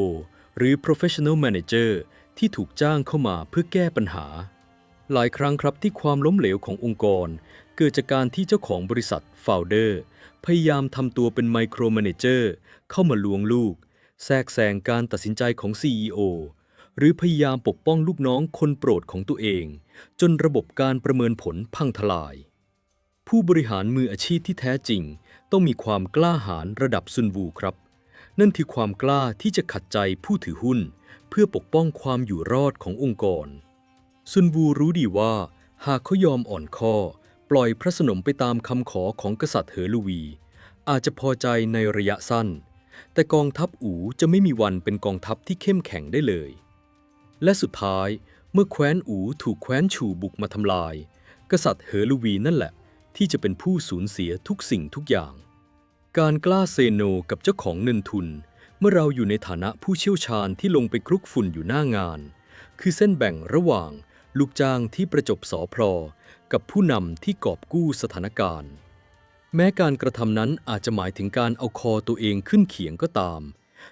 [SPEAKER 1] หรือ Professional Manager ที่ถูกจ้างเข้ามาเพื่อแก้ปัญหาหลายครั้งครับที่ความล้มเหลวขององค์กรเกิดจากการที่เจ้าของบริษัท Founder พยายามทำตัวเป็น Micro Manager เข้ามาลวงลูกแทรกแซงการตัดสินใจของ CEO หรือพยายามปกป้องลูกน้องคนโปรดของตัวเองจนระบบการประเมินผลพังทลายผู้บริหารมืออาชีพที่แท้จริงต้องมีความกล้าหาญระดับซุนวูครับนั่นคือความกล้าที่จะขัดใจผู้ถือหุ้นเพื่อปกป้องความอยู่รอดขององค์กรซุนวูรู้ดีว่าหากเขายอมอ่อนข้อปล่อยพระสนมไปตามคำขอของกษัตริย์เหอหลู่หวีอาจจะพอใจในระยะสั้นแต่กองทัพอู่จะไม่มีวันเป็นกองทัพที่เข้มแข็งได้เลยและสุดท้ายเมื่อแคว้นอู่ถูกแคว้นฉู่บุกมาทำลายกษัตริย์เหอหลู่หวีนั่นแหละที่จะเป็นผู้สูญเสียทุกสิ่งทุกอย่างการกล้าเซโนกับเจ้าของเงินทุนเมื่อเราอยู่ในฐานะผู้เชี่ยวชาญที่ลงไปคลุกฝุ่นอยู่หน้างานคือเส้นแบ่งระหว่างลูกจ้างที่ประจบสอพลอกับผู้นำที่กอบกู้สถานการณ์แม้การกระทำนั้นอาจจะหมายถึงการเอาคอตัวเองขึ้นเขียงก็ตาม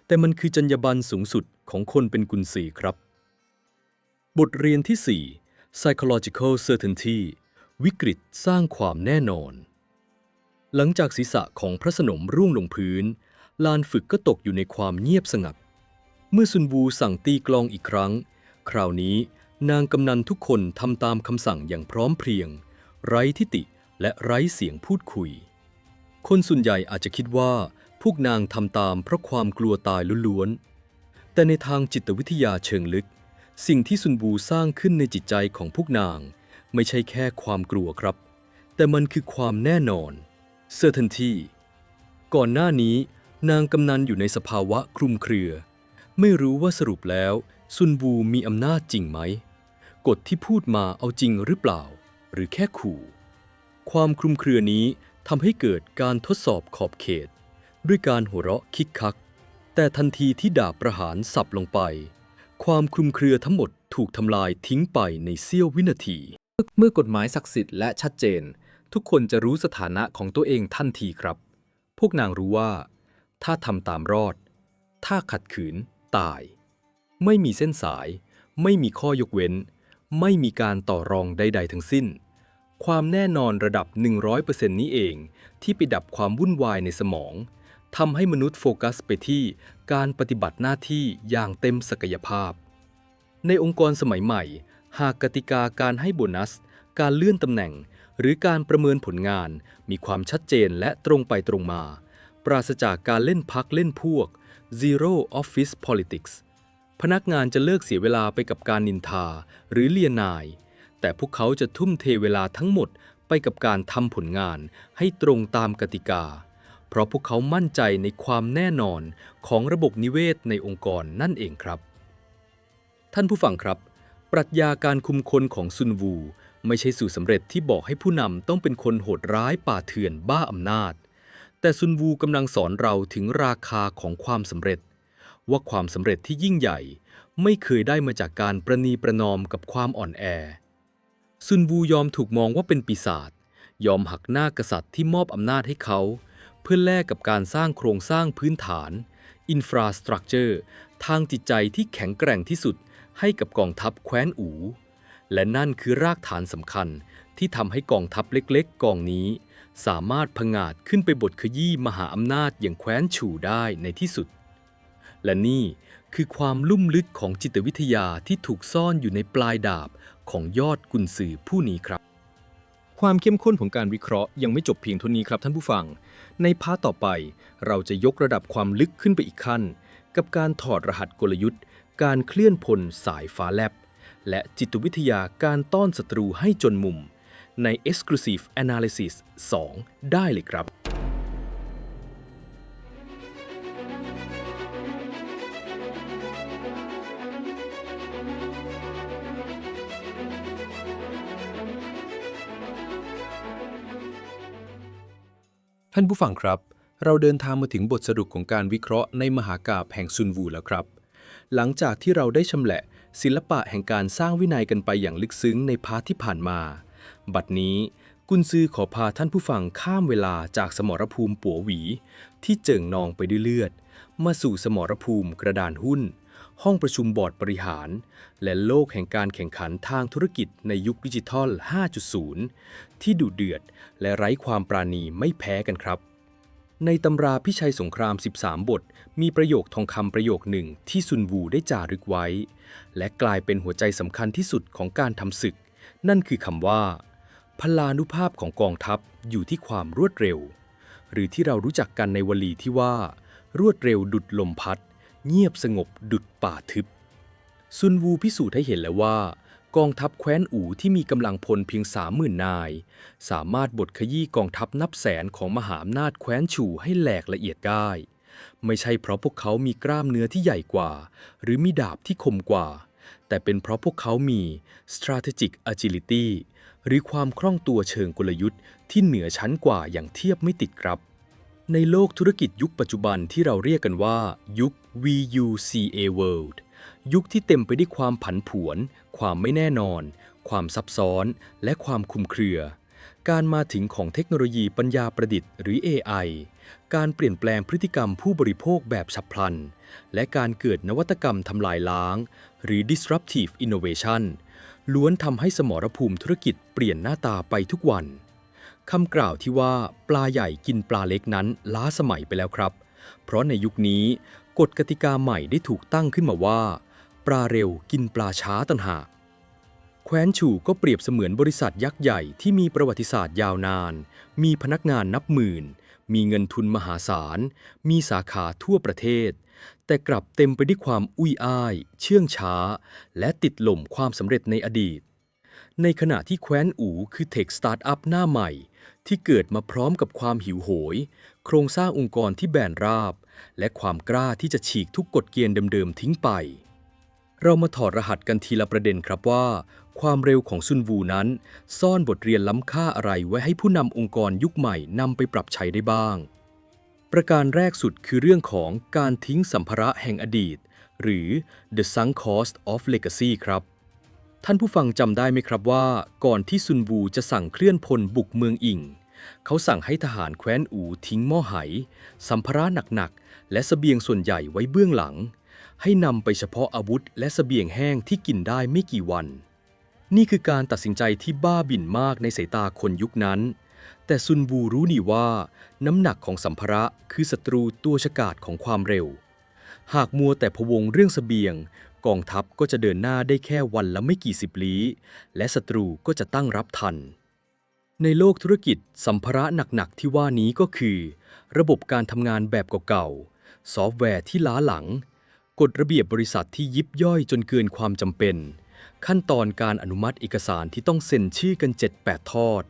[SPEAKER 1] แต่มันคือจรรยาบรรณสูงสุดของคนเป็นกุนซือครับบทเรียนที่ 4 Psychological Certainty วิกฤตสร้างความแน่นอนหลังจากศีรษะของพระสนมร่วงลงพื้นลานฝึกก็ตกอยู่ในความเงียบสงัดเมื่อซุนวูสั่งตีกลองอีกครั้งคราวนี้นางกำนันทุกคนทำตามคำสั่งอย่างพร้อมเพรียงไร้ทิฐิและไร้เสียงพูดคุยคนส่วนใหญ่อาจจะคิดว่าพวกนางทำตามเพราะความกลัวตายล้วนๆแต่ในทางจิตวิทยาเชิงลึกสิ่งที่ซุนวูสร้างขึ้นในจิตใจของพวกนางไม่ใช่แค่ความกลัวครับแต่มันคือความแน่นอน certainty ก่อนหน้านี้นางกำนันอยู่ในสภาวะคลุมเครือ
[SPEAKER 2] ไม่รู้ว่าสรุปแล้วซุนวูมีอำนาจจริงไหมกฎที่พูดมาเอาจริงหรือเปล่าหรือแค่ขู่ความคลุมเครือนี้ทำให้เกิดการทดสอบขอบเขตด้วยการหัวเราะคิกคักแต่ทันทีที่ดาบประหารสับลงไปความคลุมเครือทั้งหมดถูกทำลายทิ้งไปในเสี้ยววินาทีเมื่อกฎหมายศักดิ์สิทธิ์และชัดเจนทุกคนจะรู้สถานะของตัวเองทันทีครับพวกนางรู้ว่าถ้าทำตามรอดถ้าขัดขืนตายไม่มีเส้นสายไม่มีข้อยกเว้นไม่มีการต่อรองใดๆทั้งสิ้นความแน่นอนระดับ 100% นี้เองที่ไปดับความวุ่นวายในสมองทำให้มนุษย์โฟกัสไปที่การปฏิบัติหน้าที่อย่างเต็มศักยภาพในองค์กรสมัยใหม่หากกติกาการให้โบนัสการเลื่อนตำแหน่งหรือการประเมินผลงานมีความชัดเจนและตรงไปตรงมาปราศจากการเล่นพรรคเล่นพวก Zero Office Politics พนักงานจะเลิกเสียเวลาไปกับการนินทาหรือเลียนายแต่พวกเขาจะทุ่มเทเวลาทั้งหมดไปกับการทำผลงานให้ตรงตามกติกาเพราะพวกเขามั่นใจในความแน่นอนของระบบนิเวศในองค์กรนั่นเองครับท่านผู้ฟังครับปรัชญาการคุมคนของซุนวูไม่ใช่สูตรสำเร็จที่บอกให้ผู้นำต้องเป็นคนโหดร้ายป่าเถื่อนบ้าอำนาจแต่ซุนวูกำลังสอนเราถึงราคาของความสำเร็จว่าความสำเร็จที่ยิ่งใหญ่ไม่เคยได้มาจากการประนีประนอมกับความอ่อนแอซุนวูยอมถูกมองว่าเป็นปีศาจยอมหักหน้ากษัตริย์ที่มอบอำนาจให้เขาเพื่อแลกกับการสร้างโครงสร้างพื้นฐานอินฟราสตรัคเจอร์ทางจิตใจที่แข็งแกร่งที่สุดให้กับกองทัพแคว้นอูและนั่นคือรากฐานสำคัญที่ทำให้กองทัพเล็กๆกองนี้สามารถผงาดขึ้นไปบดขยี้มหาอำนาจอย่างแคว้นฉู่ได้ในที่สุดและนี่คือความลุ่มลึกของจิตวิทยาที่ถูกซ่อนอยู่ในปลายดาบของยอดกุนซือผู้นี้ครับความเข้มข้นของการวิเคราะห์ยังไม่จบเพียงเท่านี้ครับท่านผู้ฟังในพาร์ทต่อไปเราจะยกระดับความลึกขึ้นไปอีกขั้นกับการถอดรหัสกลยุทธ์การเคลื่อนพลสายฟ้าแลบและจิตวิทยาการต้อนศัตรูให้จนมุมใน Exclusive Analysis 2 ได้เลยครับท่านผู้ฟังครับเราเดินทางมาถึงบทสรุปของการวิเคราะห์ในมหากาพย์แห่งซุนวูแล้วครับหลังจากที่เราได้ชำแหละศิลปะแห่งการสร้างวินัยกันไปอย่างลึกซึ้งในพาร์ทที่ผ่านมาบัดนี้กุนซือขอพาท่านผู้ฟังข้ามเวลาจากสมรภูมิปัวหวีที่เจิ่งนองไปด้วยเลือดมาสู่สมรภูมิกระดานหุ้นห้องประชุมบอร์ดบริหารและโลกแห่งการแข่งขันทางธุรกิจในยุคดิจิทัล 5.0 ที่ดุเดือดและไร้ความปราณีไม่แพ้กันครับในตำราพิชัยสงคราม 13 บทมีประโยคทองคำประโยคหนึ่งที่ซุนวูได้จารึกไว้และกลายเป็นหัวใจสำคัญที่สุดของการทำศึกนั่นคือคำว่าพลานุภาพของกองทัพอยู่ที่ความรวดเร็วหรือที่เรารู้จักกันในวลีที่ว่ารวดเร็วดุจลมพัดเงียบสงบดุจป่าทึบซุนวูพิสูจน์ให้เห็นแล้วว่ากองทัพแคว้นอู่ที่มีกำลังพลเพียง 30,000 นายสามารถบดขยี้กองทัพนับแสนของมหาอำนาจแคว้นฉู่ให้แหลกละเอียดได้ไม่ใช่เพราะพวกเขามีกล้ามเนื้อที่ใหญ่กว่าหรือมีดาบที่คมกว่าแต่เป็นเพราะพวกเขามี strategic agility หรือความคล่องตัวเชิงกลยุทธ์ที่เหนือชั้นกว่าอย่างเทียบไม่ติดครับในโลกธุรกิจยุคปัจจุบันที่เราเรียกกันว่ายุค VUCA World ยุคที่เต็มไปด้วยความผันผวนความไม่แน่นอนความซับซ้อนและความคลุมเครือการมาถึงของเทคโนโลยีปัญญาประดิษฐ์หรือ AI การเปลี่ยนแปลงพฤติกรรมผู้บริโภคแบบฉับพลันและการเกิดนวัตกรรมทำลายล้างหรือ disruptive innovation ล้วนทำให้สมรภูมิธุรกิจเปลี่ยนหน้าตาไปทุกวันคำกล่าวที่ว่าปลาใหญ่กินปลาเล็กนั้นล้าสมัยไปแล้วครับเพราะในยุคนี้กฎกติกาใหม่ได้ถูกตั้งขึ้นมาว่าปลาเร็วกินปลาช้าต่างหากแคว้นฉู่ก็เปรียบเสมือนบริษัทยักษ์ใหญ่ที่มีประวัติศาสตร์ยาวนานมีพนักงานนับหมื่นมีเงินทุนมหาศาลมีสาขาทั่วประเทศแต่กลับเต็มไปด้วยความอุ้ยอ้ายเชื่องช้าและติดหล่มความสำเร็จในอดีตในขณะที่แคว้นอู่คือเทคสตาร์ทอัพหน้าใหม่ ที่เกิดมาพร้อมกับความหิวโหยโครงสร้างองค์กรที่แบนราบและความกล้าที่จะฉีกทุกกฎเกณฑ์เดิมๆทิ้งไปเรามาถอดรหัสกันทีละประเด็นครับว่าความเร็วของซุนวูนั้นซ่อนบทเรียนล้ำค่าอะไรไว้ให้ผู้นำองค์กรยุคใหม่นำไปปรับใช้ได้บ้างประการแรกสุดคือเรื่องของการทิ้งสัมภาระแห่งอดีตหรือ The Sunk Cost of Legacy ครับท่านผู้ฟังจำได้ไหมครับว่าก่อนที่ซุนวูจะสั่งเคลื่อนพลบุกเมืองอิงเขาสั่งให้ทหารแคว้นอูทิ้งหม้อไหสัมภาระหนักๆและเสบียงส่วนใหญ่ไว้เบื้องหลังให้นำไปเฉพาะอาวุธและเสบียงแห้งที่กินได้ไม่กี่วันนี่คือการตัดสินใจที่บ้าบิ่นมากในสายตาคนยุคนั้นแต่ซุนวูรู้นี่ว่าน้ำหนักของสัมภาระคือศัตรูตัวฉกาจของความเร็วหากมัวแต่พะวงเรื่องเสบียงกองทัพก็จะเดินหน้าได้แค่วันละไม่กี่สิบลี้และศัตรูก็จะตั้งรับทันในโลกธุรกิจสัมภาระหนักๆที่ว่านี้ก็คือระบบการทำงานแบบเก่าๆซอฟต์แวร์ที่ล้าหลังกฎระเบียบบริษัทที่ยิบย่อยจนเกินความจำเป็นขั้นตอนการอนุมัติเอกสารที่ต้องเซ็นชื่อกัน 7-8 ทอด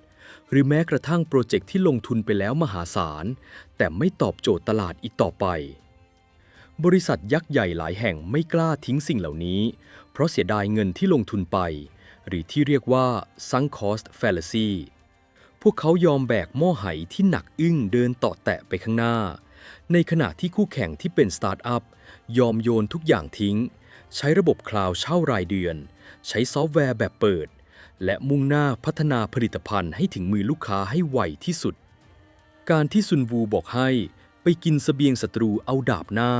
[SPEAKER 2] หรือแม้กระทั่งโปรเจกต์ที่ลงทุนไปแล้วมหาศาลแต่ไม่ตอบโจทย์ตลาดอีกต่อไปบริษัทยักษ์ใหญ่หลายแห่งไม่กล้าทิ้งสิ่งเหล่านี้เพราะเสียดายเงินที่ลงทุนไปหรือที่เรียกว่า Sunk Cost Fallacy พวกเขายอมแบกหม้อไหที่หนักอึ้งเดินต่อแตะไปข้างหน้าในขณะที่คู่แข่งที่เป็นสตาร์ทอัพยอมโยนทุกอย่างทิ้งใช้ระบบคลาวด์เช่ารายเดือนใช้ซอฟต์แวร์แบบเปิดและมุ่งหน้าพัฒนาผลิตภัณฑ์ให้ถึงมือลูกค้าให้ไวที่สุดการที่ซุนวูบอกให้ไปกินเสบียงศัตรูเอาดาบหน้า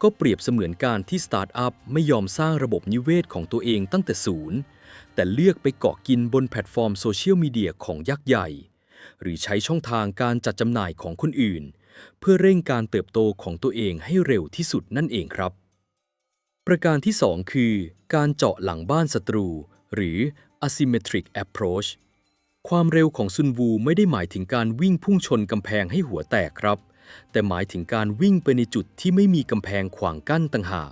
[SPEAKER 2] ก็เปรียบเสมือนการที่สตาร์ทอัพไม่ยอมสร้างระบบนิเวศของตัวเองตั้งแต่ศูนย์แต่เลือกไปเกาะกินบนแพลตฟอร์มโซเชียลมีเดียของยักษ์ใหญ่หรือใช้ช่องทางการจัดจำหน่ายของคนอื่นเพื่อเร่งการเติบโตของตัวเองให้เร็วที่สุดนั่นเองครับประการที่2คือการเจาะหลังบ้านศัตรูหรือ asymmetric approach ความเร็วของซุนวูไม่ได้หมายถึงการวิ่งพุ่งชนกำแพงให้หัวแตกครับแต่หมายถึงการวิ่งไปในจุดที่ไม่มีกำแพงขวางกั้นต่างหาก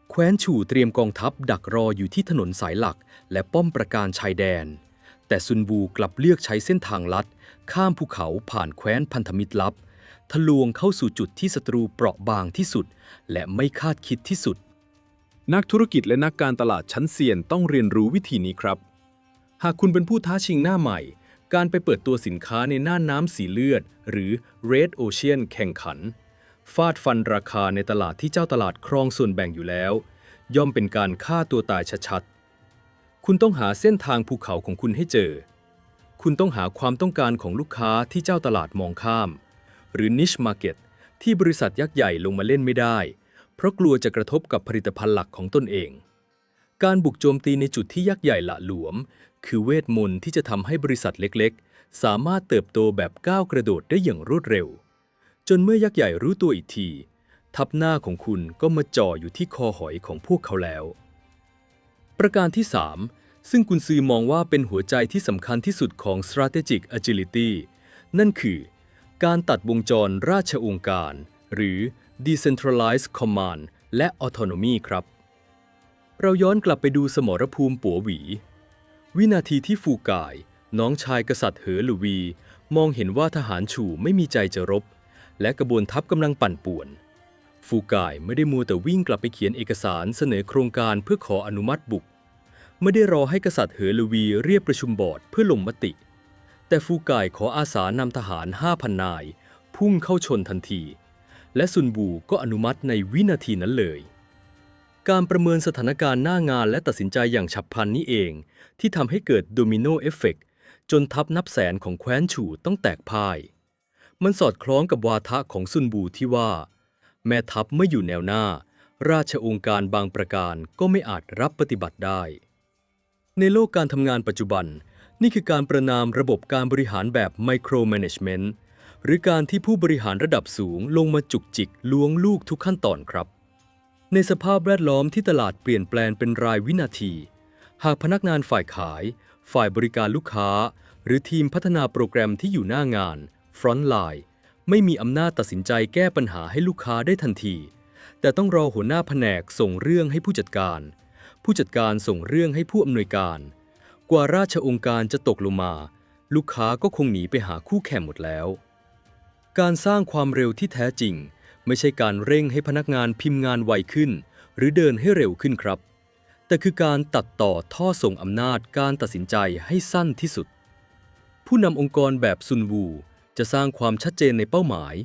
[SPEAKER 2] แคว้นฉู่เตรียมกองทัพดักรออยู่ที่ถนนสายหลักและป้อมปราการชายแดนแต่ซุนวูกลับเลือกใช้เส้นทางลัดข้ามภูเขาผ่านแคว้นพันธมิตรลับทะลวงเข้าสู่จุดที่ศัตรูเปราะบางที่สุดและไม่คาดคิดที่สุด
[SPEAKER 1] นักธุรกิจและนักการตลาดชั้นเซียนต้องเรียนรู้วิธีนี้ครับหากคุณเป็นผู้ท้าชิงหน้าใหม่การไปเปิดตัวสินค้าในน่านน้ำสีเลือดหรือ Red Ocean แข่งขันฟาดฟันราคาในตลาดที่เจ้าตลาดครองส่วนแบ่งอยู่แล้วย่อมเป็นการฆ่าตัวตายชัดๆคุณต้องหาเส้นทางภูเขาของคุณให้เจอคุณต้องหาความต้องการของลูกค้าที่เจ้าตลาดมองข้ามหรือ Niche Market ที่บริษัทยักษ์ใหญ่ลงมาเล่นไม่ได้เพราะกลัวจะกระทบกับผลิตภัณฑ์หลักของตนเองการบุกโจมตีในจุดที่ยักษ์ใหญ่หละหลวมคือเวทมนต์ที่จะทำให้บริษัทเล็กๆสามารถเติบโตแบบก้าวกระโดดได้อย่างรวดเร็วจนเมื่อยักษ์ใหญ่รู้ตัวอีกทีทับหน้าของคุณก็มาจ่ออยู่ที่คอหอยของพวกเขาแล้วประการที่3ซึ่งกุนซือมองว่าเป็นหัวใจที่สำคัญที่สุดของ strategic agility นั่นคือการตัดวงจรราชองค์การหรือ decentralized command และ autonomy ครับเราย้อนกลับไปดูสมรภูมิปัวหวีวินาทีที่ฟูก่ายน้องชายกษัตริย์เหอหลุวีมองเห็นว่าทหารฉู่ไม่มีใจจะรบและกระบวนทัพกำลังปั่นป่วนฟูก่ายไม่ได้มัวแต่วิ่งกลับไปเขียนเอกสารเสนอโครงการเพื่อขออนุมัติบุกไม่ได้รอให้กษัตริย์เหอหลุวีเรียกประชุมบอร์ดเพื่อลงมติแต่ฟูก่ายขออาสานำทหาร 5,000 นายพุ่งเข้าชนทันทีและซุนวูก็อนุมัติในวินาทีนั้นเลยการประเมินสถานการณ์หน้างานและตัดสินใจอย่างฉับพลันนี้เองที่ทำให้เกิดโดมิโนเอฟเฟกต์จนทัพนับแสนของแคว้นฉู่ต้องแตกพ่ายมันสอดคล้องกับวาทะของซุนวูที่ว่าแม่ทัพไม่อยู่แนวหน้าราชองค์การบางประการก็ไม่อาจรับปฏิบัติได้ในโลกการทำงานปัจจุบันนี่คือการประณามระบบการบริหารแบบไมโครแมเนจเมนต์หรือการที่ผู้บริหารระดับสูงลงมาจุกจิกล้วงลูกทุกขั้นตอนครับในสภาพแวดล้อมที่ตลาดเปลี่ยนแปลงเป็นรายวินาทีหากพนักงานฝ่ายขายฝ่ายบริการลูกค้าหรือทีมพัฒนาโปรแกรมที่อยู่หน้างาน Front Line ไม่มีอำนาจตัดสินใจแก้ปัญหาให้ลูกค้าได้ทันทีแต่ต้องรอหัวหน้าแผนกส่งเรื่องให้ผู้จัดการผู้จัดการส่งเรื่องให้ผู้อำนวยการกว่าราชองค์การจะตกลงมา ลูกค้าก็คงหนีไปหาคู่แข่งหมดแล้วการสร้างความเร็วที่แท้จริงไม่ใช่การเร่งให้พนักงานพิมพ์งานไวขึ้นหรือเดินให้เร็วขึ้นครับแต่คือการตัดต่อท่อส่งอำนาจการตัดสินใจให้สั้นที่สุดผู้นำองค์กรแบบซุนวูจะสร้างความชัดเจนในเป้าหมาย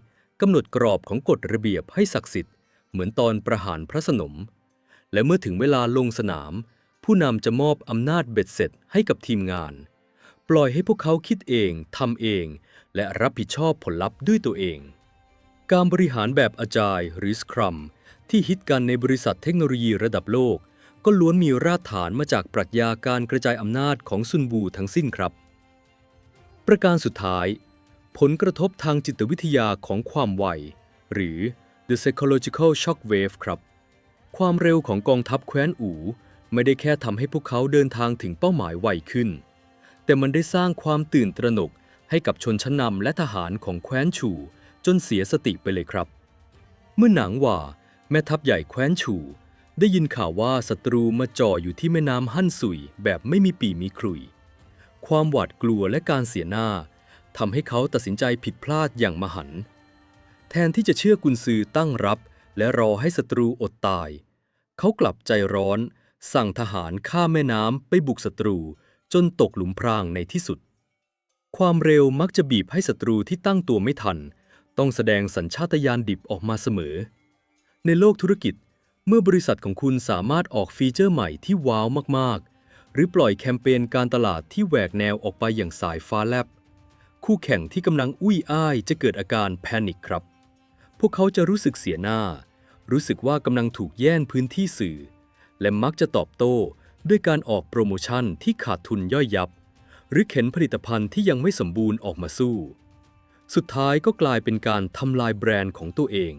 [SPEAKER 1] กำหนดกรอบของกฎระเบียบให้ศักดิ์สิทธิ์เหมือนตอนประหารพระสนมและเมื่อถึงเวลาลงสนามผู้นำจะมอบอำนาจเบ็ดเสร็จให้กับทีมงานปล่อยให้พวกเขาคิดเองทำเองและรับผิดชอบผลลัพธ์ด้วยตัวเองการบริหารแบบอาจายหรือ Scrum ที่ฮิตกันในบริษัทเทคโนโลยีระดับโลกก็ล้วนมีรากฐานมาจากปรัชญาการกระจายอำนาจของซุนวูทั้งสิ้นครับประการสุดท้ายผลกระทบทางจิตวิทยาของความไวหรือ The Psychological Shockwave ครับความเร็วของกองทัพแคว้นอู่ไม่ได้แค่ทำให้พวกเขาเดินทางถึงเป้าหมายไวขึ้นแต่มันได้สร้างความตื่นตระหนกให้กับชนชั้นนำและทหารของแคว้นฉู่จนเสียสติไปเลยครับเมื่อหนังว่าแม่ทัพใหญ่แคว้นฉู่ได้ยินข่าวว่าศัตรูมาจ่ออยู่ที่แม่น้ำฮั่นซุยแบบไม่มีปีมีขลุ่ยความหวาดกลัวและการเสียหน้าทำให้เขาตัดสินใจผิดพลาดอย่างมหันต์แทนที่จะเชื่อกุนซือตั้งรับและรอให้ศัตรูอดตายเขากลับใจร้อนสั่งทหารข้ามแม่น้ำไปบุกศัตรูจนตกหลุมพรางในที่สุดความเร็วมักจะบีบให้ศัตรูที่ตั้งตัวไม่ทันต้องแสดงสัญชาตญาณดิบออกมาเสมอในโลกธุรกิจเมื่อบริษัทของคุณสามารถออกฟีเจอร์ใหม่ที่ว้าวมากๆหรือปล่อยแคมเปญการตลาดที่แหวกแนวออกไปอย่างสายฟ้าแลบคู่แข่งที่กำลังอุ้ยอ้ายจะเกิดอาการแพนิคครับพวกเขาจะรู้สึกเสียหน้ารู้สึกว่ากำลังถูกแย่งพื้นที่สื่อและมักจะตอบโต้ด้วยการออกโปรโมชั่นที่ขาดทุนย่อยยับหรือเข็นผลิตภัณฑ์ที่ยังไม่สมบูรณ์ออกมาสู้สุดท้ายก็กลายเป็นการทำลายแบรนด์ของตัวเอง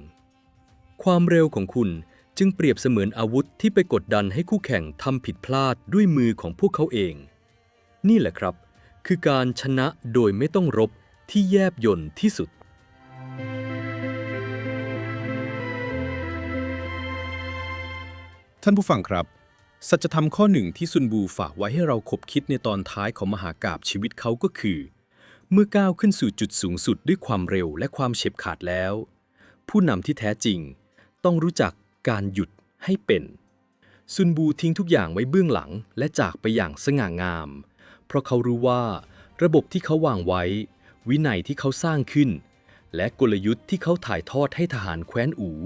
[SPEAKER 1] ความเร็วของคุณจึงเปรียบเสมือนอาวุธที่ไปกดดันให้คู่แข่งทำผิดพลาดด้วยมือของพวกเขาเองนี่แหละครับคือการชนะโดยไม่ต้องรบที่แยบยลที่สุด
[SPEAKER 2] ท่านผู้ฟังครับสัจธรรมข้อหนึ่งที่ซุนวูฝากไว้ให้เราคบคิดในตอนท้ายของมหากาพย์ชีวิตเขาก็คือเมื่อก้าวขึ้นสู่จุดสูงสุดด้วยความเร็วและความเฉียบขาดแล้วผู้นำที่แท้จริงต้องรู้จักการหยุดให้เป็นซุนวูทิ้งทุกอย่างไว้เบื้องหลังและจากไปอย่างสง่างามเพราะเขารู้ว่าระบบที่เขาวางไว้วินัยที่เขาสร้างขึ้นและกลยุทธ์ที่เขาถ่ายทอดให้ทหารแคว้นอู่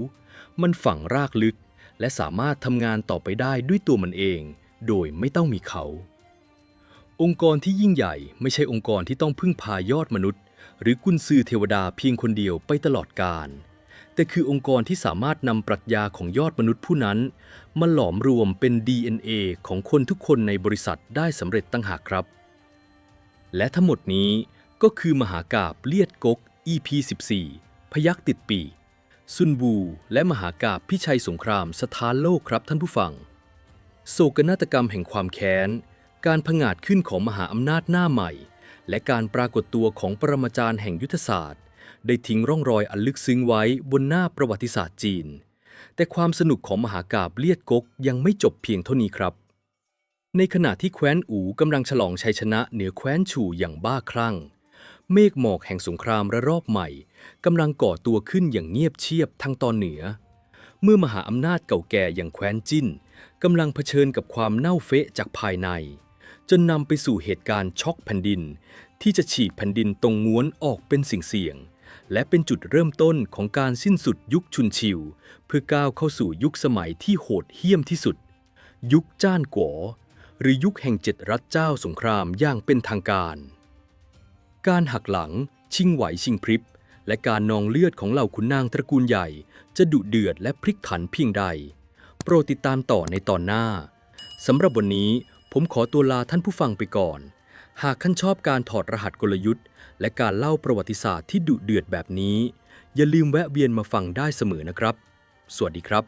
[SPEAKER 2] มันฝังรากลึกและสามารถทำงานต่อไปได้ด้วยตัวมันเองโดยไม่ต้องมีเขาองค์กรที่ยิ่งใหญ่ไม่ใช่องค์กรที่ต้องพึ่งพายอดมนุษย์หรือกุนซือเทวดาเพียงคนเดียวไปตลอดกาลแต่คือองค์กรที่สามารถนำปรัชญาของยอดมนุษย์ผู้นั้นมาหลอมรวมเป็น DNA ของคนทุกคนในบริษัทได้สำเร็จตั้งหากครับและทั้งหมดนี้ก็คือมหากาพย์เลียดก๊ก EP 14 พยัคฆ์ติดปีกซุนวูและมหากาพย์พิชัยสงครามสถานโลกครับท่านผู้ฟังโศกนาฏกรรมแห่งความแค้นการผงาดขึ้นของมหาอำนาจหน้าใหม่และการปรากฏตัวของปรมาจารย์แห่งยุทธศาสตร์ได้ทิ้งร่องรอยอันลึกซึ้งไว้บนหน้าประวัติศาสตร์จีนแต่ความสนุกของมหากาพย์เลียดก๊กยังไม่จบเพียงเท่านี้ครับในขณะที่แคว้นอู่กำลังฉลองชัยชนะเหนือแคว้นฉู่อย่างบ้าคลั่งเมฆหมอกแห่งสงครามระลอกใหม่กำลังก่อตัวขึ้นอย่างเงียบเชียบทางตอนเหนือเมื่อมหาอำนาจเก่าแก่อย่างแคว้นจิ้นกำลังเผชิญกับความเน่าเฟะจากภายในจนนำไปสู่เหตุการณ์ช็อกแผ่นดินที่จะฉีกแผ่นดินตรงง้วนออกเป็นสิ่งเสี่ยงและเป็นจุดเริ่มต้นของการสิ้นสุดยุคชุนชิวเพื่อก้าวเข้าสู่ยุคสมัยที่โหดเหี้ยมที่สุดยุคจ้านก๋อหรือยุคแห่ง7 รัฐเจ้าสงครามอย่างเป็นทางการการหักหลังชิงไหวชิงพริบและการนองเลือดของเหล่าขุนนางตระกูลใหญ่จะดุเดือดและพลิกผันเพียงใดโปรดติดตามต่อในตอนหน้าสำหรับวันนี้ผมขอตัวลาท่านผู้ฟังไปก่อนหากท่านชอบการถอดรหัสกลยุทธ์และการเล่าประวัติศาสตร์ที่ดุเดือดแบบนี้อย่าลืมแวะเวียนมาฟังได้เสมอนะครับสวัสดีครับ